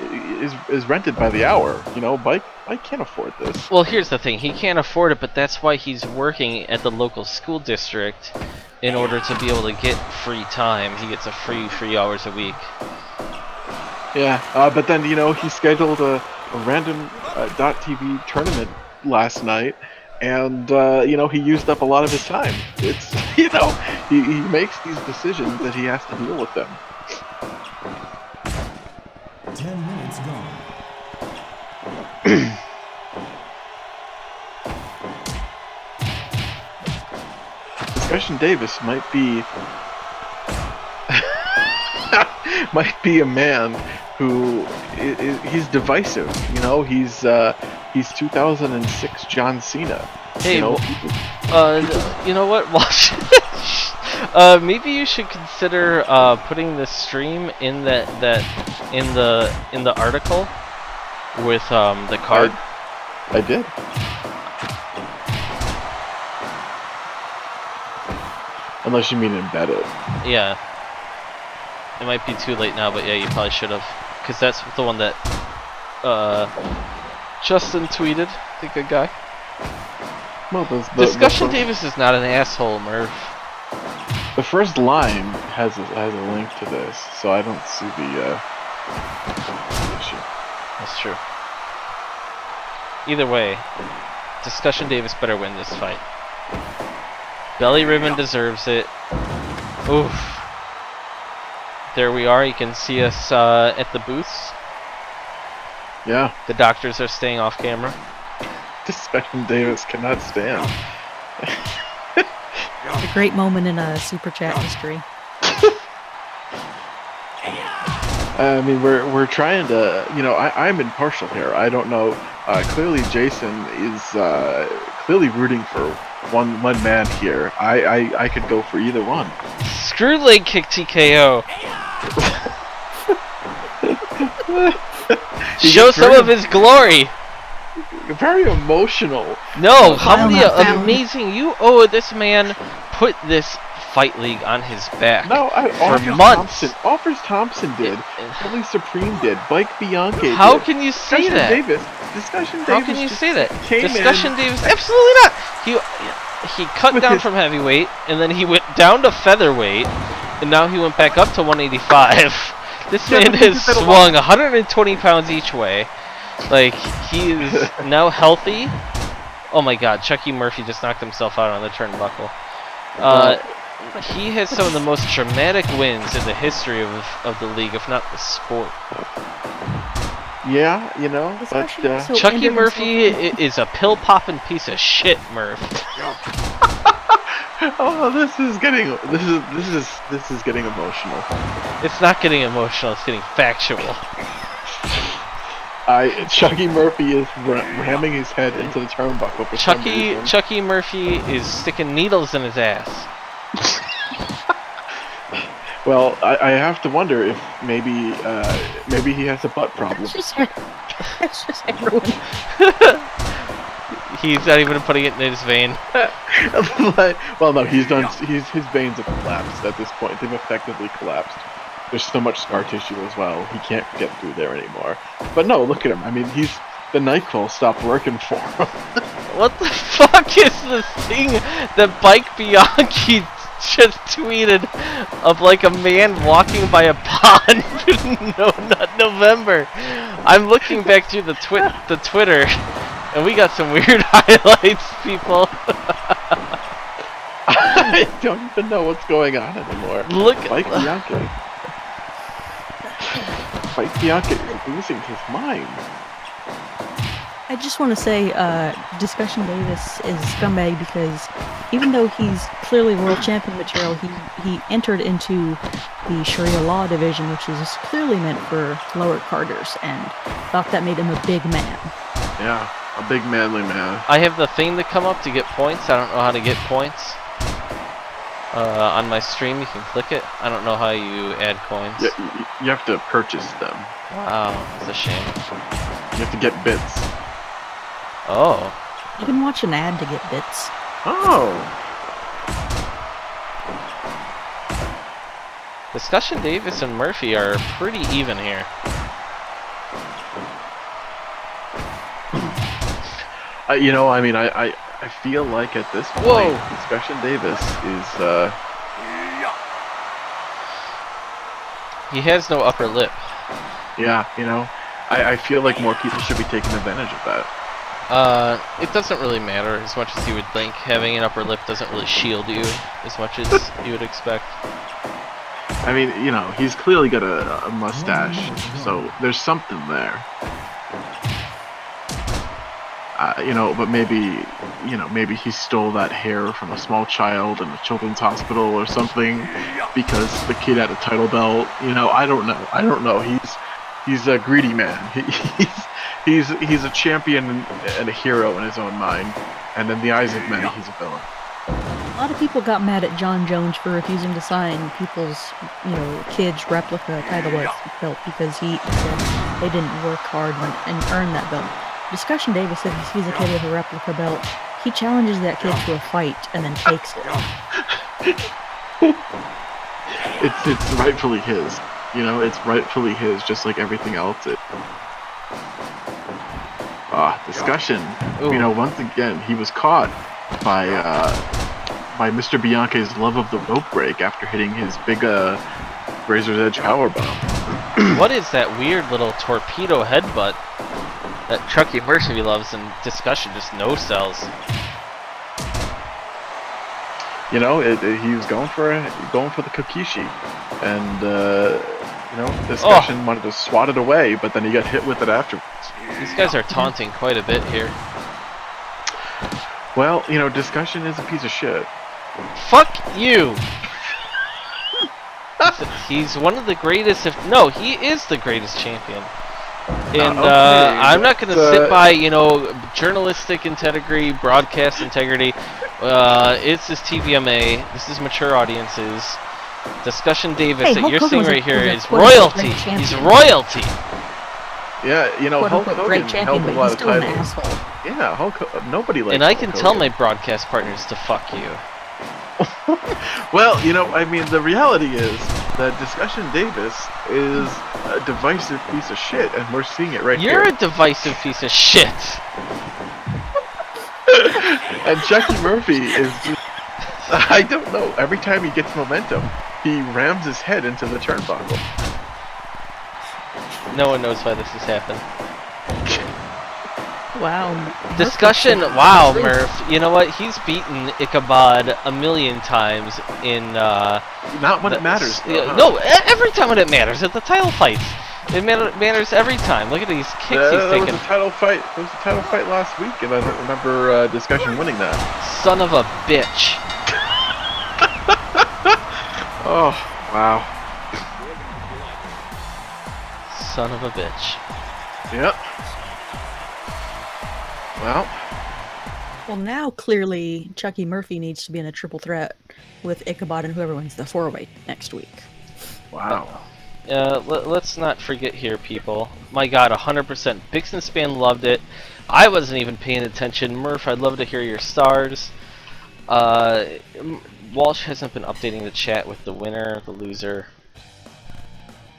is rented by the hour. You know, Mike can't afford this. Well, here's the thing. He can't afford it, but that's why he's working at the local school district in order to be able to get free time. He gets a free 3 hours a week. Yeah, but then, he scheduled a random .TV tournament last night, and, he used up a lot of his time. It's, he makes these decisions that he has to deal with them. 10 minutes gone. Discussion Davis might be a man who he's divisive. He's 2006 John Cena. Hey, you know what? Watch. Maybe you should consider putting this stream in the article with the card. I did. Unless you mean embed it. Yeah. It might be too late now, but yeah, you probably should have. Because that's the one that Justin tweeted, the good guy. Well, Discussion Davis is not an asshole, Murph. The first line has a link to this, so I don't see the issue. That's true. Either way, Discussion Davis better win this fight. Belly Ribbon deserves it. Oof. There we are. You can see us at the booths. Yeah. The doctors are staying off camera. Discussion Davis cannot stand. A great moment in Superchat history. I mean, we're trying to, I'm impartial here. I don't know. Clearly, Jason is clearly rooting for one man here. I could go for either one. Screw leg kick TKO. Show some of his glory. Very emotional. No, how many amazing you owe this man put this fight league on his back. No, for months. Offers Thompson did. Billy Supreme did. Mike Bianchi How did. can you say that? Discussion Davis. How can you say that? Davis. Absolutely not. He cut down from heavyweight, and then he went down to featherweight, and now he went back up to 185. This man has swung 120 pounds each way. Like, he is now healthy. Oh my god, Chucky Murphy just knocked himself out on the turnbuckle. He has some of the most dramatic wins in the history of the league, if not the sport. Yeah, but Chucky Murphy is a pill-popping piece of shit, Murph. Oh, this is getting emotional. It's not getting emotional, it's getting factual. Chucky Murphy is ramming his head into the turnbuckle for some reason. Chucky Murphy is sticking needles in his ass. Well, I have to wonder if maybe he has a butt problem. That's just everyone. He's not even putting it in his vein. Well, no, he's done. His veins have collapsed at this point. They've effectively collapsed. There's so much scar tissue as well. He can't get through there anymore. But no, look at him. I mean, the NyQuil stopped working for him. What the fuck is this thing that Mike Bianchi just tweeted of like a man walking by a pond? No, not November. I'm looking back through the Twitter, and we got some weird highlights, people. I don't even know what's going on anymore. Look, Mike Bianchi. Mike Bianchi is losing his mind. I just want to say, Discussion Davis is a scumbag because even though he's clearly world champion material, he entered into the Sharia law division, which is clearly meant for lower carders, and thought that made him a big man. Yeah, a big manly man. I have the thing to come up to get points. I don't know how to get points. On my stream, you can click it. I don't know how you add coins. Yeah, you have to purchase them. Wow, it's a shame. You have to get bits. Oh. You can watch an ad to get bits. Oh. Discussion Davis and Murphy are pretty even here. I feel like at this point, Whoa. Discussion Davis is, He has no upper lip. yeah, I feel like more people should be taking advantage of that. It doesn't really matter as much as you would think. Having an upper lip doesn't really shield you as much as you would expect. I mean, he's clearly got a mustache, so there's something there. But maybe he stole that hair from a small child in a children's hospital or something because the kid had a title belt. I don't know. He's a greedy man. He's a champion and a hero in his own mind, and in the eyes of many, he's a villain. A lot of people got mad at John Jones for refusing to sign people's, kids' replica title belt because he said they didn't work hard and earn that belt. Discussion Davis said he sees a kid with a replica belt, he challenges that kid to a fight and then takes it. it's rightfully his. You know, it's rightfully his, just like everything else. Discussion. Ooh. You know, once again, he was caught by Mr. Bianchi's love of the rope break after hitting his big Razor's Edge powerbomb. What is that weird little torpedo headbutt that Chucky Murphy loves and Discussion just no-sells? You know, he was going for the Kokishi, and you know, Discussion wanted to swat it away, but then he got hit with it afterwards. These guys are taunting quite a bit here. Well, you know, Discussion is a piece of shit. Fuck you! He's one of the greatest, he is the greatest champion. And Okay, I'm not going to sit by, you know, journalistic integrity, broadcast integrity. It's this TVMA. This is mature audiences. Discussion Davis that you're seeing right here is royalty. He's royalty. Yeah, you know, Hulk Hogan great champion, held a but lot he's of still an titles. asshole. Yeah, nobody likes. And I Hulk can tell Hogan. my broadcast partners to fuck you. Well, you know, I mean, the reality is that Discussion Davis is a divisive piece of shit, and we're seeing it right You're here. a divisive piece of shit. And Chucky Murphy is just, I don't know, every time he gets momentum, he rams his head into the turnbuckle. No one knows why this has happened. Wow. Discussion, wow, Murph. You know what? He's beaten Ichabod a million times in, Not when it matters, though, huh? No, every time when it matters, at the title fights. It matters every time. Look at these kicks he's There was taking. a title fight. There was a title fight last week, and I don't remember Discussion winning that. Son of a bitch. Oh, wow. Son of a bitch. Yep. Well, Well, now clearly Chucky Murphy needs to be in a triple threat with Ichabod and whoever wins the 4-way next week. wow. Let's not forget here, people. My God, 100%. Bixen Span loved it. I wasn't even paying attention. Murph, I'd love to hear your stars. Walsh hasn't been updating the chat with the winner, the loser.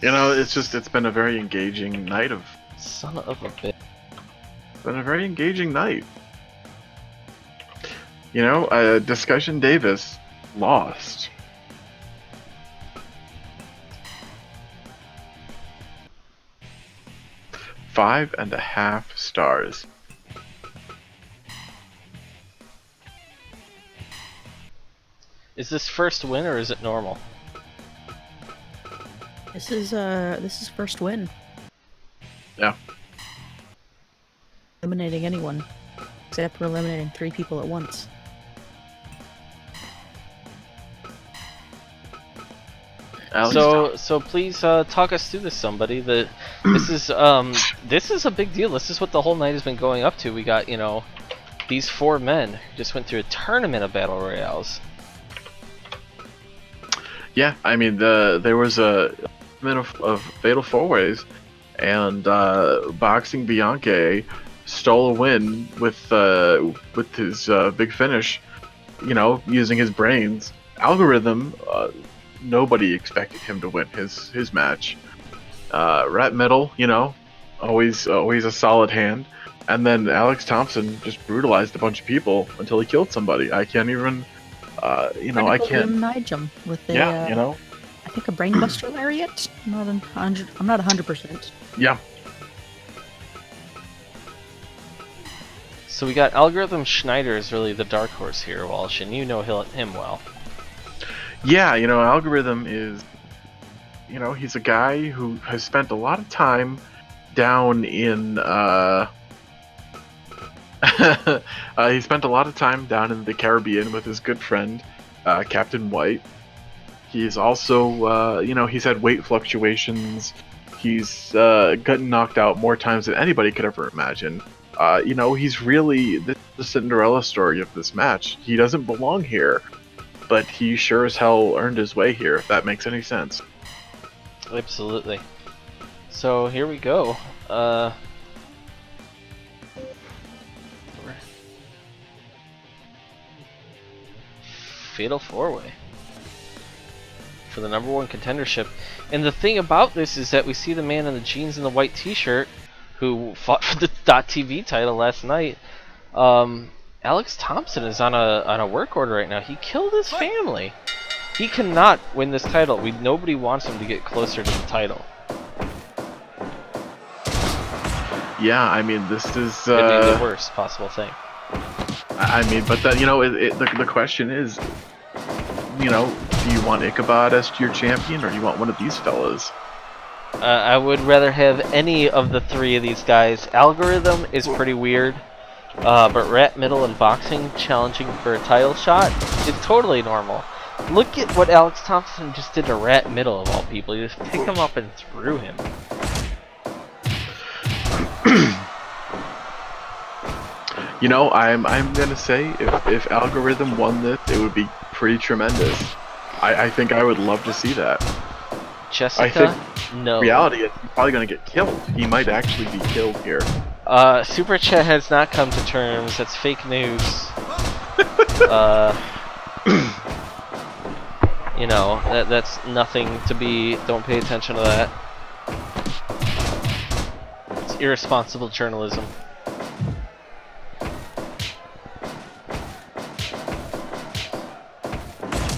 You know, it's been a very engaging night of. Son of a bitch. Been a very engaging night. You know, Discussion Davis lost. $5.5 stars. Is this first win or is it normal? This is first win. Yeah. Eliminating anyone, except for eliminating 3 people at once. So please talk us through this, somebody. This is a big deal. This is what the whole night has been going up to. We got, you know, these 4 men who just went through a tournament of battle royales. Yeah, I mean, there was a tournament of fatal 4-ways, and Boxing Bianchi stole a win with his big finish. You know, using his brains. Algorithm. Nobody expected him to win his match. Rat Metal, you know, always a solid hand. And then Alex Thompson just brutalized a bunch of people until he killed somebody. I can't even, you know, I can't. Nigem with a, Yeah, you know. I think a brainbuster lariat. I'm not 100%. Yeah. So we got Algorithm Schneider is really the dark horse here, Walsh, and you know him well. Yeah, you know, Algorithm is, you know, he's a guy who has spent a lot of time down in, he spent a lot of time down in the Caribbean with his good friend, Captain White. He's also, you know, he's had weight fluctuations. He's gotten knocked out more times than anybody could ever imagine. You know, he's really the Cinderella story of this match. He doesn't belong here, but he sure as hell earned his way here, if that makes any sense. Absolutely. So here we go. Fatal 4-way. for the #1 contendership. And the thing about this is that we see the man in the jeans and the white T-shirt, who fought for the .TV title last night. Alex Thompson is on a work order right now. He killed his family. He cannot win this title. Nobody wants him to get closer to the title. Yeah, I mean, this is It'd be the worst possible thing. I mean, but then, the question is, do you want Ichabod as your champion, or do you want one of these fellas? I would rather have any of the three of these guys. Algorithm is pretty weird, but Rat Middle and Boxing challenging for a title shot is totally normal. Look at what Alex Thompson just did to Rat Middle, of all people. He just picked him up and threw him. I'm gonna say if Algorithm won this, it would be pretty tremendous. I think I would love to see that. Jessica? I think no. reality is he's probably gonna get killed. He might actually be killed here. Superchat has not come to terms. That's fake news. That's nothing to be. Don't pay attention to that. It's irresponsible journalism.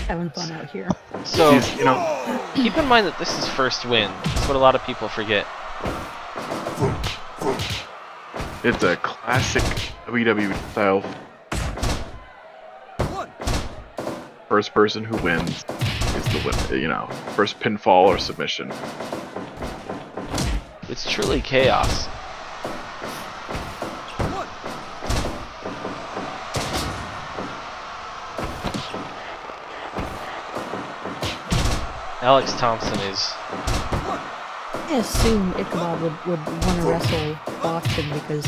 Having fun out here. So, keep in mind that this is first win. That's what a lot of people forget. It's a classic WWE style. First person who wins is the winner. First pinfall or submission. It's truly chaos. Alex Thompson is... I assume Ichabod would want to wrestle boxing because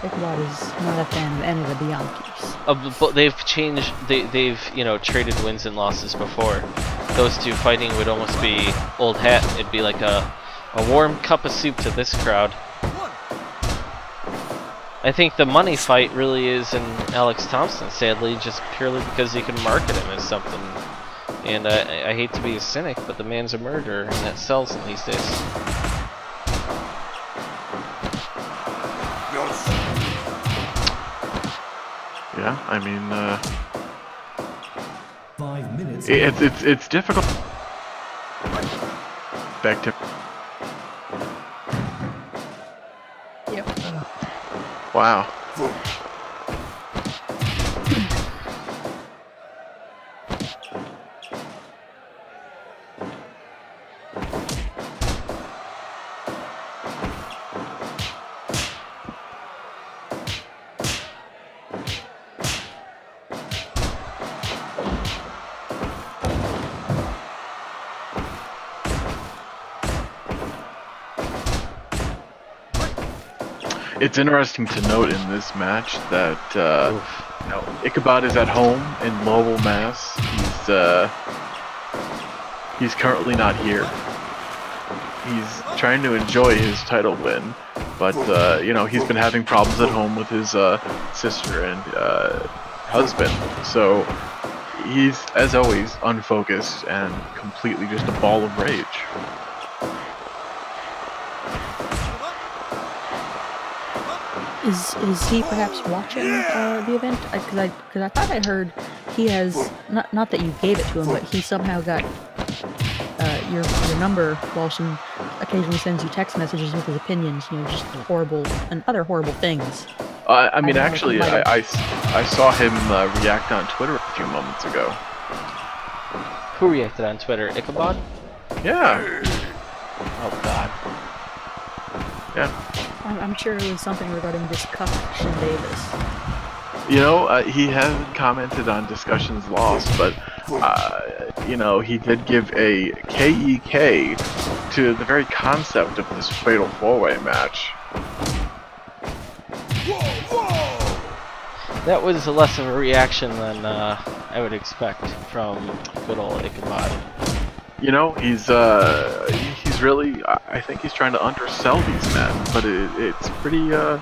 Ichabod is not a fan of any of the Bianchis. But they've changed. They've traded wins and losses before. Those two fighting would almost be old hat. It'd be like a warm cup of soup to this crowd. I think the money fight really is in Alex Thompson, sadly, just purely because you can market him as something. And I hate to be a cynic, but the man's a murderer, and that sells him these days. Yeah, I mean, 5 minutes. it's difficult. Back to. Yep. Wow. It's interesting to note in this match that Ichabod is at home in Lowell, Mass. He's currently not here. He's trying to enjoy his title win, but he's been having problems at home with his sister and husband. So he's, as always, unfocused and completely just a ball of rage. Is he perhaps watching the event? Because I thought I heard he has not that you gave it to him, but he somehow got your number while he occasionally sends you text messages with his opinions, just horrible and other horrible things. I mean, actually, I saw him react on Twitter a few moments ago. Who reacted on Twitter? Ichabod? Yeah. Oh God. Yeah. I'm sure it was something regarding this Discussion Davis. He hasn't commented on Discussions Lost, but, he did give a KEK to the very concept of this Fatal 4-Way match. That was less of a reaction than I would expect from good old Ichabod. He's really, I think he's trying to undersell these men, but it's pretty, I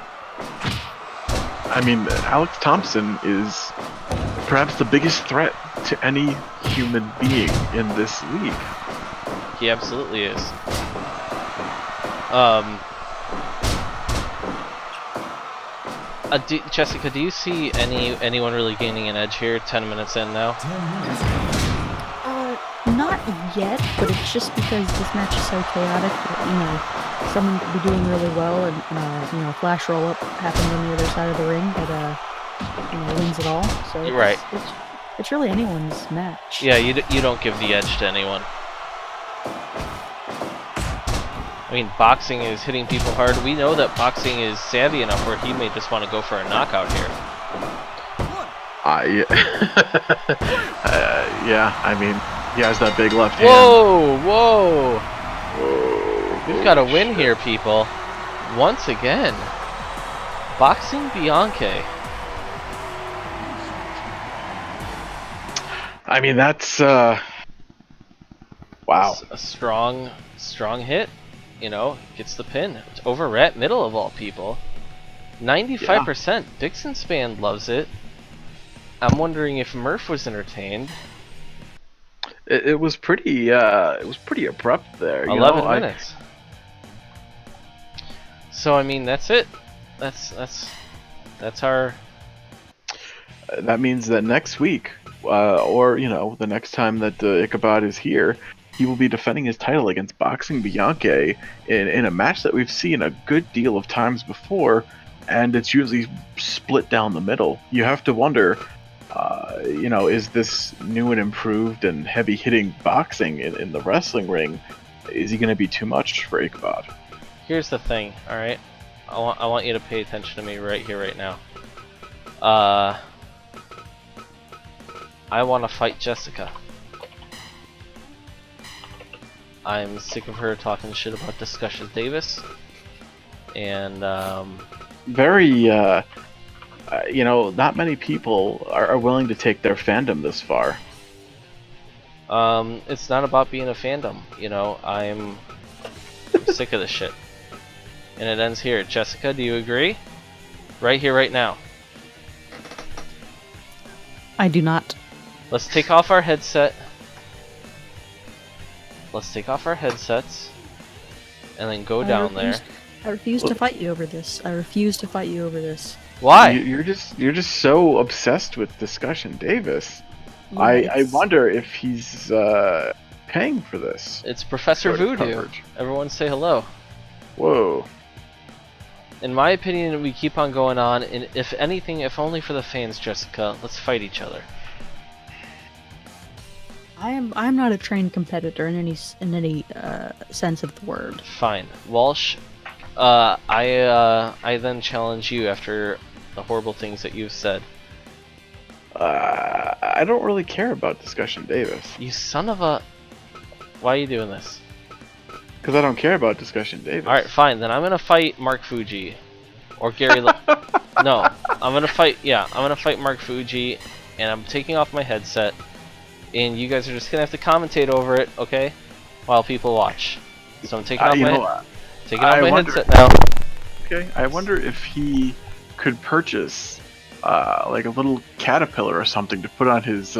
mean, Alex Thompson is perhaps the biggest threat to any human being in this league. He absolutely is. Jessica, do you see anyone really gaining an edge here? 10 minutes in now. 10 minutes gone. Not yet, but it's just because this match is so chaotic that, someone could be doing really well and, a flash roll-up happens on the other side of the ring that, wins it all. So You're right. It's really anyone's match. Yeah, you don't give the edge to anyone. I mean, boxing is hitting people hard. We know that boxing is savvy enough where he may just want to go for a knockout here. Yeah, I mean, he has that big left hand. Whoa! We've got a win here, people. Once again. Boxing Bianchi. I mean, that's, wow. A strong hit. Gets the pin. It's over rat middle of all people. 95%. Dixon's band loves it. I'm wondering if Murph was entertained. It was pretty abrupt there. 11 minutes. So I mean, that's it. That's our. That means that next week, or the next time that Ichabod is here, he will be defending his title against Boxing Bianchi in a match that we've seen a good deal of times before, and it's usually split down the middle. You have to wonder, is this new and improved and heavy-hitting boxing in the wrestling ring, is he going to be too much for Ichabod? Here's the thing, alright? I want you to pay attention to me right here, right now. I want to fight Jessica. I'm sick of her talking shit about Discussion Davis. And, Very, not many people are willing to take their fandom this far. it's not about being a fandom, I'm sick of this shit. And it ends here. Jessica, do you agree? Right here, right now. I do not. Let's take off our headset. Let's take off our headsets. And then go down there. I refuse to fight you over this. I refuse to fight you over this. Why? You're just so obsessed with Discussion Davis. Yeah, I wonder if he's paying for this. It's Professor sort of Voodoo. coverage. Everyone say hello. Whoa. In my opinion, we keep on going on, and if anything, if only for the fans, Jessica, let's fight each other. I'm not a trained competitor in any sense of the word. Fine. Walsh, I then challenge you after the horrible things that you've said. I don't really care about Discussion Davis. You son of a... Why are you doing this? Because I don't care about Discussion Davis. Alright, fine. Then I'm gonna fight Mark Fuji. Or Gary... No. I'm gonna fight Mark Fuji, and I'm taking off my headset, and you guys are just gonna have to commentate over it, okay? While people watch. So I'm taking off my headset now. Okay. I wonder if he could purchase like a little caterpillar or something to put on his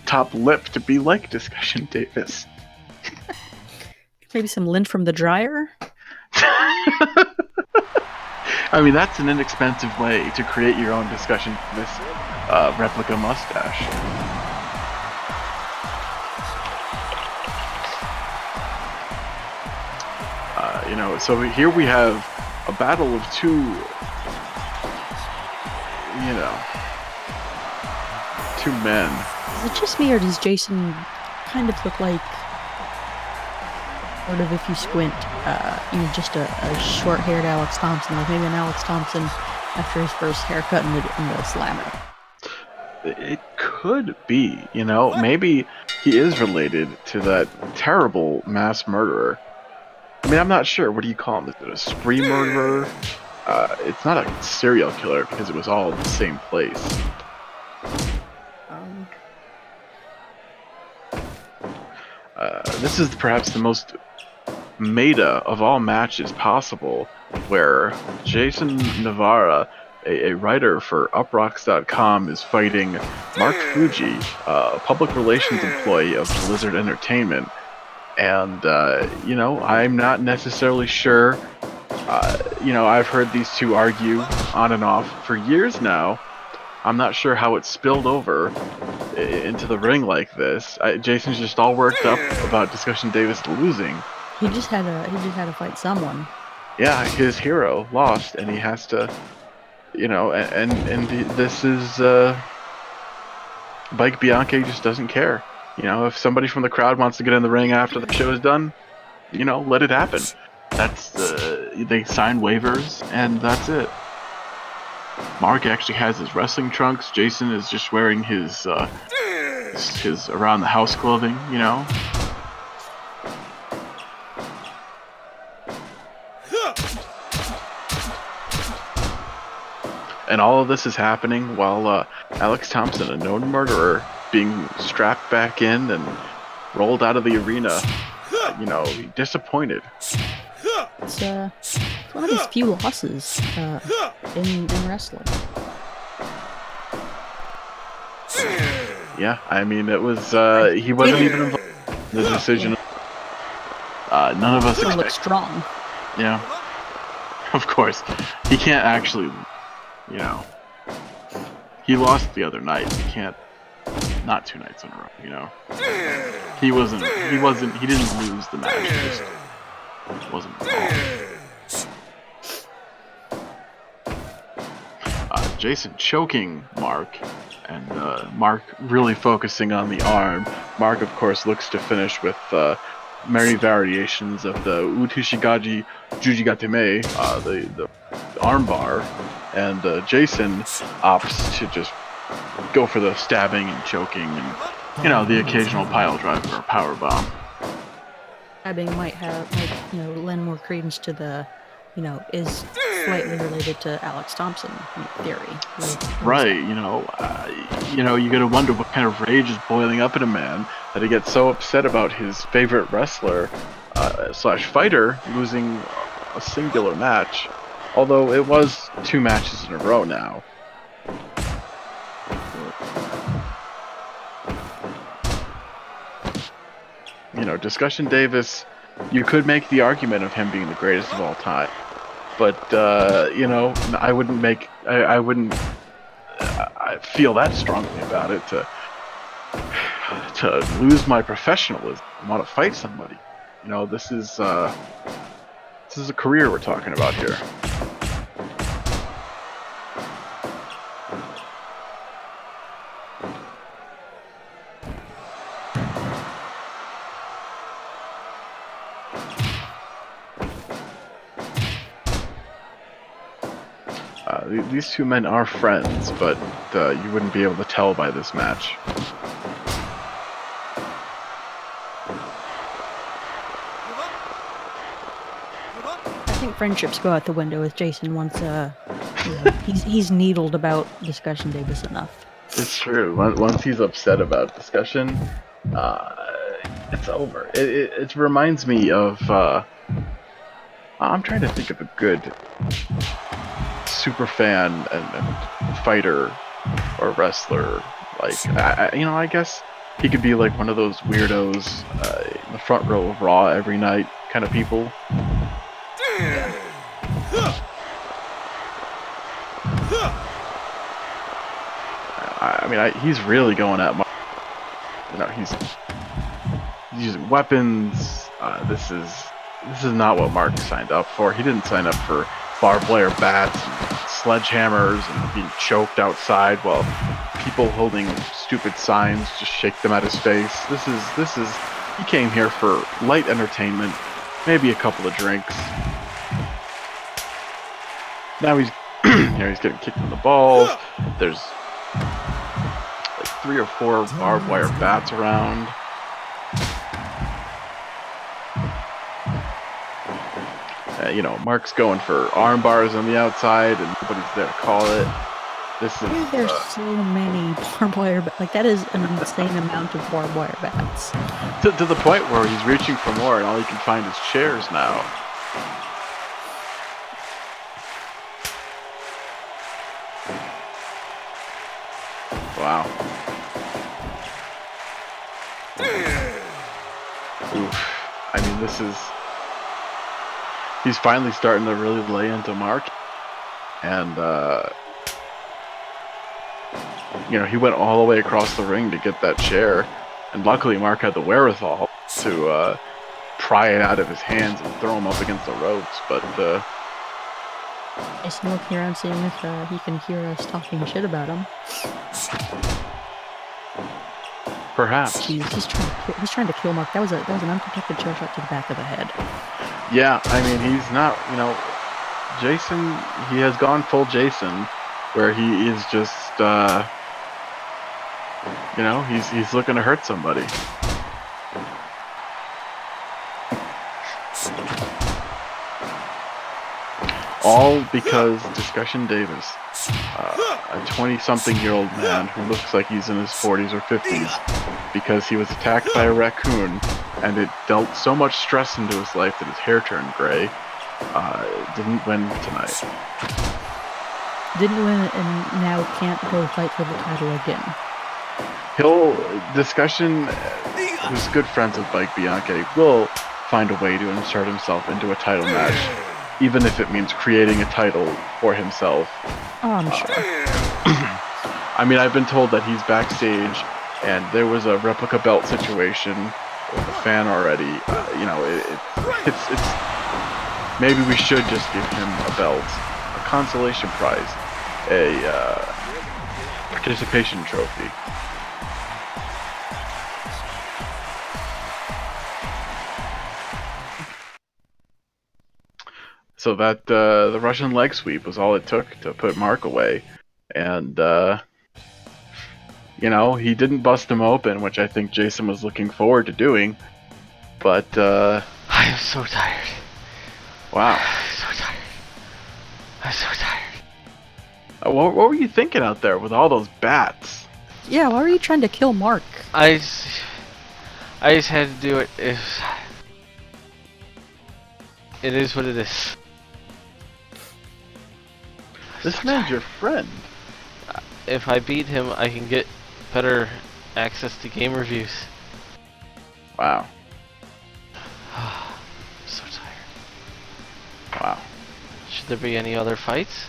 top lip to be like Discussion Davis. Maybe some lint from the dryer? I mean, that's an inexpensive way to create your own Discussion Davis replica mustache. So here we have a battle of two men. Is it just me, or does Jason kind of look like, sort of, if you squint, just a short-haired Alex Thompson, like maybe an Alex Thompson after his first haircut in the Slammer? It could be, maybe he is related to that terrible mass murderer. I mean, I'm not sure. What do you call him? Is it a spree murderer? It's not a serial killer because it was all in the same place. This is perhaps the most meta of all matches possible, where Jason Navarra, a writer for uprocks.com, is fighting Mark Fuji, a public relations employee of Blizzard Entertainment. And I'm not necessarily sure. I've heard these two argue on and off for years now. I'm not sure how it spilled over into the ring like this. Jason's just all worked up about Discussion Davis losing. He just had to fight someone. Yeah, his hero lost, and he has to, this is Mike Bianchi just doesn't care. If somebody from the crowd wants to get in the ring after the show is done, let it happen. That's they sign waivers, and that's it. Mark actually has his wrestling trunks. Jason is just wearing his around the house clothing, And all of this is happening while Alex Thompson, a known murderer, being strapped back in and rolled out of the arena. Disappointed. It's one of his few losses in wrestling. Yeah, I mean, it was he wasn't even involved in the decision. None of us He expect. looks strong. Yeah, of course, he can't actually. He lost the other night. He can't. Not 2 nights in a row. He wasn't. He didn't lose the match. He just wasn't involved. Jason choking Mark, and Mark really focusing on the arm. Mark, of course, looks to finish with many variations of the Utushigaji Jujigateme, the arm bar, and Jason opts to just go for the stabbing and choking and, the occasional pile driver or power bomb. Stabbing might lend more credence to the, is slightly related to Alex Thompson theory. Right, you gotta wonder what kind of rage is boiling up in a man that he gets so upset about his favorite wrestler slash fighter losing a singular match. Although it was 2 matches in a row now. Discussion Davis, you could make the argument of him being the greatest of all time. But, I wouldn't I feel that strongly about it to lose my professionalism and want to fight somebody. This is a career we're talking about here. These two men are friends, but you wouldn't be able to tell by this match. I think friendships go out the window with Jason once he's needled about Discussion Davis enough. It's true. Once he's upset about discussion, it's over. It reminds me of. I'm trying to think of a good super fan and fighter or wrestler. Like, I guess he could be like one of those weirdos in the front row of Raw every night kind of people. He's really going at Mark. He's using weapons. This is not what Mark signed up for. He didn't sign up for barbed wire bats and sledgehammers and being choked outside while people holding stupid signs just shake them at his face. This is he came here for light entertainment, maybe a couple of drinks. Now he's he's getting kicked in the balls. There's like 3 or 4 barbed wire bats around. Mark's going for arm bars on the outside, and nobody's there to call it. Why are there so many barbed wire bats? Like, that is an insane amount of barbed wire bats. To the point where he's reaching for more, and all he can find is chairs now. Wow. Oof. he's finally starting to really lay into Mark, and he went all the way across the ring to get that chair, and luckily Mark had the wherewithal to pry it out of his hands and throw him up against the ropes. But He's looking around seeing if he can hear us talking shit about him. perhaps, He's trying to kill Mark. That was an unprotected chair shot to the back of the head. yeah, I mean, he's not, Jason. He has gone full Jason, where he is just, he's looking to hurt somebody. All because Discussion Davis, a 20-something-year-old man who looks like he's in his 40s or 50s, because he was attacked by a raccoon, and it dealt so much stress into his life that his hair turned gray, didn't win tonight. Didn't win and now can't go fight for the title again. Discussion, who's good friends with Mike Bianchi, will find a way to insert himself into a title match, even if it means creating a title for himself. Oh, I'm sure. I mean, I've been told that he's backstage, and there was a replica belt situation with a fan already. It's maybe we should just give him a belt, a consolation prize, a participation trophy. So that the Russian leg sweep was all it took to put Mark away, and he didn't bust him open, which I think Jason was looking forward to doing. But I am so tired. Wow, I'm so tired. What were you thinking out there with all those bats? Yeah, why were you trying to kill Mark? I just had to do it. It is what it is. This man's your friend. If I beat him, I can get better access to game reviews. Wow. I'm so tired. Wow. Should there be any other fights?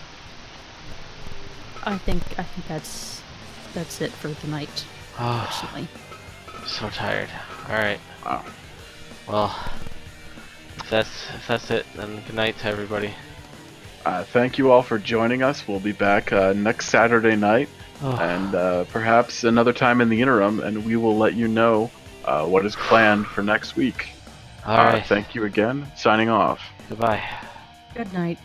I think that's it for tonight. Oh, Personally. I'm so tired. All right. Wow. Well, if that's it, then good night to everybody. Thank you all for joining us. We'll be back next Saturday night, and perhaps another time in the interim, and we will let you know what is planned for next week. All right. Thank you again. Signing off. Goodbye. Good night.